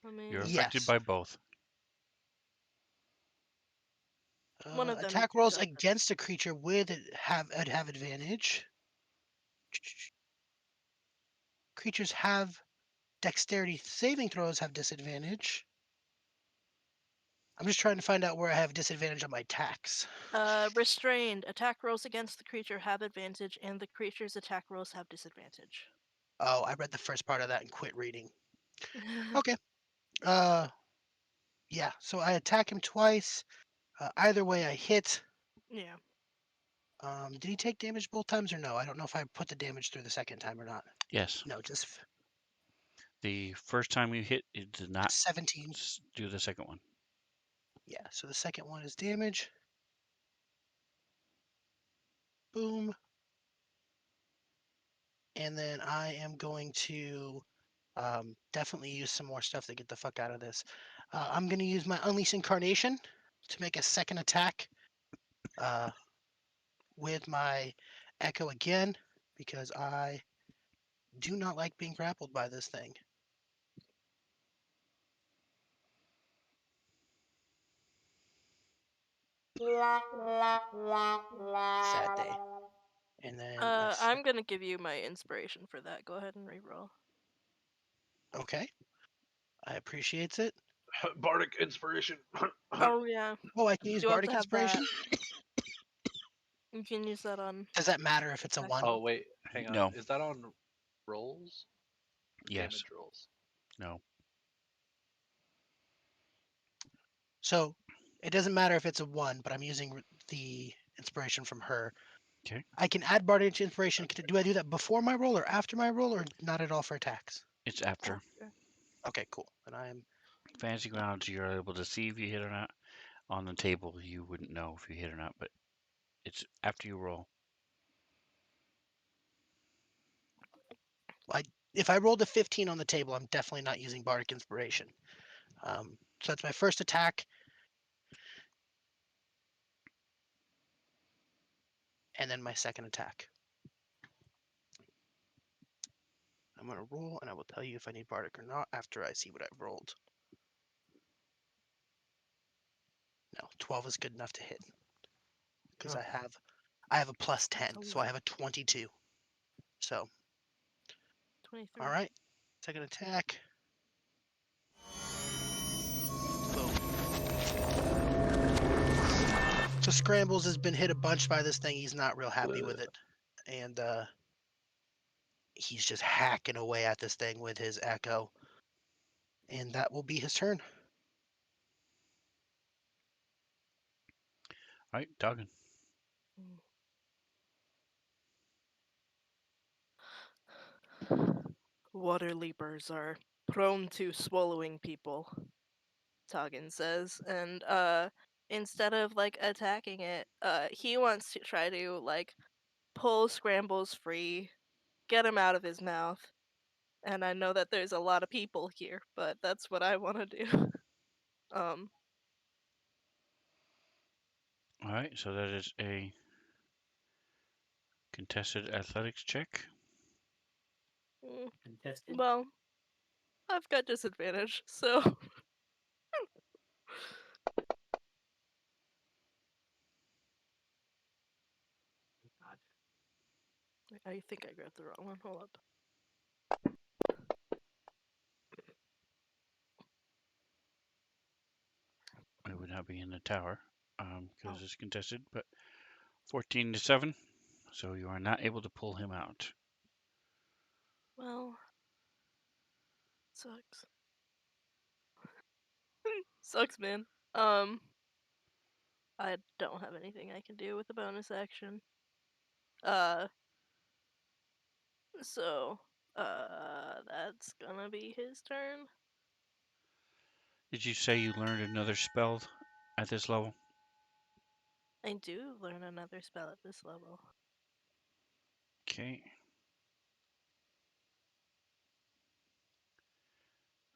Let me. You're affected Yes. by both. One of them Attack rolls does it. against a creature would have advantage. Creatures have dexterity saving throws have disadvantage. I'm just trying to find out where I have disadvantage on my attacks. Restrained. Attack rolls against the creature have advantage, and the creature's attack rolls have disadvantage. Oh, I read the first part of that and quit reading. Okay. Uh, yeah. So I attack him twice. Either way, I hit. Yeah. Did he take damage both times or no? I don't know if I put the damage through the second time or not. Yes. No, just The first time you hit, it did not 17. do the second one. Yeah. So the second one is damage. Boom. And then I am going to definitely use some more stuff to get the fuck out of this. I'm going to use my Unleash Incarnation to make a second attack with my Echo again because I do not like being grappled by this thing. Sad day. And then I'm gonna give you my inspiration for that. Go ahead and reroll. okay, I appreciates it. Bardic inspiration. Oh yeah, Oh, I can use you have to Bardic have that. Inspiration. You can use that on. Does that matter if it's a attack one? Oh wait, hang on. No. Is that on rolls? Yes. Damage rolls. No. So it doesn't matter if it's a one, but I'm using the inspiration from her. Okay. I can add Bardic Inspiration. Do I do that before my roll or after my roll or not at all for attacks? It's after. Okay, cool. Then I'm Fantasy grounds, you're able to see if you hit or not. On the table, you wouldn't know if you hit or not, but it's after you roll. if I rolled a 15 on the table, I'm definitely not using Bardic Inspiration. So that's my first attack. And then my second attack. I'm going to roll, and I will tell you if I need Bardic or not after I see what I've rolled. No, 12 is good enough to hit. Because Oh. I have a plus That's 10, a so I lot. have a 22. So, 23. all right. Second attack. Boom. So Scrambles has been hit a bunch by this thing. He's not real happy with it. And he's just hacking away at this thing with his Echo. And that will be his turn. All right, Doggin. Water leapers are prone to swallowing people, Toggin says, and instead of like attacking it, he wants to try to like pull Scrambles free, get him out of his mouth. And I know that there's a lot of people here, but that's what I want to do. um All right, so that is a contested athletics check. mm, Contested. well, I've got disadvantage, so God. I think I grabbed the wrong one. Hold up. It would not be in the tower because Oh. it's contested, but 14 to 7. So you are not able to pull him out. Well, sucks. Sucks, man. I don't have anything I can do with the bonus action. Uh, so, that's gonna be his turn. Did you say you learned another spell at this level? I do learn another spell at this level. Okay.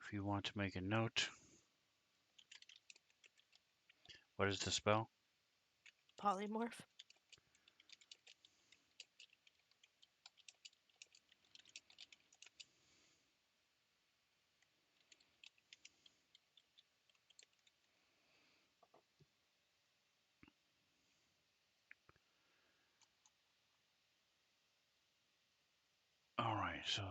If you want to make a note, what is the spell? Polymorph. All right, so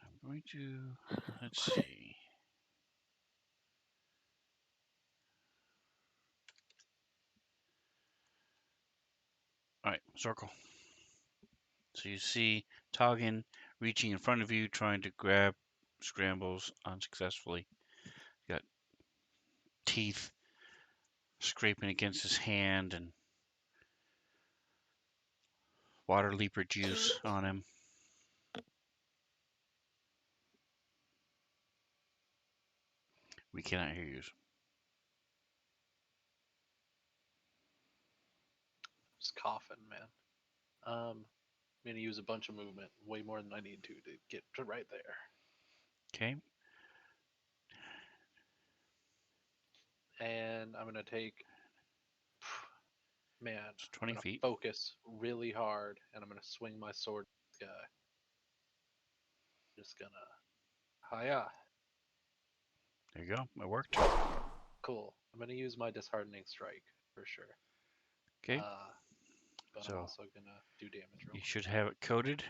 I'm going to, let's see. All right, circle. So you see Toggin reaching in front of you, trying to grab scrambles unsuccessfully. Got teeth scraping against his hand and water leaper juice on him. We cannot hear you. Just coughing, man. I'm gonna use a bunch of movement, way more than I need to get to right there. Okay. And I'm gonna take, man, It's I'm 20 gonna feet. focus really hard, and I'm gonna swing my sword at this guy. Just gonna, hiya, There you go. It worked. cool. I'm gonna use my disheartening strike for sure. Okay. But I'm So also gonna do damage real you quick. should have it coded.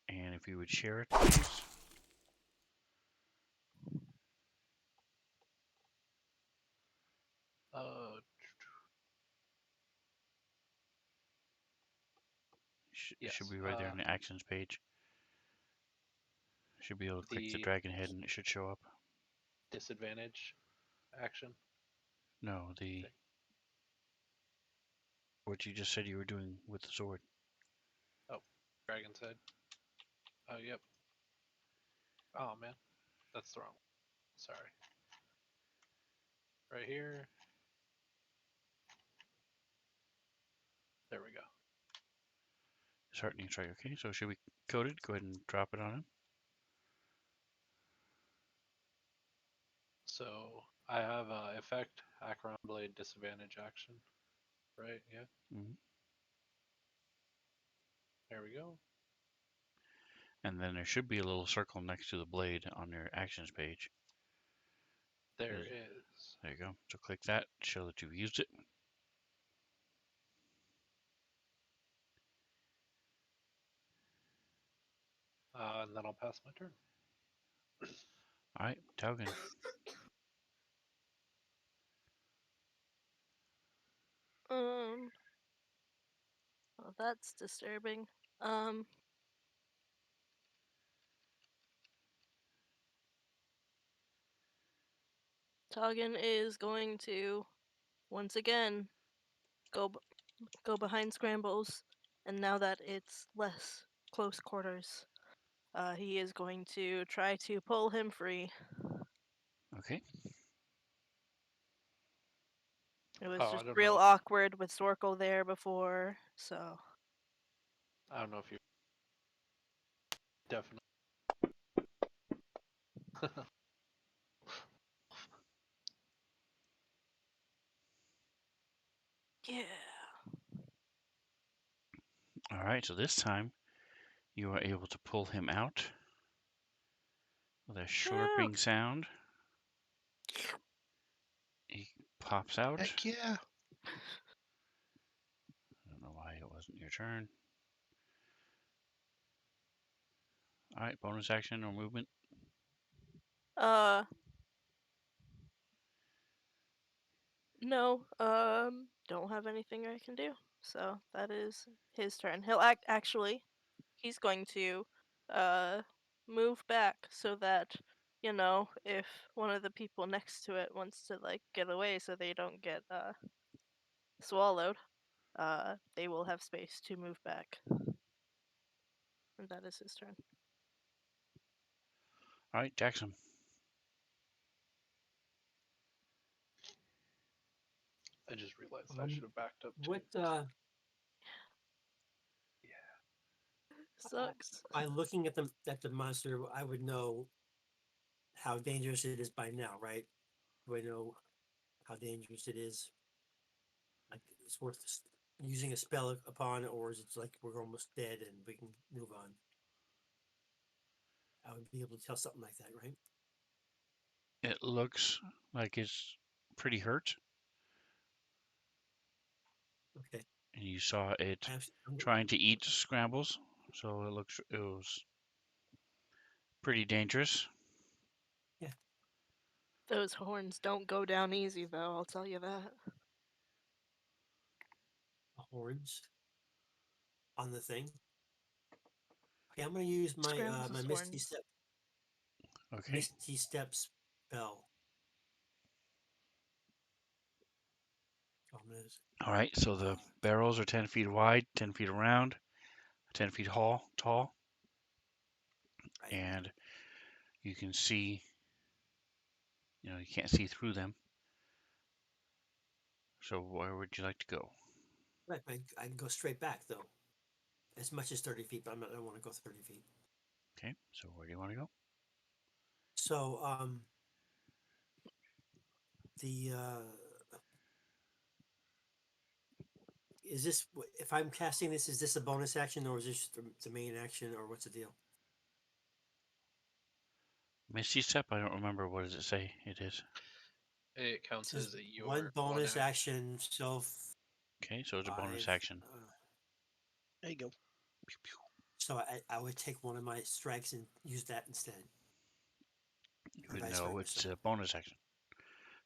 And if you would share it, please. Uh, It should yes. be right there on the actions page. Should be able to click the The dragon head and it should show up. disadvantage action No, the thing. what you just said you were doing with the sword. Oh, dragon's head. Oh, yep. Oh man, that's the wrong one. Sorry. Right here. There we go. Disheartening strike. Okay, so should we code it? Go ahead and drop it on him. So I have effect Acheron Blade disadvantage action. Right? Yeah. Hmm. There we go. And then there should be a little circle next to the blade on your actions page. There Is- is. There you go. So click that, show that you've used it. And then I'll pass my turn. All right, Taugen. Well, that's disturbing. Um, Toggin is going to once again go go behind Scrambles, and now that it's less close quarters, he is going to try to pull him free. Okay. It was Oh, I just don't real know. awkward with Zorko there before, so I don't know if you definitely. yeah. All right, so this time you are able to pull him out with a slurping sound. He pops out. Heck yeah. I don't know why it wasn't your turn. All right, bonus action or movement. Uh, no. don't have anything I can do. So that is his turn. He'll actually he's going to uh move back so that if one of the people next to it wants to like get away so they don't get swallowed, they will have space to move back. And that is his turn. All right, Jackson. I just realized I should have backed up too. What Sucks. by looking at the monster, I would know how dangerous it is by now, right? Do I know how dangerous it is? Like it's worth using a spell upon, or is it like we're almost dead and we can move on? I would be able to tell something like that, right? It looks like it's pretty hurt, Okay. and you saw it I'm trying to eat scrambles, so it was pretty dangerous. yeah, Those horns don't go down easy though, I'll tell you that. horns on the thing. Okay, I'm gonna use my Scrambles' my horns. Okay. Misty Step spell. I'm gonna, All right. So the barrels are 10 feet wide, 10 feet around, 10 feet tall, right. and you can see. You can't see through them. So where would you like to go? Right, I can go straight back though, as much as 30 feet, but I don't want to go 30 feet. Okay. So where do you want to go? So the is this if I'm casting this, is this a bonus action or is this the main action or what's the deal? Misty Step. I don't remember. What does it say? It is. It It counts says as one your one bonus action. action, so Okay. So it's a bonus 5. action. There you go. Pew, pew. So I would take one of my strikes and use that instead, or vice No, versa. it's a bonus action.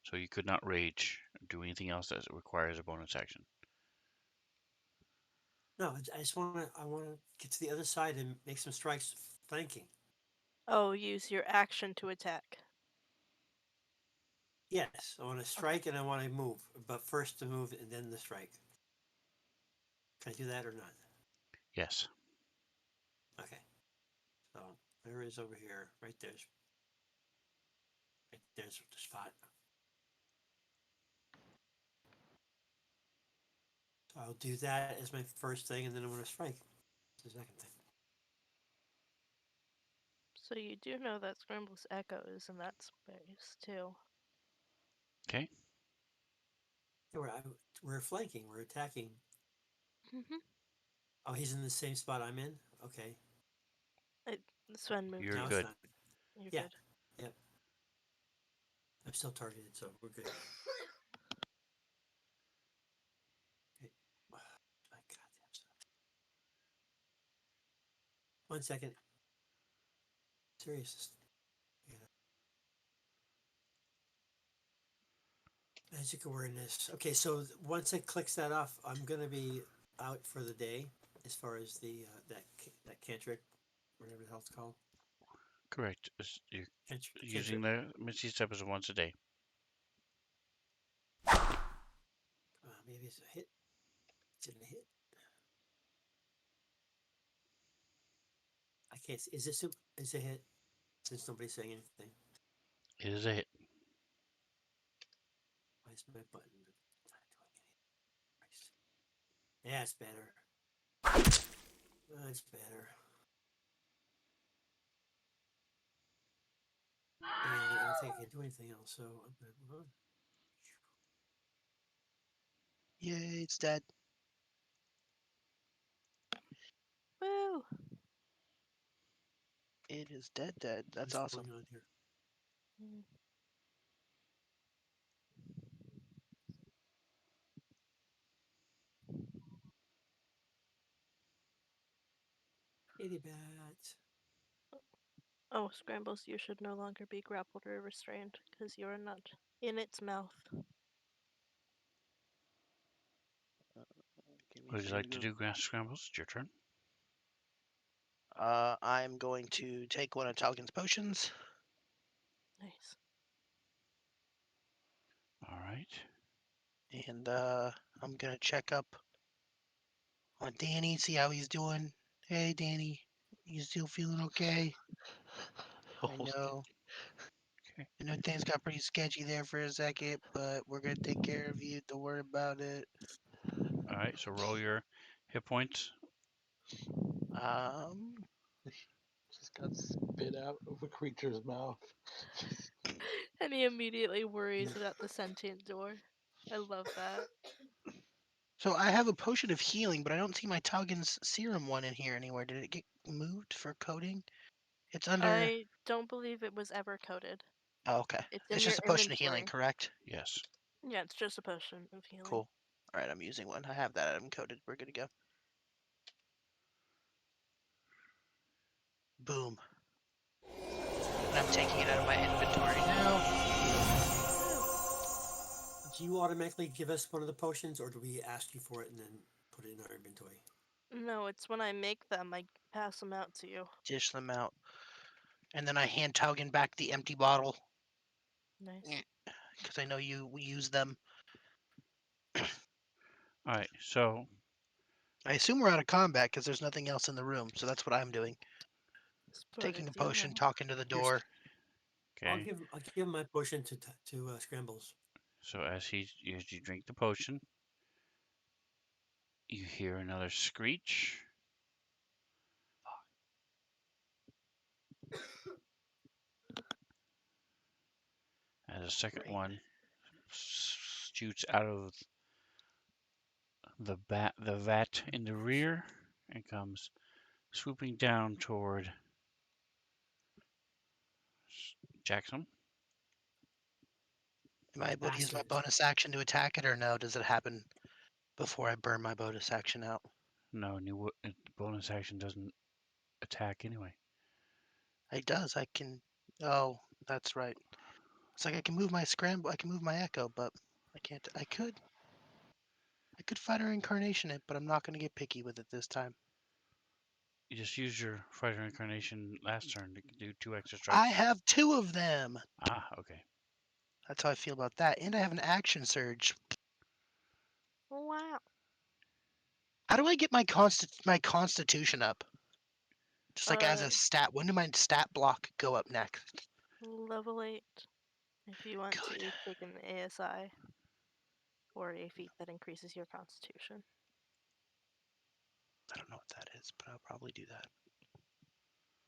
So you could not rage or do anything else that requires a bonus action. No, I just I want to get to the other side and make some strikes flanking. Oh, use your action to attack. Yes, I want to Okay. strike and I want to move, but first to move and then the strike. Can I do that or not? Yes. Okay. So there is over here, right there's the spot. So I'll do that as my first thing, and then I'm going to strike. The second thing. So you do know that Scramble's Echo is in that space too. Okay. Yeah, we're flanking. We're attacking. Mm-hmm. Oh, he's in the same spot I'm in. Okay, Sven moved You're now you. it's good. not. You're Yeah, good. yep. I'm still targeted, so we're good. Okay. My goddamn stuff. 1 second. Serious. Yeah. Magic awareness. Okay, so once it clicks that off, I'm gonna be out for the day. As far as the that cantrip, whatever the hell it's called, Correct. You're using cantrip. the Misty Step as once a day. Maybe it's a hit. Is it a hit? I can't see. Is this is a hit? Since nobody's saying anything. It is a hit. Why is my button not doing anything? Yeah, it's better. It's better. And I don't think I can do anything else, so I'm gonna move on. Yay, it's dead. Woo! It is dead, dead. That's What's awesome. going on here? Mm. Kitty bat. Oh, Scrambles, you should no longer be grappled or restrained because you are not in its mouth. What would you like to do, Grass Scrambles? It's your turn. I'm going to take one of Talgin's potions. Nice. All right. And I'm gonna check up on Danny, see how he's doing. Hey, Danny, you still feeling okay? I know. Okay. I know things got pretty sketchy there for a second, but we're gonna take care of you. Don't worry about it. All right. So roll your hit points. Um, Just got spit out of a creature's mouth. And he immediately worries about the sentient door. I love that. so I have a potion of healing, but I don't see my Talgin's serum one in here anywhere. Did it get moved for coding? It's under. I don't believe it was ever coded. Oh, okay. It's It's in just your a potion of healing, inventory. correct? Yes. Yeah, it's just a potion of healing. Cool. All right, I'm using one. I have that item coded. We're good to go. Boom. And I'm taking it out of my inventory now. Do you automatically give us one of the potions, or do we ask you for it and then put it in our inventory? No, it's when I make them, I pass them out to you. Dish them out. And then I hand Talgin back the empty bottle Nice. because I know you use them. All right. So I assume we're out of combat because there's nothing else in the room. So that's what I'm doing. Sport Taking a is, yeah. potion, talking to the Here's- door. okay. I'll give my potion to Scrambles. So as you drink the potion, you hear another screech. As a second Right. one shoots out of the vat in the rear and comes swooping down toward Jackson. Am I able to use my Bastard. bonus action to attack it or no? Does it happen before I burn my bonus action out? No, bonus action doesn't attack anyway. It does. I can. Oh, that's right. It's like I can move my scramble. I can move my echo, but I can't. I could. I could fighter incarnation it, but I'm not going to get picky with it this time. You just used your fighter incarnation last turn to do 2 extra I strikes. have 2 of them. Ah, okay. That's how I feel about that. And I have an action surge. Wow. How do I get my constitution up? Just like as a stat. When do my stat block go up next? Level 8. If you want Good. to take an ASI or a feat that increases your constitution. I don't know what that is, but I'll probably do that.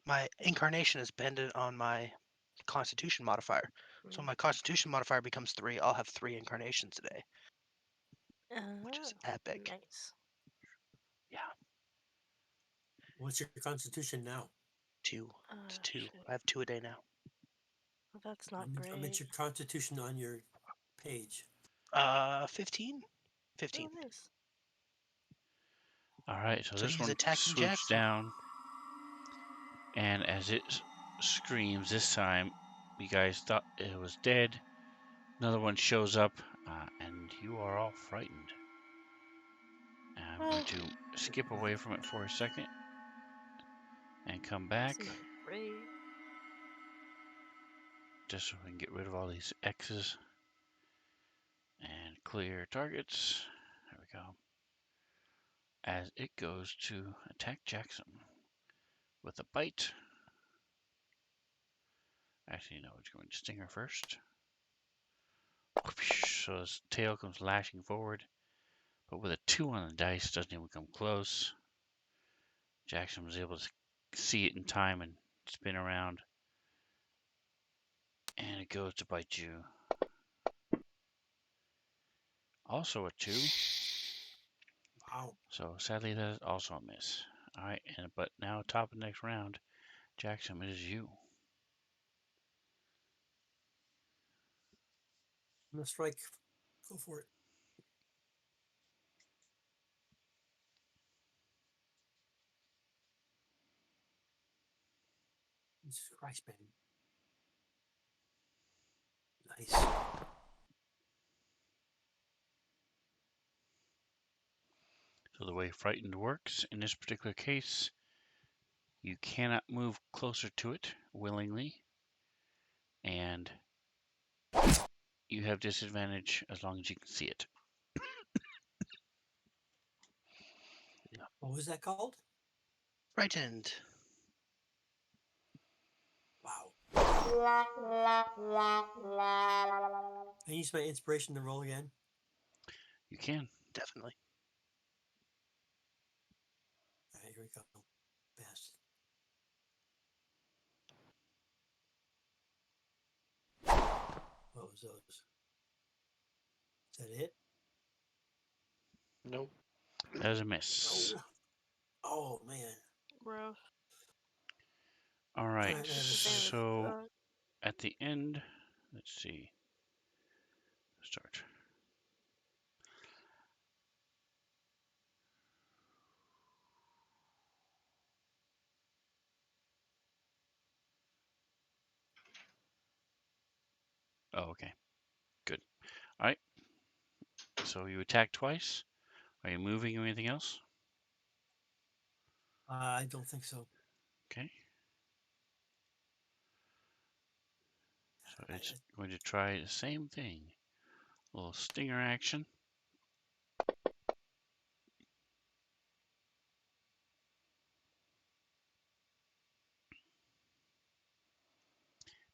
My incarnation is dependent on my constitution modifier. So when my constitution modifier becomes 3, I'll have 3 incarnations today, which is epic. Nice. Yeah, What's your constitution now? 2 to 2. Shit. I have 2 a day now. Well, that's not I'm at great. your constitution on your page. 15? 15. Oh, nice. All right, so So this he's one attacking swoops Jackson. down, and as it screams this time, you guys thought it was dead. Another one shows up, and you are all frightened. And I'm going to skip away from it for a second and come back, That's not great. just so we can get rid of all these X's and clear targets. There we go. As it goes to attack Jackson with a bite. Actually, no, it's going to sting her first. So his tail comes lashing forward, but with a 2 on the dice, doesn't even come close. Jackson was able to see it in time and spin around, and it goes to bite you. Also a 2. Wow. So sadly, that is also a miss. All right, but now top of the next round, Jackson, it is you. I'm gonna strike. Go for it. Jesus Christ, man. Nice. So the the way frightened works in this particular case, you cannot move closer to it willingly, and you have disadvantage as long as you can see it. What was that called? Frightened. Wow. I use my inspiration to roll again. You can. Definitely. All right, here we go. Fast. What was those? Is that it? Nope. That is a miss. Oh. Oh man. Rough. All right. Alright, I have a So Uh, at the end, let's see. Start. Oh, okay. Good. All right. So you attack twice. Are you moving or anything else? I don't think so. Okay. So I- it's going to try the same thing. A little stinger action.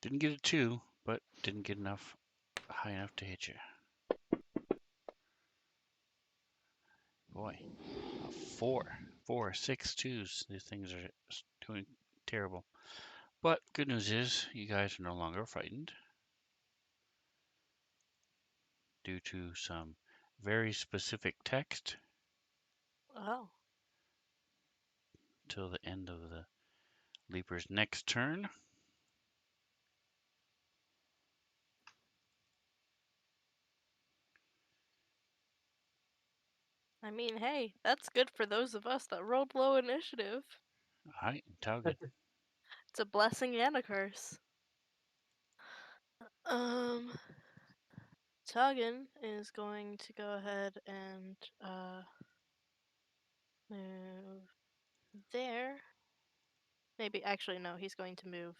Didn't get a 2, but didn't get enough high enough to hit you. Boy, a 4. 4, 6 twos. These things are doing terrible. But good news is you guys are no longer frightened due to some very specific text oh. till the end of the Leaper's next turn. I mean, hey, that's good for those of us that rolled low initiative. All right, Taugen. It's a blessing and a curse. Um, Tugin is going to go ahead and move there. Maybe actually no, he's going to move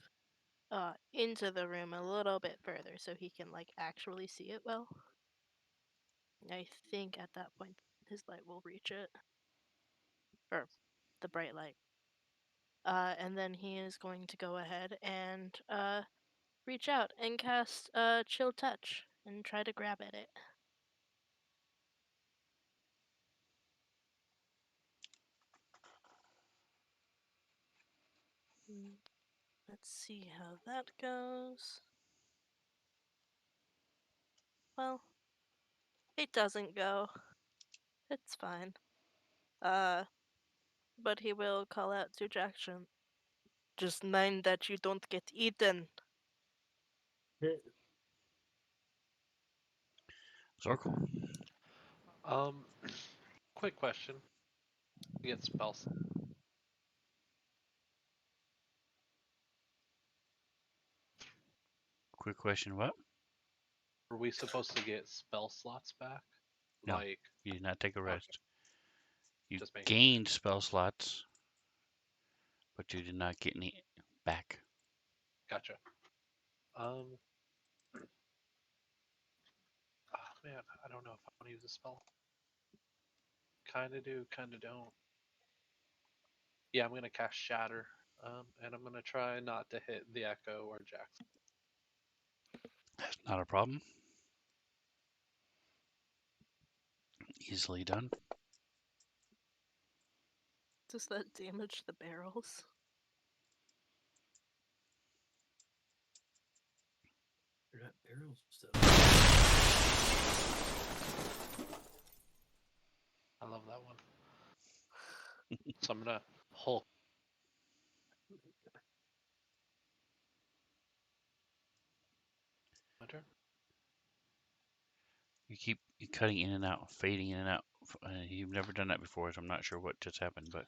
into the room a little bit further so he can like actually see it well. I think at that point his light will reach it. Or the bright light. And then he is going to go ahead and reach out and cast Chill Touch and try to grab at it. Let's see how that goes. Well, it doesn't go. It's fine. But he will call out to Jackson. Just mind that you don't get eaten. Zorkle. Um, quick question. You get spell slot. Quick question, what? Are we supposed to get spell slots back? No. Like, You did not take a okay, rest. You just making sure. gained spell slots, but you did not get any back. Gotcha. Oh man, I don't know if I want to use a spell. Kinda do, kinda don't. Yeah, I'm gonna cast Shatter. And I'm gonna try not to hit the Echo or Jackson. That's not a problem. Easily done. Does that damage the barrels? They're not barrels and stuff. I love that one. So I'm gonna Hulk. My turn. You keep cutting in and out, fading in and out. You've never done that before, so I'm not sure what just happened, but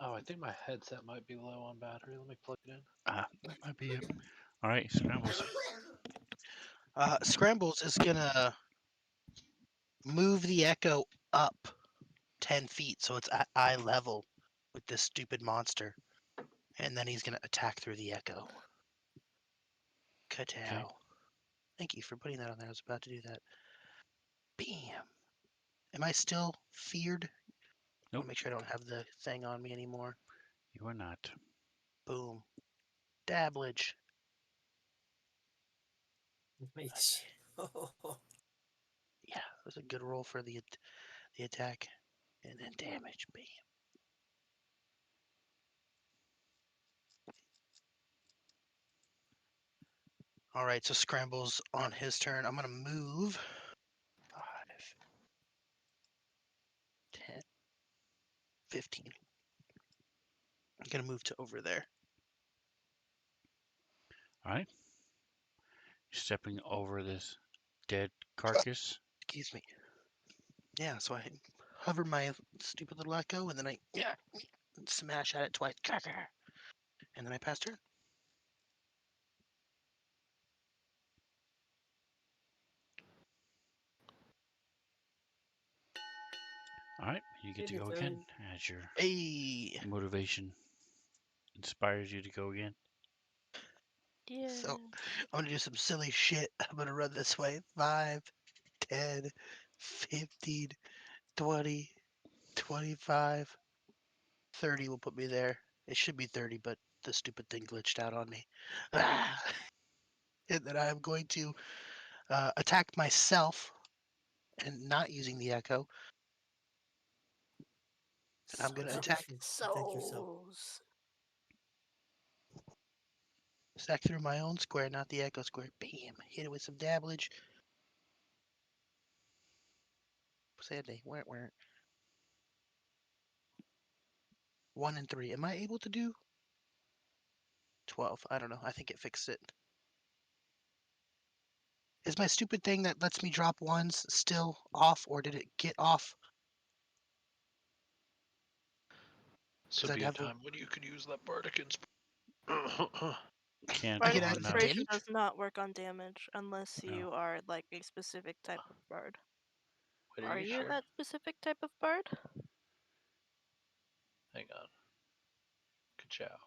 Oh, I think my headset might be low on battery. Let me plug it in. that might be it. All right, Scrambles. Scrambles is gonna move the echo up 10 feet, so it's at eye level with this stupid monster. And then he's going to attack through the echo. Katal. Thank you for putting that on there. I was about to do that. Bam. Am I still feared? I want Nope. to make sure I don't have the thing on me anymore. You are not. Boom. Dabblage. Nice. Yeah, that was a good roll for the attack. And then damage. Bam. All right, so Scramble's on his turn. I'm going to move 5, 10, 15. I'm going to move to over there. All right. Stepping over this dead carcass. Excuse me. Yeah, so I hover my stupid little echo, and then I smash at it twice. And then I pass turn. All right. You get to Your go turn. again as your Hey! motivation inspires you to go again. Yeah. So I'm gonna do some silly shit. I'm gonna run this way. 5, 10, 15, 20, 25, 30 will put me there. It should be 30, but the stupid thing glitched out on me. Ah! And then I am going to attack myself and not using the echo. And I'm gonna Sounds attack good. Protect yourself. Souls. through my own square, not the echo square. Bam! Hit it with some dabblage. Sadly, where? 1 and 3. Am I able to do 12? I don't know. I think it fixed it. Is my stupid thing that lets me drop ones still off, or did it get off? This 'Cause would I'd be a have a time when you could use that bardic Can't I Bardic could add on Inspiration damage? does not work on damage unless No. you are like a specific type of bard. Wait, Are you you sure? that specific type of bard? Hang on. Ka-chow.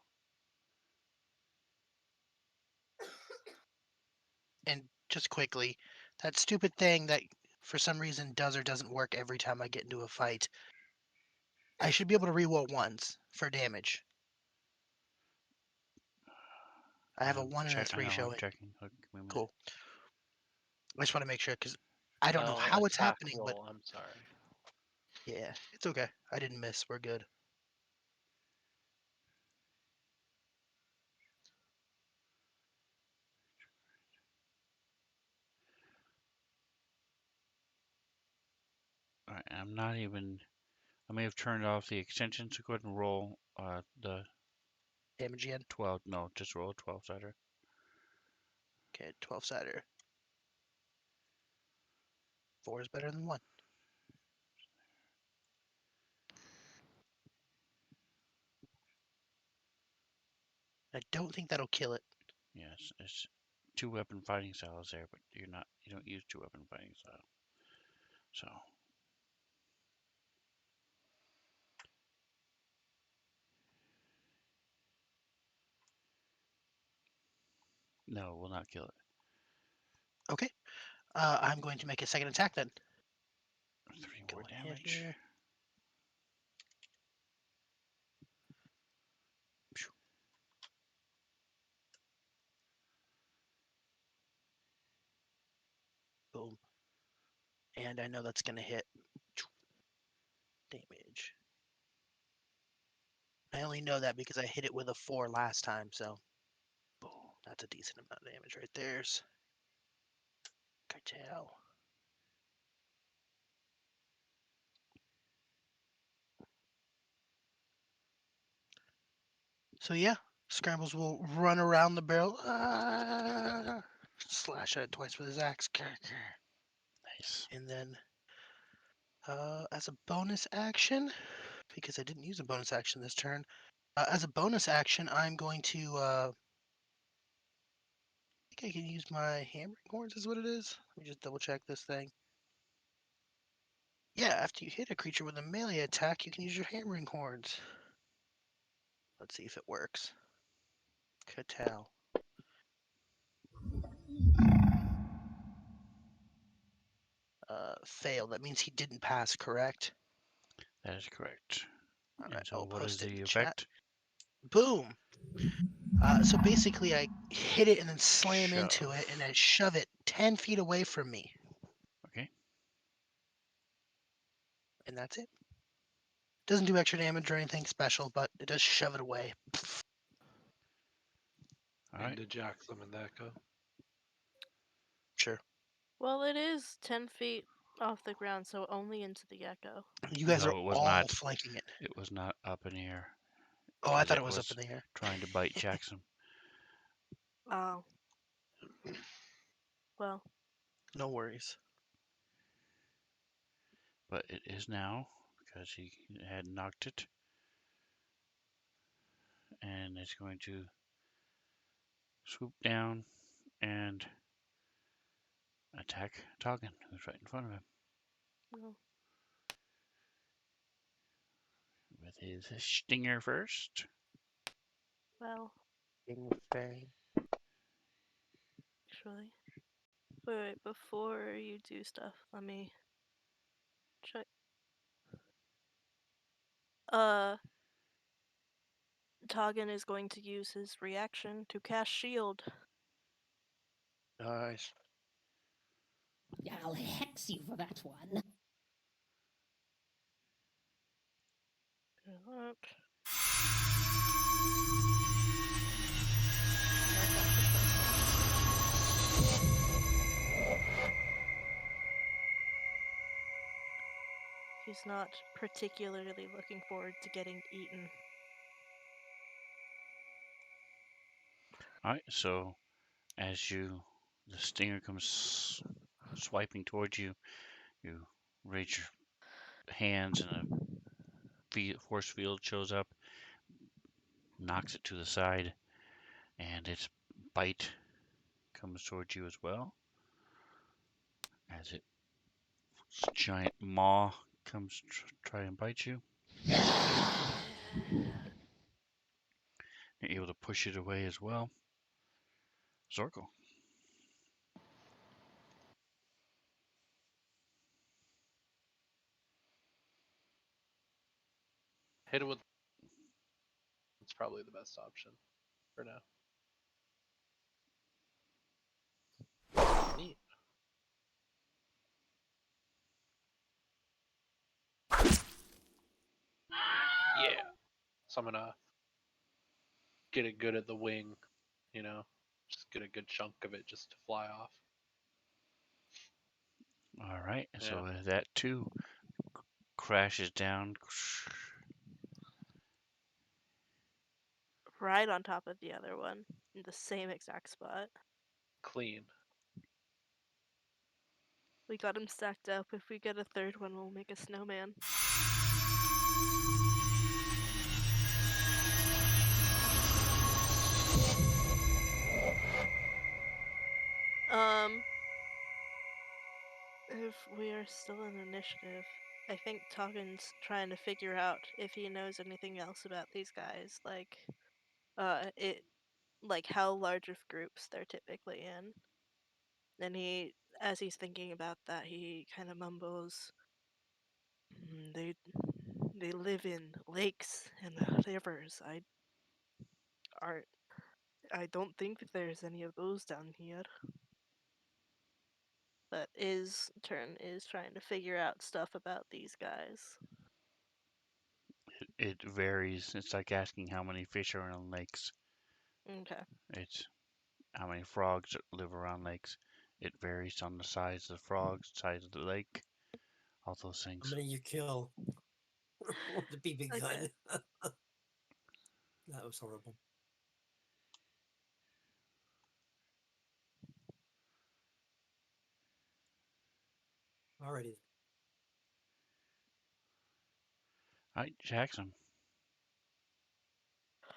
And just quickly, that stupid thing that for some reason does or doesn't work every time I get into a fight. I should be able to reroll ones for damage. I have a 1 and a I 3 know. I'm showing. checking. Look, give me a minute. Cool. I just want to make sure because I don't know Oh, how it's attack happening, but roll. I'm sorry. yeah, it's okay. I didn't miss. We're good. All right. I'm not even. I may have turned off the extension, so go ahead and roll the Damage again. 12. No, just roll a 12 sider. Okay, 12 sider. 4 is better than 1. I don't think that'll kill it. Yes, it's two weapon fighting styles there, but you're not. You don't use two weapon fighting style. So no, will not kill it. Okay. I'm going to make a second attack then. 3 Go more in damage. here. Boom. And I know that's going to hit. Damage. I only know that because I hit it with a 4 last time, so boom. That's a decent amount of damage right there. Cartel. So yeah, Scrambles will run around the barrel. Slash at it twice with his axe. Nice. And then as a bonus action, because I didn't use a bonus action this turn, as a bonus action, I'm going to I think I can use my hammering horns is what it is. Let me just double check this thing. Yeah, after you hit a creature with a melee attack, you can use your hammering horns. Let's see if it works. Catal. Fail. That means he didn't pass, correct? That is correct. All And right, so, I'll what is post it in the the chat. effect? Boom. So basically, I hit it and then slam into it, Shove. and I shove it 10 feet away from me, Okay. and that's it. Doesn't do extra damage or anything special, but it does shove it away. All right. Into Jackson and Echo. Sure. Well, it is 10 feet off the ground, so only into the gecko. You guys are No, it was all not. flanking it. It was not up in the air. Oh, I As thought it it was up in was the air. trying to bite Jackson. Oh. Well, No worries. But it is now because he had knocked it. And it's going to swoop down and attack Toggin, who's right in front of him, well, with his stinger first. well, King Fang. actually. Wait, before you do stuff, let me check. Toggin is going to use his reaction to cast shield. Nice. I'll hex you for that one. Do that. He's not particularly looking forward to getting eaten. All right, so as the stinger comes swiping towards you, you raise your hands and a force field shows up, knocks it to the side, and its bite comes towards you as well. As its giant maw comes try and bite you. You're able to push it away as well. Zorko. Hit it with. It's probably the best option for now. Neat. Yeah. So I'm gonna get it good at the wing, you know, just get a good chunk of it just to fly off. All right, so Yeah. that too crashes down. Right on top of the other one, in the same exact spot. Clean. We got him stacked up. If we get a third one, we'll make a snowman. If we are still in initiative, I think Toggen's trying to figure out if he knows anything else about these guys, like how large of groups they're typically in. And as he's thinking about that, he kind of mumbles, They live in lakes and rivers. Are I don't think that there's any of those down here." But his turn is trying to figure out stuff about these guys. It varies. It's like asking how many fish are in lakes. Okay. It's how many frogs live around lakes. It varies on the size of the frogs, size of the lake, all those How things. many you kill with the BB gun? Okay. That was horrible. Alrighty. All right, Jackson.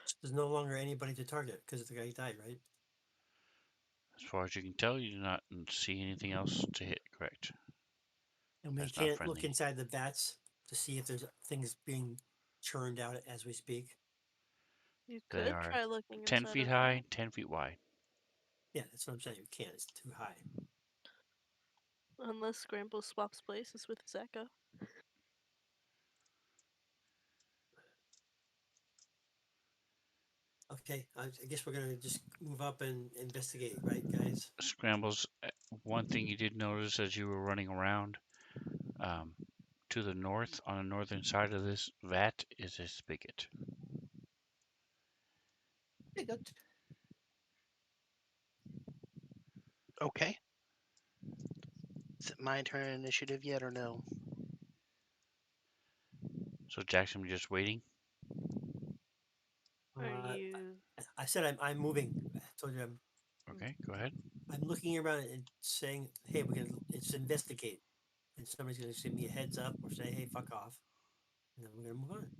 So there's no longer anybody to target because the guy died, right? As far as you can tell, you do not see anything else to hit. Correct. And we That's not can't look friendly. inside the vats to see if there's things being churned out as we speak. You They could are try looking 10 inside feet of high, that. 10 feet wide. Yeah, that's what I'm saying. You can't. It's too high. Unless Scramble swaps places with his echo. Okay, I guess we're gonna just move up and investigate, right, guys? Scrambles, one thing you did notice as you were running around, um, to the north, on the northern side of this vat, is a spigot. Hey, good. Okay. Is it my turn initiative yet or no? So Jackson, just waiting. Are Uh, you? I said I'm moving. I told you Okay, go ahead. I'm looking around and saying, "Hey, we're gonna it's investigate," and somebody's gonna give me a heads up or say, "Hey, fuck off," and then we're gonna move on.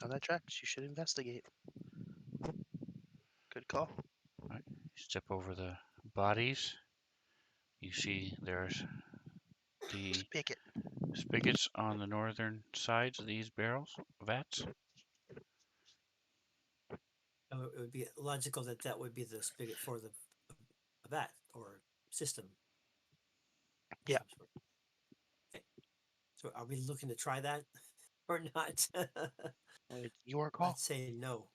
On that tracks, you should investigate. Good call. All right, you step over the bodies. You see there's the Spigot. spigots on the northern sides of these barrels, vats. So it would be logical that that would be the spigot for the vat or system of Yeah. some sort. Okay, so are we looking to try that or not? It's your I'd call. say no.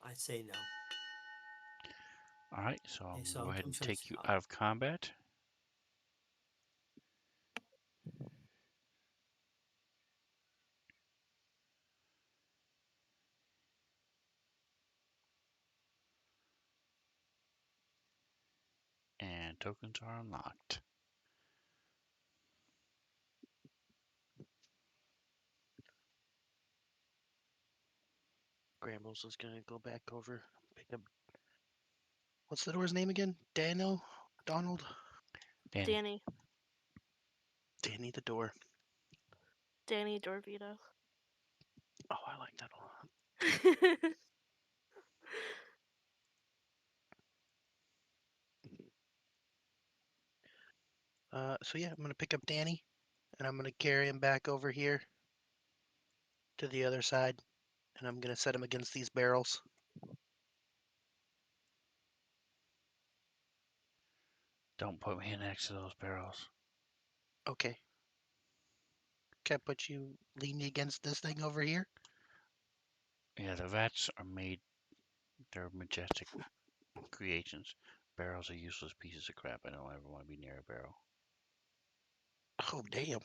I'd say no. All right, so Okay, I'm so gonna go I'll ahead go and first. take you out of combat. And tokens are unlocked. Grambles is gonna go back over, pick up. What's the door's name again? Daniel? Donald? Danny, Danny. Danny the door. Danny Dorvito. Oh, I like that a lot. So yeah, I'm gonna pick up Danny, and I'm gonna carry him back over here to the other side, and I'm gonna set him against these barrels. don't put me next to those barrels. Okay. Can I put you lean me against this thing over here? Yeah, the vats are made, they're majestic creations. Barrels are useless pieces of crap. I don't ever want to be near a barrel. Oh damn.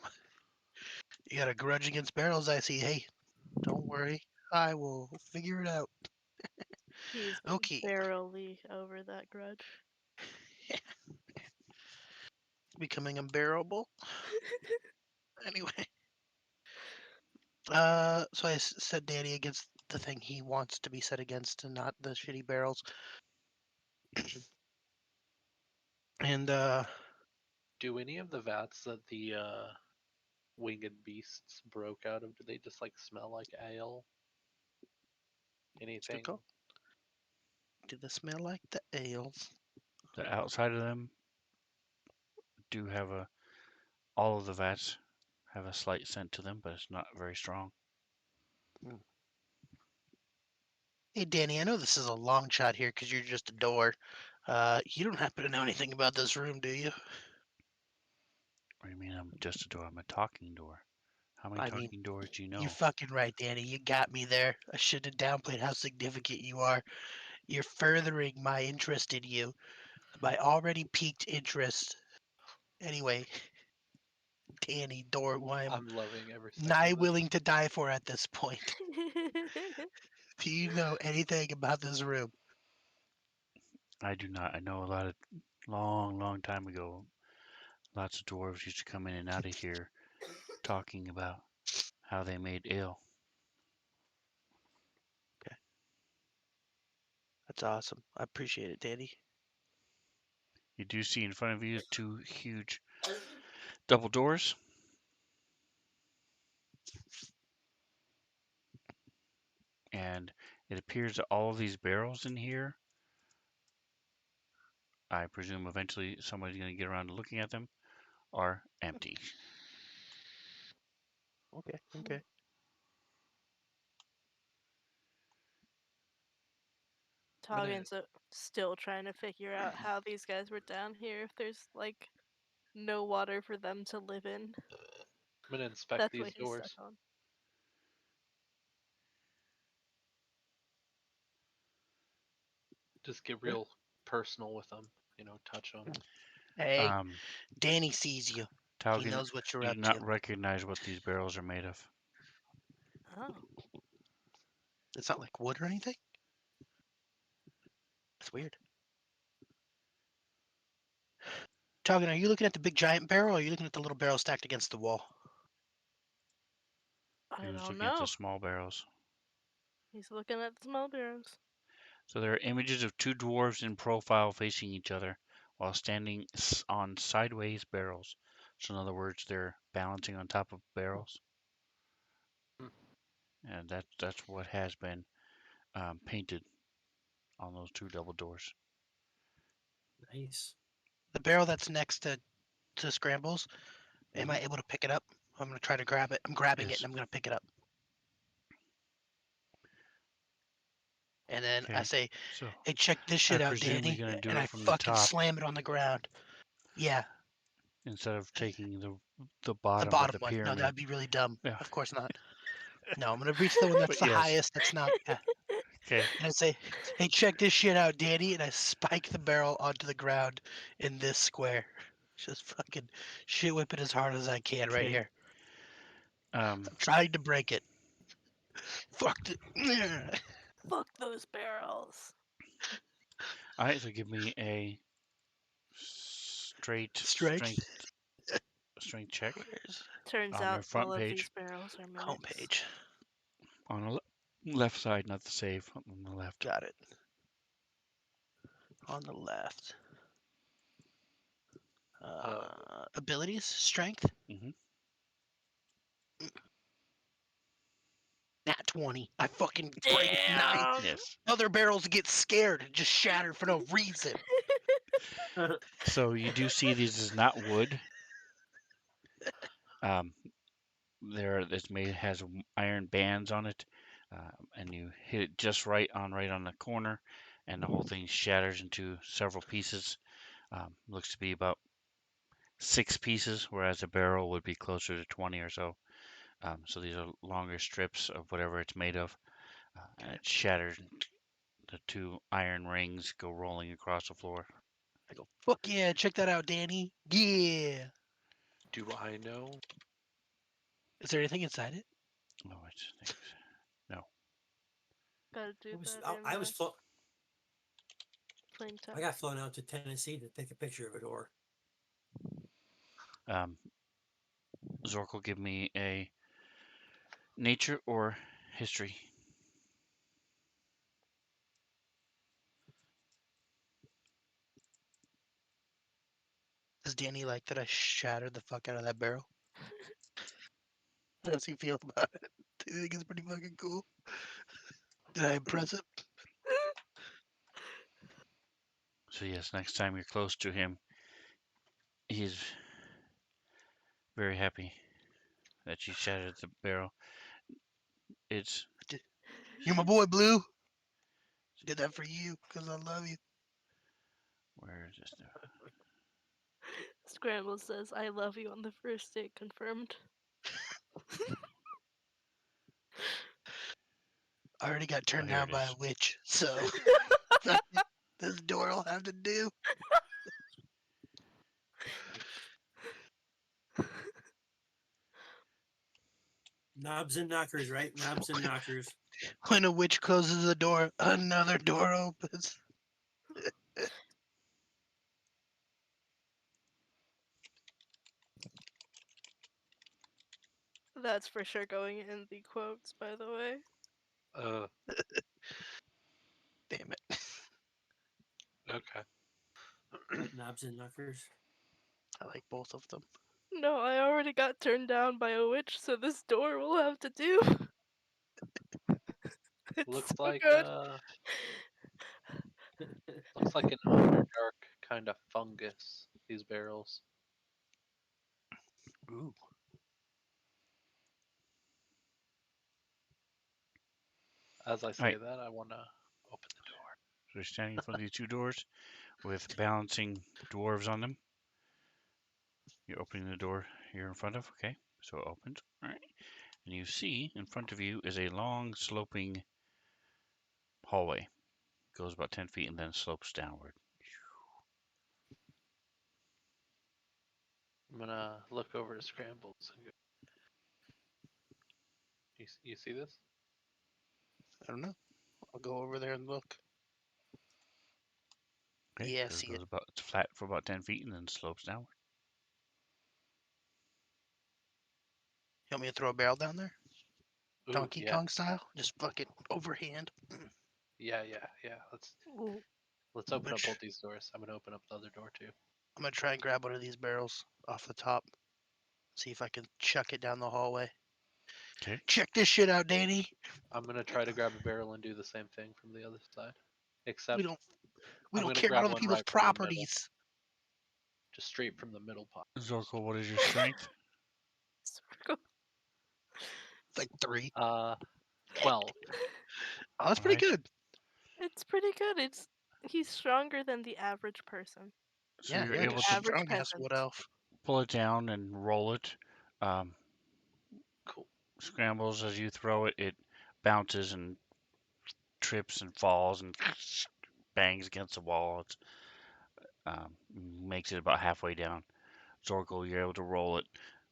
You got a grudge against barrels, I see. Hey, don't worry. I will figure it out. He's Okay. barely over that grudge. Becoming unbearable. Anyway. So I set Danny against the thing he wants to be set against and not the shitty barrels. And Do any of the vats that the winged beasts broke out of, do they just like smell like ale? it's a good Anything? call. Do they smell like the ales? The outside of them do have a, all of the vats have a slight scent to them, but it's not very strong. Hmm. Hey Danny, I know this is a long shot here because you're just a door. You don't happen to know anything about this room, do you? What do you mean I'm just a door? I'm a talking door. How many I mean, talking doors do you you're know? fucking right, Danny. You got me there. I should have downplayed how significant you are. You're furthering my interest in you, my already piqued interest. Anyway, Danny, door, who I'm I'm loving every second nigh of this. willing to die for at this point. Do you know anything about this room? I do not. I know a lot of long, long time ago, lots of dwarves used to come in and out of here talking about how they made ale. Okay, that's awesome. I appreciate it, Danny. You do see in front of you two huge double doors, and it appears that all of these barrels in here, I presume eventually somebody's going to get around to looking at them, are empty. Okay. Okay. I'm gonna Toggen's still trying to figure out how these guys were down here if there's like no water for them to live in. inspect That's what these he's stuck doors. on. Just get real personal with them. Touch them. Hey, Um, Danny sees you. He Talgan, knows what you're you up do to. not recognize what these barrels are made of. Oh. It's not like wood or anything. It's weird. Toggin, are you looking at the big giant barrel, or are you looking at the little barrel stacked against the wall? I He was don't looking at the know. small barrels. He's looking at the small barrels. So there are images of two dwarves in profile facing each other while standing on sideways barrels. So in other words, they're balancing on top of barrels, Hmm. and that's what has been painted on those two double doors. Nice. The barrel that's next to Scrambles. Am I Mhm. able to pick it up? I'm gonna try to grab it. I'm grabbing it and Yes. I'm gonna pick it up. And then I Okay. say, So "Hey, check this I shit out, presume you're Danny!" gonna do And it I from the fucking top slam it on the ground. Yeah, instead of taking the the bottom of bottom the one. No, pyramid. that'd be really dumb. Yeah. Of course not. No, I'm gonna reach the one that's But the yes. highest. That's not. Yeah. Okay. And I say, "Hey, check this shit out, Danny!" And I spike the barrel onto the ground in this square. Just fucking shit whip it as hard as I can right Okay. here. Um. I'm trying to break it. Fucked it. Fuck those barrels. All right. So give me a straight Strength. strength check Where's Turns on your out all front of page these barrels are mimics. homepage? on the left side, not the save on the left. Got it. On the left. Uh, Abilities, strength, Hmm. nat 20. I fucking break 9 Damn! Yes. other barrels, get scared and just shatter for no reason. So you do see these is not wood. Um, it's made has iron bands on it, and you hit it just right on the corner, and the whole thing shatters into several pieces. Looks to be about 6 pieces, whereas a barrel would be closer to 20 or so. So these are longer strips of whatever it's made of, and Okay. it shatters. And the two iron rings go rolling across the floor. I go, fuck yeah, check that out, Danny. Yeah. do I know? Is there anything inside it? Oh, it's things. No. Gotta do was, that in I was plain I text. got flown out to Tennessee to take a picture of a door. Um, Zork will give me a nature or history. Does Danny like that I shattered the fuck out of that barrel? How does he feel about it? Do you think it's pretty fucking cool? Did I impress him? So yes, next time you're close to him, he's very happy that you shattered the barrel. It's You're my boy, Blue. Did that for you because I love you. where is this? Scramble says, I love you on the first date confirmed. I already got Oh, turned here down it by a is. witch, so this door will have to do. Knobs and knockers, right? Knobs and knockers. When a witch closes the door, another door opens. That's for sure going in the quotes, by the way. Uh, Damn it. okay. Knobs and knockers. I like both of them. No, I already got turned down by a witch, so this door will have to do. It's Looks so like good. looks like an underdark kind of fungus. These barrels. Ooh. As I All say right. that, I want to open the door. So you're standing in front of these two doors with balancing dwarves on them. You're opening the door here in front of. Okay. So it opens. All right. And you see in front of you is a long sloping hallway. Goes about 10 feet and then slopes downward. I'm gonna look over to Scrambles and go. You see this? I don't know. I'll go over there and look. Okay. Yeah, I So it see it. goes about, it's flat for about 10 feet and then slopes downward. You want me to throw a barrel down there? Ooh, Donkey yeah, Kong style? Just fucking overhand. yeah. Ooh. Let's open up Which both these doors. I'm gonna open up the other door too. I'm gonna try and grab one of these barrels off the top. See if I can chuck it down the hallway. Okay. Check this shit out, Danny. I'm gonna try to grab a barrel and do the same thing from the other side. We Except don't we I'm don't gonna care about grab other one people's right from the middle, properties. just straight from the middle pot. Zorko, what is your strength? Circle. It's like 3. 12. Oh, that's All pretty right. good. It's pretty good. He's stronger than the average person. So Yeah, you're yeah, The able just to average strong ass peasant. wood elf. pull it down and roll it. Um, Cool. Scrambles as you throw it. It bounces and trips and falls and bangs against the wall. It makes it about halfway down. Zorko, you're able to roll it,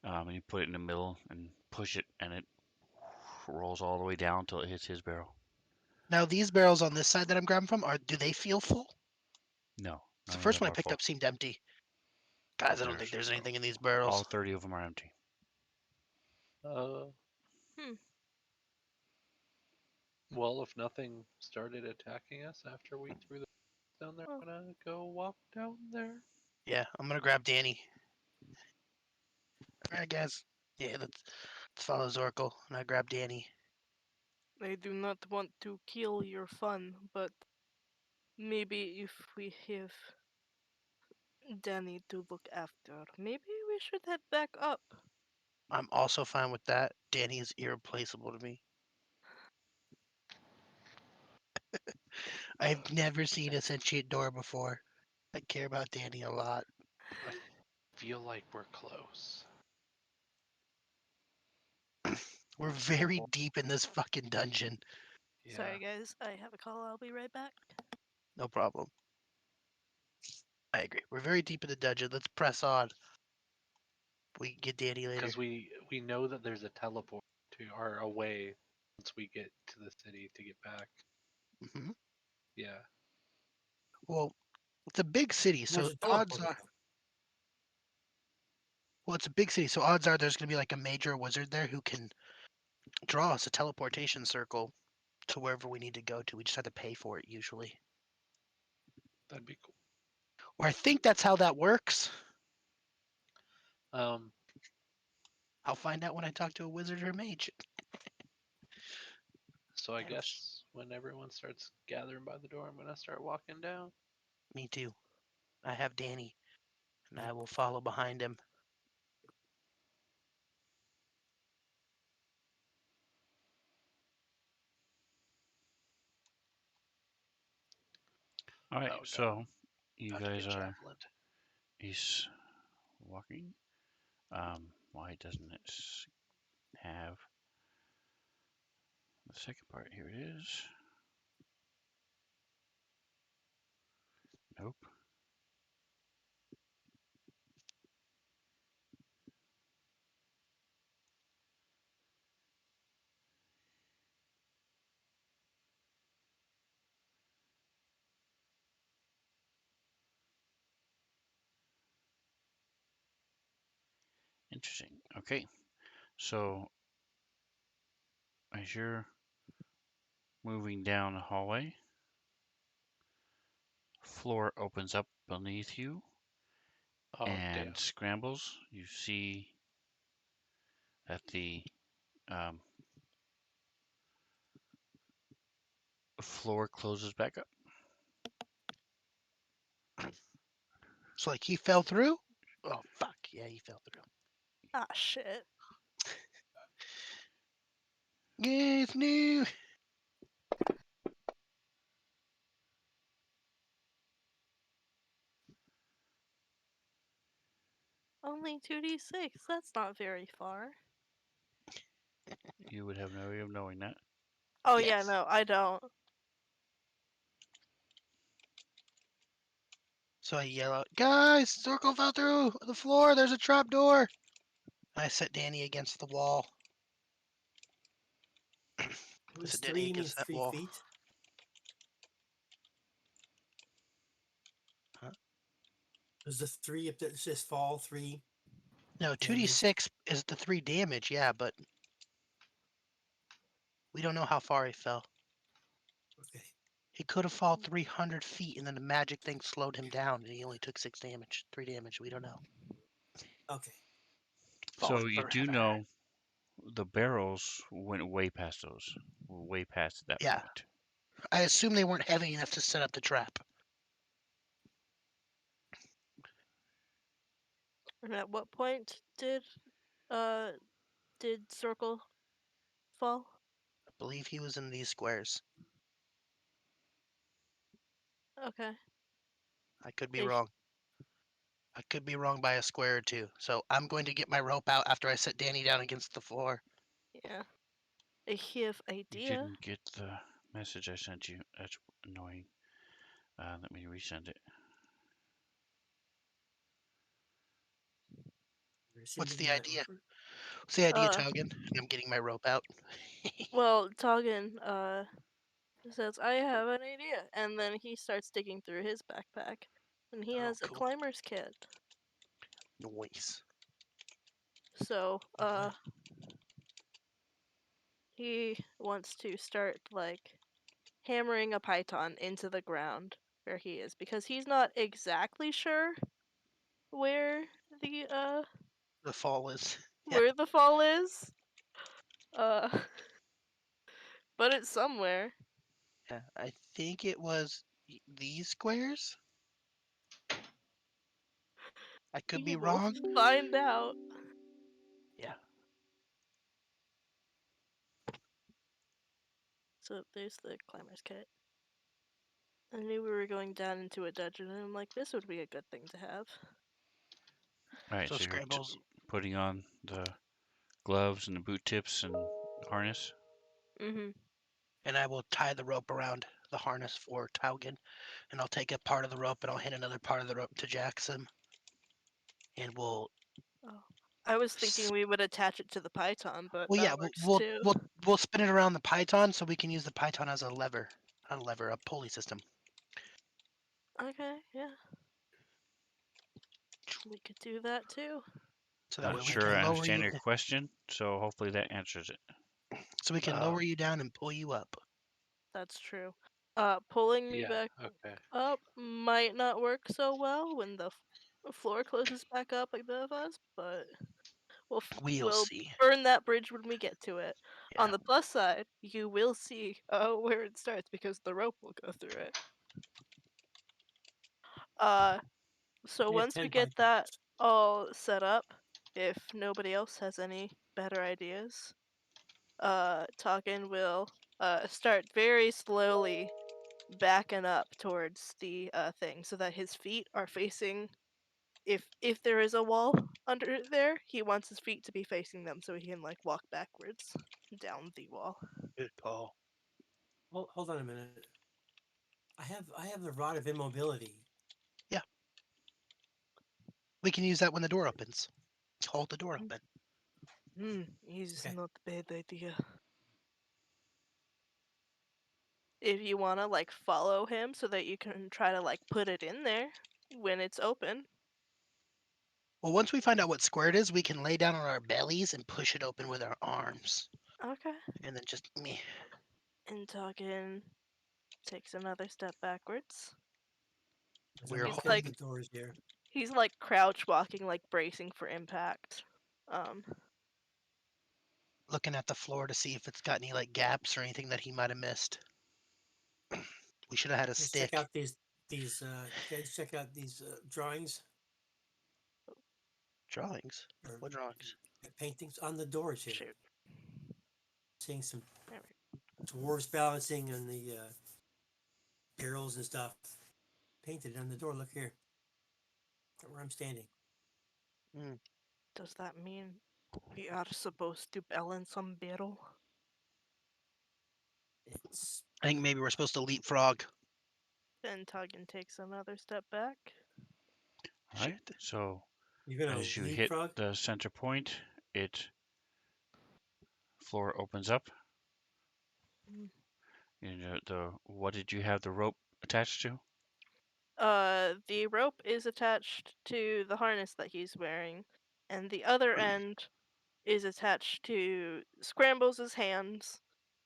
and you put it in the middle and push it, and it rolls all the way down until it hits his barrel. Now these barrels on this side that I'm grabbing from do they feel full? No, The none of first them one I are picked full. up seemed empty. Guys, I don't think There's there's anything in these all barrels. 30 of them are empty. Uh, Hmm. well, if nothing started attacking us after we threw the down there, Well, I'm gonna go walk down there. Yeah, I'm gonna grab Danny. All right, guys. Yeah, let's follow Zorkel, and I grab Danny. I do not want to kill your fun, but maybe if we have Danny to look after, maybe we should head back up. I'm also fine with that. Danny is irreplaceable to me. I've never seen a sentient door before. I care about Danny a lot. I feel like we're close. We're very deep in this fucking dungeon. Yeah. Sorry, guys. I have a call. I'll be right back. No problem. I agree. We're very deep in the dungeon. Let's press on. We can get Danny later. Because we know that there's a teleport to or a way once we get to the city to get back. hmm Yeah. Well, it's a big city, so Where's the odds teleporter? are. Well, it's a big city, so odds are there's gonna be like a major wizard there who can draw us a teleportation circle to wherever we need to go to. We just have to pay for it usually. That'd be cool. Or I think that's how that works. Um, I'll find out when I talk to a wizard or a mage. so I And guess when everyone starts gathering by the door, I'm gonna start walking down. Me too. I have Danny, and I will follow behind him. All right, Oh god, so you about to guys get are. javelin. He's walking. Why doesn't it have the second part? Here it is. Nope. Interesting. Okay, so as you're moving down the hallway, floor opens up beneath you Oh damn. and scrambles. You see that the um, floor closes back up. So like he fell through? Oh fuck, yeah, he fell through. ah, shit. Yeah, it's new. Only 2d6. That's not very far. You would have no way of knowing that. Oh yeah, Yes. no, I don't. So I yell out, "Guys, circle fell through the floor. There's a trap door." I set Danny against the wall. I Was set Danny 3 means against that 3 wall. feet? Huh? There's the 3 if it says fall 3 No, damage. 2d6 is the 3 damage, yeah, but we don't know how far he fell. Okay. He could have fallen 300 feet, and then the magic thing slowed him down, and he only took 6 damage. 3 damage, we don't know. Okay. So Falling you do forever. know the barrels went way past those, way past that Yeah, point. I assume they weren't heavy enough to set up the trap. And at what point did Circle fall? I believe he was in these squares. Okay. I could be If wrong. I could be wrong by a square or two. So I'm going to get my rope out after I set Danny down against the floor. yeah, if you have You idea. didn't get the message I sent you. That's annoying. Let me resend it. What's the Rescinding that idea? offer. What's the idea, Uh, Togan? I'm getting my rope out. well, Toggin says I have an idea, and then he starts digging through his backpack, and he Oh, has a cool. climber's kit. Noise. So Oh, good. he wants to start like hammering a python into the ground where he is because he's not exactly sure where the The fall is. Yeah, where the fall is. Uh, but it's somewhere. yeah. I think it was these squares. I could be We'll wrong. find out. Yeah. So there's the climber's kit. I knew we were going down into a dungeon, and I'm like, this would be a good thing to have. All right, So so you're Scrambles, putting on the gloves and the boot tips and harness. Mm-hmm. and I will tie the rope around the harness for Taugen, and I'll take a part of the rope and I'll hand another part of the rope to Jackson, and we'll. Oh. I was thinking we would attach it to the python, but Well, yeah, that we'll works we'll too. we'll, we'll spin it around the python so we can use the python as a lever, not a lever, a pulley system. Okay, yeah. We could do that too. So that Not way we sure can I lower understand you. your question, so hopefully that answers it. So we can Oh, lower you down and pull you up. That's true. Pulling me yeah. back Okay. up might not work so well when the floor closes back up above us, but We'll we'll see. burn that bridge when we get to it. On Yeah. the plus side, you will see where it starts because the rope will go through it. Uh, so We have once we 10 get that pythons. all set up, if nobody else has any better ideas, Talkin will start very slowly backing up towards the thing so that his feet are facing if there is a wall under there, he wants his feet to be facing them so he can like walk backwards down the wall. Good call. Hold on a minute. I have the rod of immobility. Yeah. We can use that when the door opens. Hold the door open. Is Okay. not a bad idea. If you wanna like follow him so that you can try to like put it in there when it's open. Well, once we find out what square it is, we can lay down on our bellies and push it open with our arms, Okay. and then just meh. And Talkin takes another step backwards. As I'm We're He's looking at holding. the like doors here. he's like crouch walking, like bracing for impact. Um, Looking at the floor to see if it's got any like gaps or anything that he might have missed. We should have had a Let's check stick. out these guys check out these drawings Drawings. or What drawings? paintings on the doors here. shoot. Seeing some There we dwarves balancing on the barrels and stuff painted on the door. Look here, where I'm standing. Mm. Does that mean we are supposed to balance some barrel? It's I think maybe we're supposed to leapfrog. Then Tuggan takes another step back. All right. Shit. So you're gonna as you hit leapfrog. the center point, it floor opens up. Mm. And the what did you have the rope attached to? The rope is attached to the harness that he's wearing, and the other end is attached to Scrambles' hands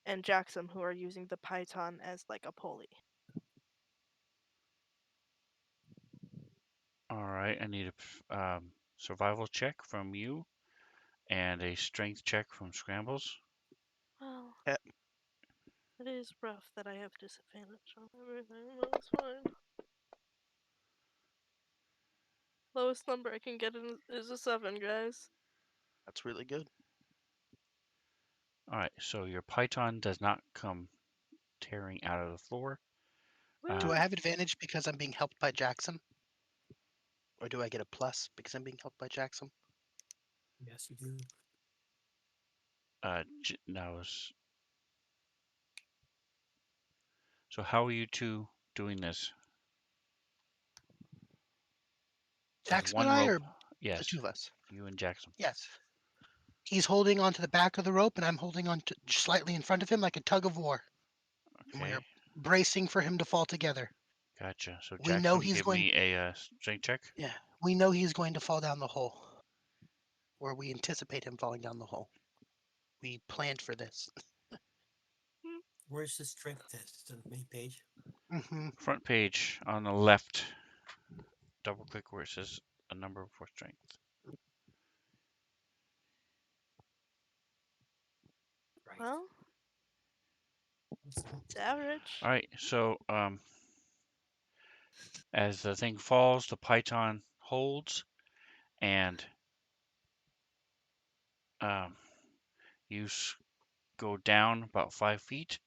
and Jackson, who are using the python as like a pulley. All right. I need a survival check from you and a strength check from Scrambles. Well, Yeah. it is rough that I have disadvantage on everything, but it's fine. Lowest number I can get is a 7, guys. That's really good. All right. So your python does not come tearing out of the floor. Do I Woo! have advantage because I'm being helped by Jackson? Or do I get a plus because I'm being helped by Jackson? Yes, you do. Now, so how are you two doing this? With Jackson and one I, rope? or the Yes, two of us? you and Jackson. Yes. He's holding onto the back of the rope, and I'm holding on to slightly in front of him like a tug of war. And we are Okay, bracing for him to fall together. gotcha. So We know Jackson, he's give going. me a strength check. Yeah, we know he's going to fall down the hole, or we anticipate him falling down the hole. We planned for this. Where's the strength test? It's on the main page. Hmm. Front page on the left. Double click where it says a number for strength. Right. Well, it's average. All right. So as the thing falls, the python holds, and um, you go down about 5 feet.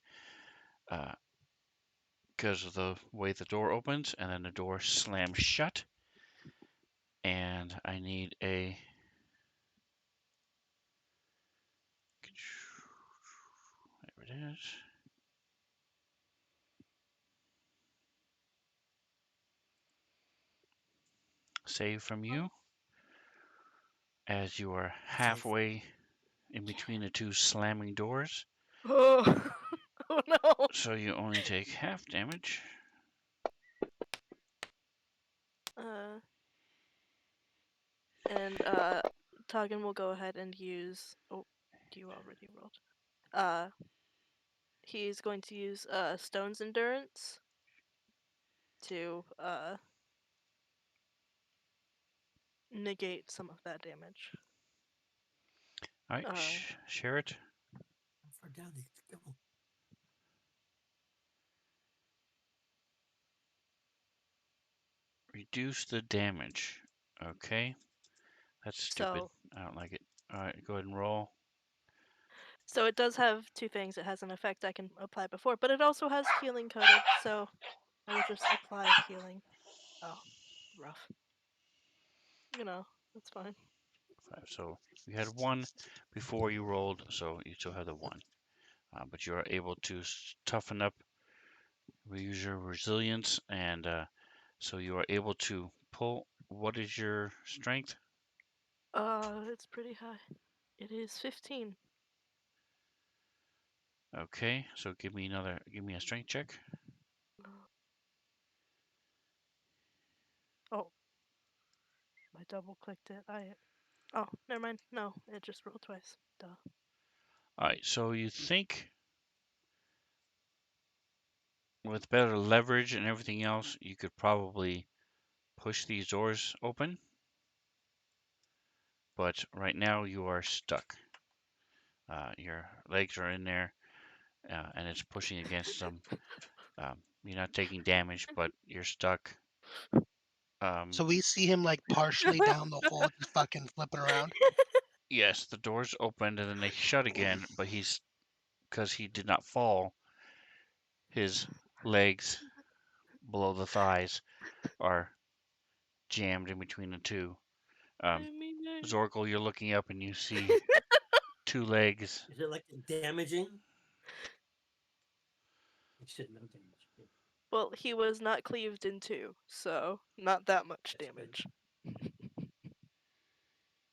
Because of the way the door opens, and then the door slams shut. And I need a there it is. Save from you as you are I'll save. halfway in between the two slamming doors. Oh, oh no. So you only take half damage. Uh, and Tuggan will go ahead and use. Oh, you already rolled. Uh, he's going to use Stone's Endurance to negate some of that damage. All right, Uh, share it. How far down they go? Reduce the damage. Okay, that's stupid. so I don't like it. All right, go ahead and roll. so it does have two things. It has an effect I can apply before, but it also has healing coded. So I will just apply healing. Oh, rough. You know, that's fine. 5. So you had 1 before you rolled, so you still have the 1. But you are able to toughen up, use your resilience, and so you are able to pull. What is your strength? It's pretty high. It is 15. Okay, so give me a strength check. Uh, Oh, I double clicked it. Oh, never mind. No, it just rolled twice. Duh. All right, so you think with better leverage and everything else, you could probably push these doors open, but right now you are stuck. Your legs are in there, and it's pushing against them. You're not taking damage, but you're stuck. So we see him like partially down the hole, just fucking flipping around. Yes, the doors opened and then they shut again, but he's because he did not fall, his legs below the thighs are jammed in between the two. I Um, mean, Zorkel, you're looking up and you see two legs. Is it like damaging? It should not damage. Yeah, well, he was not cleaved in two, so not that much that's good. damage.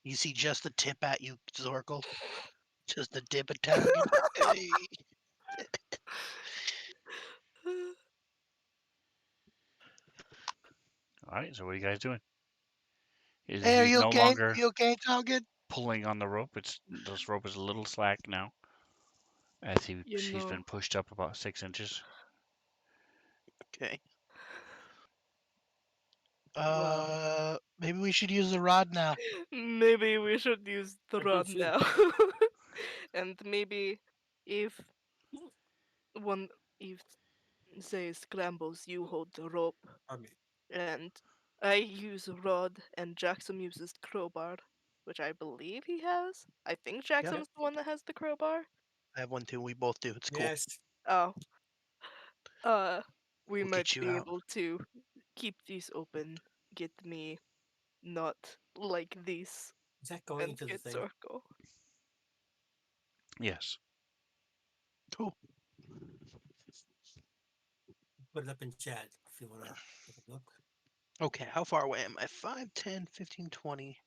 You see just the tip at you, Zorkel. Just the tip of Taugen. Hey. All right, so what are you guys doing? Hey, are He's you no okay? longer You okay, Taugen? pulling on the rope. This rope is a little slack now, as You he's know, been pushed up about 6 inches. Okay. well, Maybe we should use the rod now. maybe we should use the I think rod so. now. And maybe if one if say scrambles, you hold the rope, Pardon me. and I use a rod, and Jackson uses crowbar, which I believe he has. I think Jackson's the one that has the crowbar. I have one too. We both do. It's cool. Yes. Oh, we We'll might get you be out. able to keep these open, get me not like this, Is that going and into the get thing? circle. Yes. Cool. Put it up in chat if you want to take a look. Okay, how far away am I? 5, 10, 15, 20.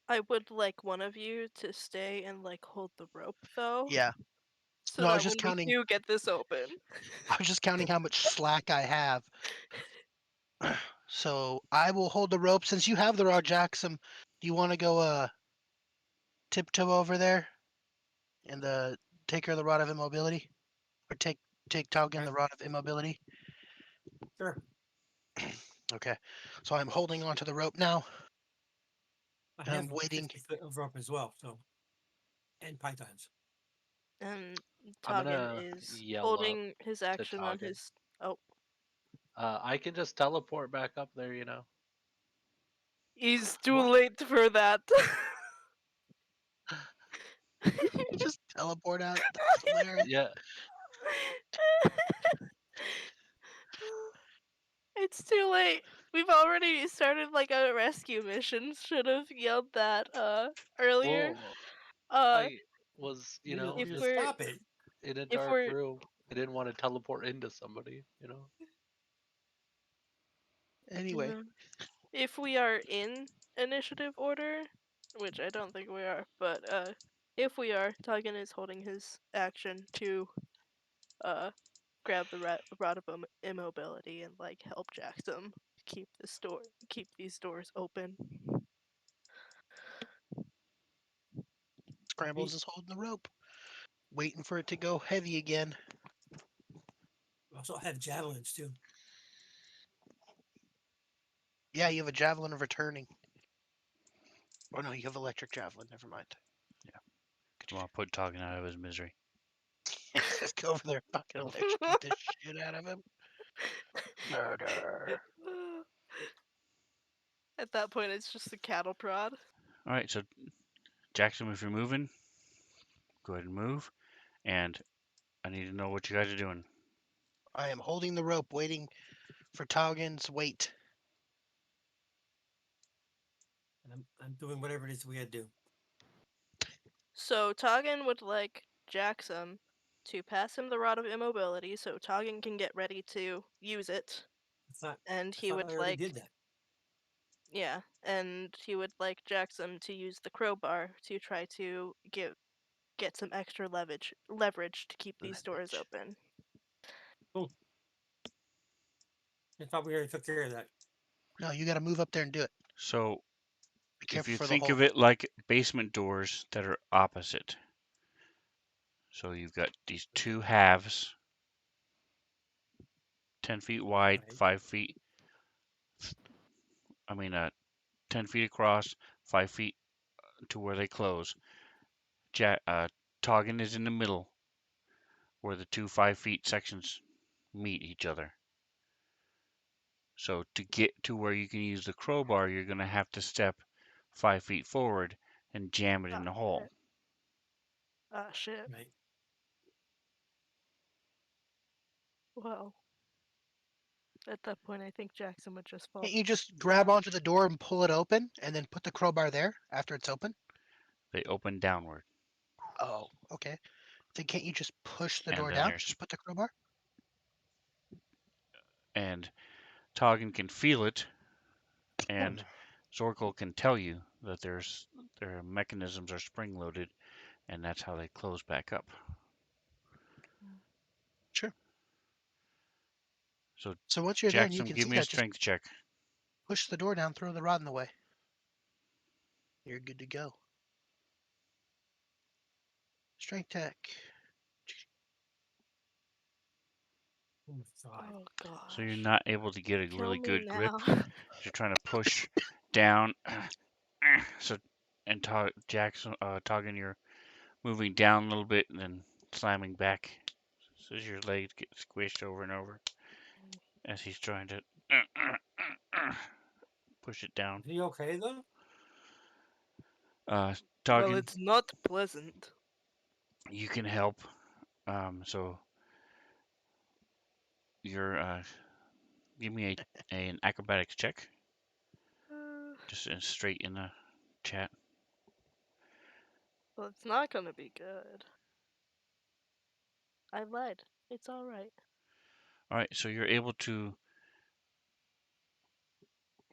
I would like one of you to stay and like hold the rope though, Yeah. so No, I was that just when we counting. do get this open. I was just counting how much slack I have. So I will hold the rope. Since you have the rod, Jackson, do you want to go tiptoe over there and take her the rod of immobility, or take Taugen Okay. the rod of immobility? Sure. Okay. So I'm holding onto the rope now. I And I'm have waiting. 50 foot of rope as well, so and pythons. And I'm Toggin gonna is yell up holding his to action on Toggin. his. Oh, I can just teleport back up there, you know. he's too What? late for that. You just teleport out. That's hilarious. Yeah. It's too late. We've already started like a rescue mission. Should have yelled that earlier. Well, Uh I was, We just, if we just we're stop it. in a if dark we're room. I didn't want to teleport into somebody, you know. Anyway, no. If we are in initiative order, which I don't think we are, but if we are, Toggin is holding his action to uh grab the rod of immobility and like help Jackson keep these doors open. Scrambles is holding the rope, waiting for it to go heavy again. We also have javelins too. Yeah, you have a javelin of returning. Oh no, you have electric javelin. Never mind. I want to put Toggin out of his misery. Just go over there, fucking electrocute the shit out of him. Murder. At that point, it's just a cattle prod. All right, so Jackson, if you're moving, go ahead and move. And I need to know what you guys are doing. I am holding the rope, waiting for Taugen's weight. And I'm doing whatever it is we gotta do. So Toggin would like Jackson to pass him the rod of immobility so Toggin can get ready to use it. It's not. And I he thought I would already like did that. yeah, and he would like Jackson to use the crowbar to try to get some extra leverage to keep these doors Leverage. open. Cool. I thought we already took care of that. No, you got to move up there and do it. So Be if careful you for the think hole. of it like basement doors that are opposite. So you've got these two halves, 10 feet wide, Right. 5 feet, 10 feet across, 5 feet to where they close. Toggin is in the middle where the two 5 feet sections meet each other. So to get to where you can use the crowbar, you're going to have to step 5 feet forward and jam it in the hole. Ah, shit. Right. Well, at that point, I think Jackson would just fall. Can't you just grab onto the door and pull it open, and then put the crowbar there after it's open? They open downward, Oh, okay. Then can't you just push the and door then down there's and put the crowbar? and Toggin can feel it, Oh, and Zorkel can tell you that their mechanisms are spring loaded, and that's how they close back up. sure. So So once you're there and you Jackson, can give see me a that, just strength check. push the door down, throw the rod in the way. You're good to go. Strength tech. Oh my God. Oh gosh. So you're not able to get a Kill really me good grip. now. You're trying to push down. So and Jackson, Toggin, you're moving down a little bit and then slamming back. So as your legs get squished over and over as he's trying to push it down. Is he okay though? Well, Toggin, it's not pleasant. you can help. So you're give me an acrobatics check, Uh, just straight in the chat. well, it's not gonna be good. I lied. It's alright. All right, so you're able to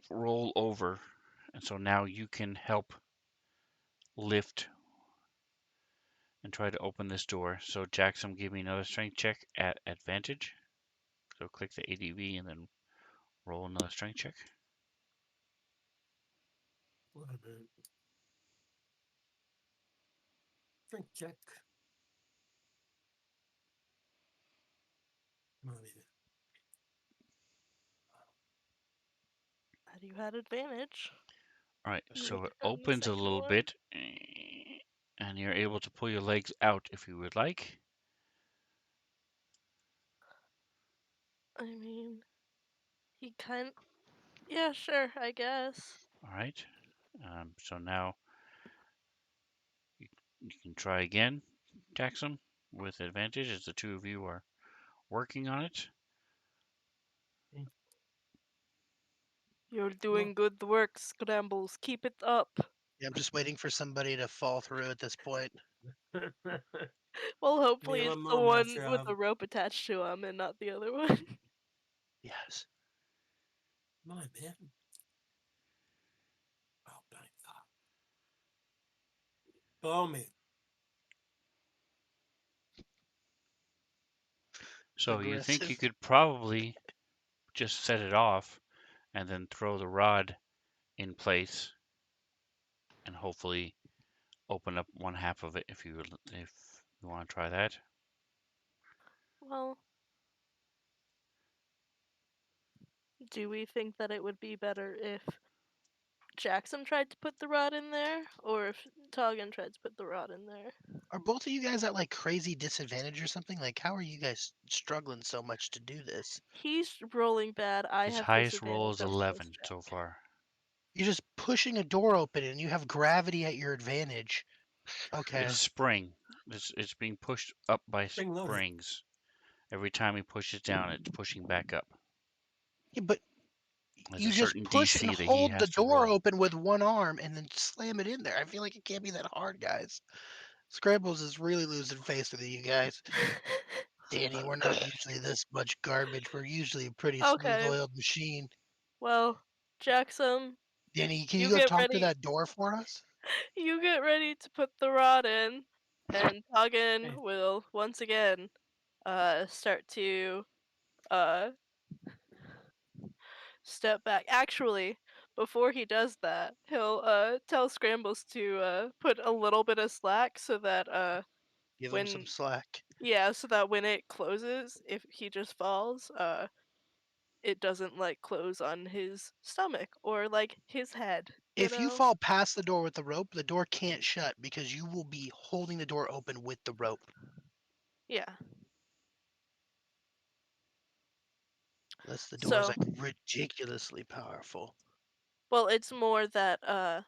roll over, and so now you can help lift and try to open this door. So Jackson, give me another strength check at advantage. So click the ADV and then roll another strength check. Wait a minute. Strength check. Come on, baby. Had you had advantage, All right, you so would it have gotten the opens a second little one. bit, and you're able to pull your legs out if you would like. I mean, he kind. Yeah, sure. I guess. All right, so now you can try again, Jackson, with advantage as the two of you are working on it. You're Come on. doing good work, Scrambles. Keep it up. Yeah, I'm just waiting for somebody to fall through at this point. Well, Me hopefully and my it's the mom, one Master. with the rope attached to him and not the other one. Yes. Come on, man. Oh my God. Blow me. So you think you Aggressive. could probably just set it off and then throw the rod in place and hopefully open up one half of it if you want to try that. Well, do we think that it would be better if Jackson tried to put the rod in there, or if Toggin tried to put the rod in there? Are both of you guys at like crazy disadvantage or something? Like, how are you guys struggling so much to do this? He's rolling bad. I His have highest roll disadvantage is on the first 11 check. so far. You're just pushing a door open and you have gravity at your advantage. Okay. It's spring. It's being pushed up by Spring loaded. springs. Every time he pushes down, it's pushing back up. Yeah, but There's a you just certain push and DC that he hold the has to door roll. open with one arm and then slam it in there. I feel like it can't be that hard, guys. Scrambles is really losing face with you guys. Danny, we're not usually this much garbage. We're usually a pretty smooth Okay, oiled machine. well, Jackson, Danny, can you you go get talk to ready. that door for us? You get ready to put the rod in, and Toggin Hey, will once again start to uh step back. Actually, before he does that, he'll tell Scrambles to put a little bit of slack so that Give him some when slack. yeah, so that when it closes, if he just falls, it doesn't like close on his stomach or like his head, you If you know? fall past the door with the rope, the door can't shut because you will be holding the door open with the rope. Yeah. Unless the door is So, like ridiculously powerful. well, it's more that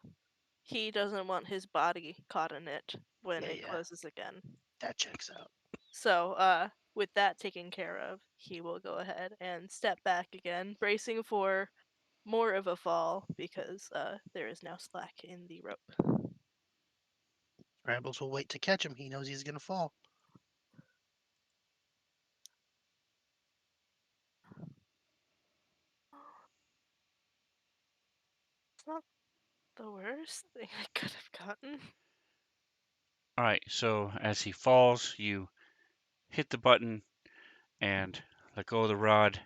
he doesn't want his body caught in it when Yeah, it yeah. closes again. That checks out. So, with that taken care of, he will go ahead and step back again, bracing for more of a fall because there is now slack in the rope. Scrambles will wait to catch him. He knows he's gonna fall. It's not the worst thing I could have gotten. All right, so as he falls, you hit the button and let go of the rod,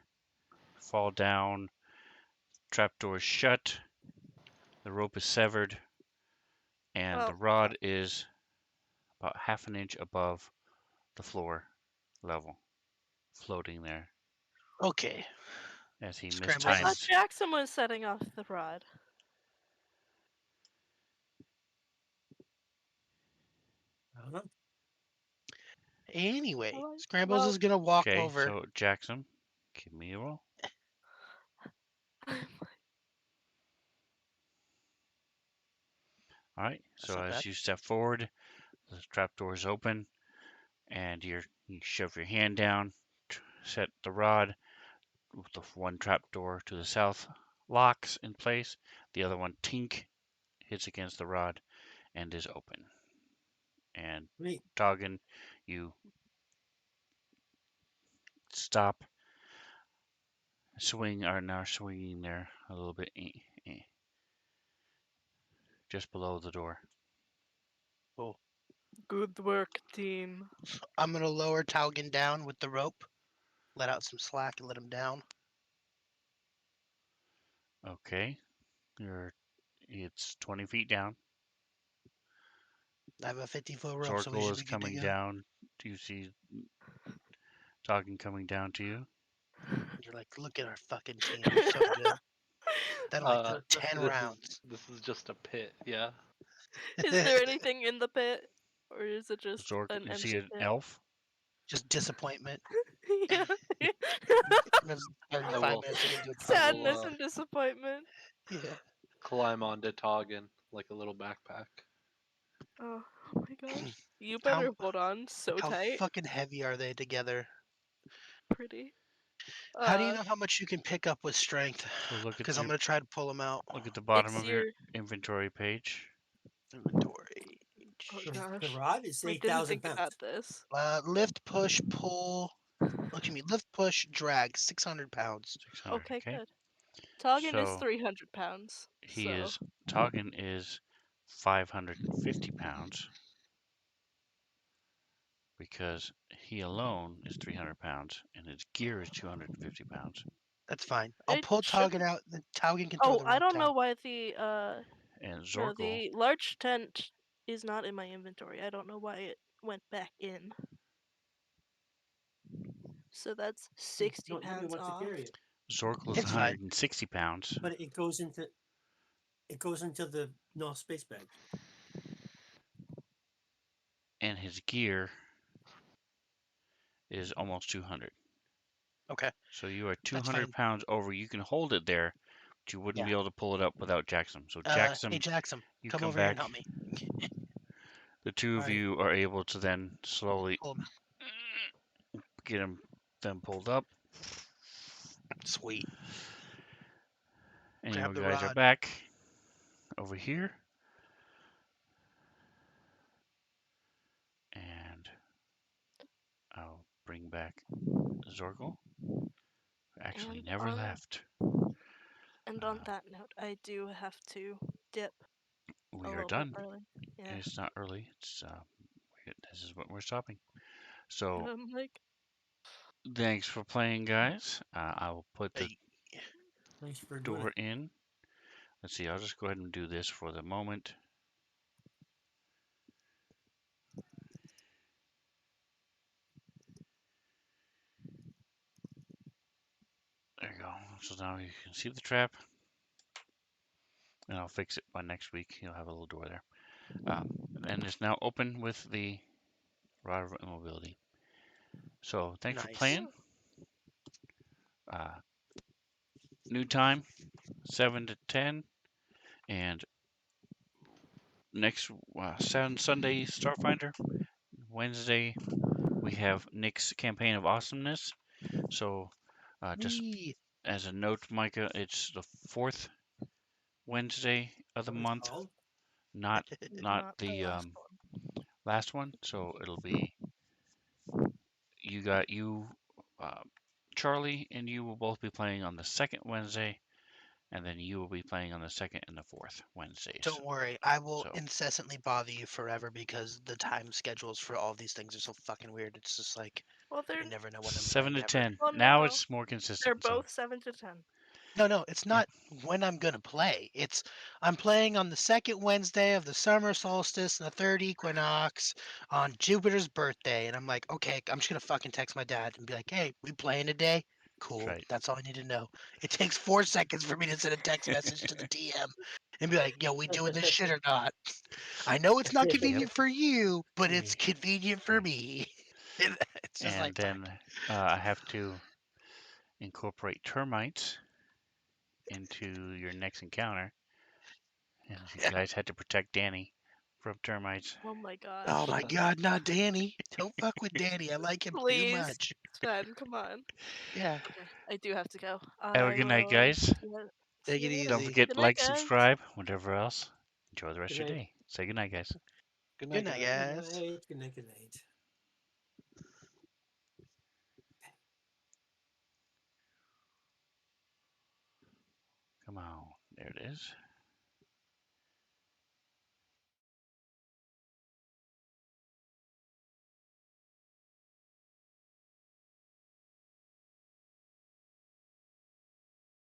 fall down, trapdoor is shut, the rope is severed, and the Well, rod is about half an inch above the floor level, floating there Okay. as he I Scrambles thought mistimes. is Jackson was setting off the rod. I don't know. anyway. Well, Scrambles well, is gonna walk Okay, over. so Jackson, give me a roll. All right, That's so not as bad. you step forward, the trapdoor is open, and you shove your hand down, set the rod with the one trapdoor to the south locks in place, the other one tink hits against the rod and is open. And Wait, Toggin, you stop, are now swinging there a little bit, just below the door. Cool. good work, team. I'm gonna lower Taugen down with the rope, let out some slack, and let him down. Okay, it's 20 feet down. I have a 50-foot rope, so we Zorkel should is be good to coming go. down. Do you see Toggin coming down to you? You're like, look at our fucking team. They're so good. That only took 10 This is rounds. this is just a pit, yeah. Is there anything in the pit, or is it just Zorkel, an you see empty an pit? elf? Just disappointment. Yeah. There's I 35 will minutes to get into a I tunnel. will Sadness and disappointment. Yeah. climb onto Toggin like a little backpack. Oh, oh my gosh. You How better hold on so how tight. fucking heavy are they together? Pretty. How do you Uh, know how much you can pick up with strength? So Because I'm gonna try to pull them out. look at the bottom it's of your your. inventory page. Inventory. Oh the gosh. rod is I didn't 8,000 think about pounds. this. Lift, push, pull. Look at me. Lift, push, drag. 600 pounds. 600. Okay, Okay. good. Toggin is So 300 pounds. he So. is Toggin is 550 pounds because he alone is 300 pounds and his gear is 250 pounds. That's fine. I'll It pull Taugen shouldn't. out. Then Taugen can throw Oh, the I rope don't down. know why the And no, Zorkel, the large tent is not in my inventory. I don't know why it went back in. So that's 60 Nobody pounds wants to off. carry it, Zorkel is It's fine. 160 pounds but it goes into the no space bag. and his gear is almost 200. Okay. So you are That's 200 fine. pounds over. You can hold it there, but you wouldn't Yeah. be able to pull it up without Jackson. So Hey, Jackson, Jackson, you come come over here and back. help me. The two All of right. you are able to then slowly Pull him get them pulled up. out. Sweet. And you Grab the guys are rod. back over here. And I'll bring back Zorkel. Actually, And never on left. on Uh, that note, I do have to dip a we are little bit done. early. Yeah. It's not early. This is what we're stopping. So And I'm like, thanks for playing, guys. I will put the Hey, Thanks for doing door it. in. Let's see. I'll just go ahead and do this for the moment. There you go. So now you can see the trap, and I'll fix it by next week. You'll have a little door there. And it's now open with the rod of immobility. So thanks for nice. playing. Uh, New time, 7 to 10, and next Sunday Starfinder. Wednesday we have Nick's campaign of awesomeness. So just Wee. as a note, Micah, it's the fourth Wednesday of Is the that what it's month, called? not Not the the last one. last one. So it'll be you, uh, Charlie, and you will both be playing on the second Wednesday, and then you will be playing on the second and the fourth Wednesdays. Don't worry, I will So incessantly bother you forever because the time schedules for all these things are so fucking weird. It's just like Well, they're I never know when I'm 7 playing to ever. 10. well Now no, it's more they're consistent. So both 7 to 10. No, it's yeah, not when I'm gonna play. It's I'm playing on the second Wednesday of the summer solstice and the third equinox on Jupiter's birthday, and I'm like, okay, I'm just gonna fucking text my dad and be like, hey, we playing today? that's Cool. right. That's all I need to know. It takes 4 seconds for me to send a text message to the DM and be like, yo, we doing this shit or not? I know it's not Yep. convenient for you, but it's convenient for Right. me. It's just And like fuck. then I have to incorporate termites into your next encounter. And you guys had to protect Danny from termites. Oh my Oh gosh. my god, not Danny. Don't fuck with Danny. I like him too Please, much. Sven, come on. Yeah. Okay, I do have to go. Have a I good night, will guys. see Take you it later. Don't easy. forget Good night, like, guys. subscribe, whatever else. Enjoy the rest Good of your night. day. Say good night, guys. Good Good night, night, guys. Good guys. night. Good night. Good night. Come on. There it is.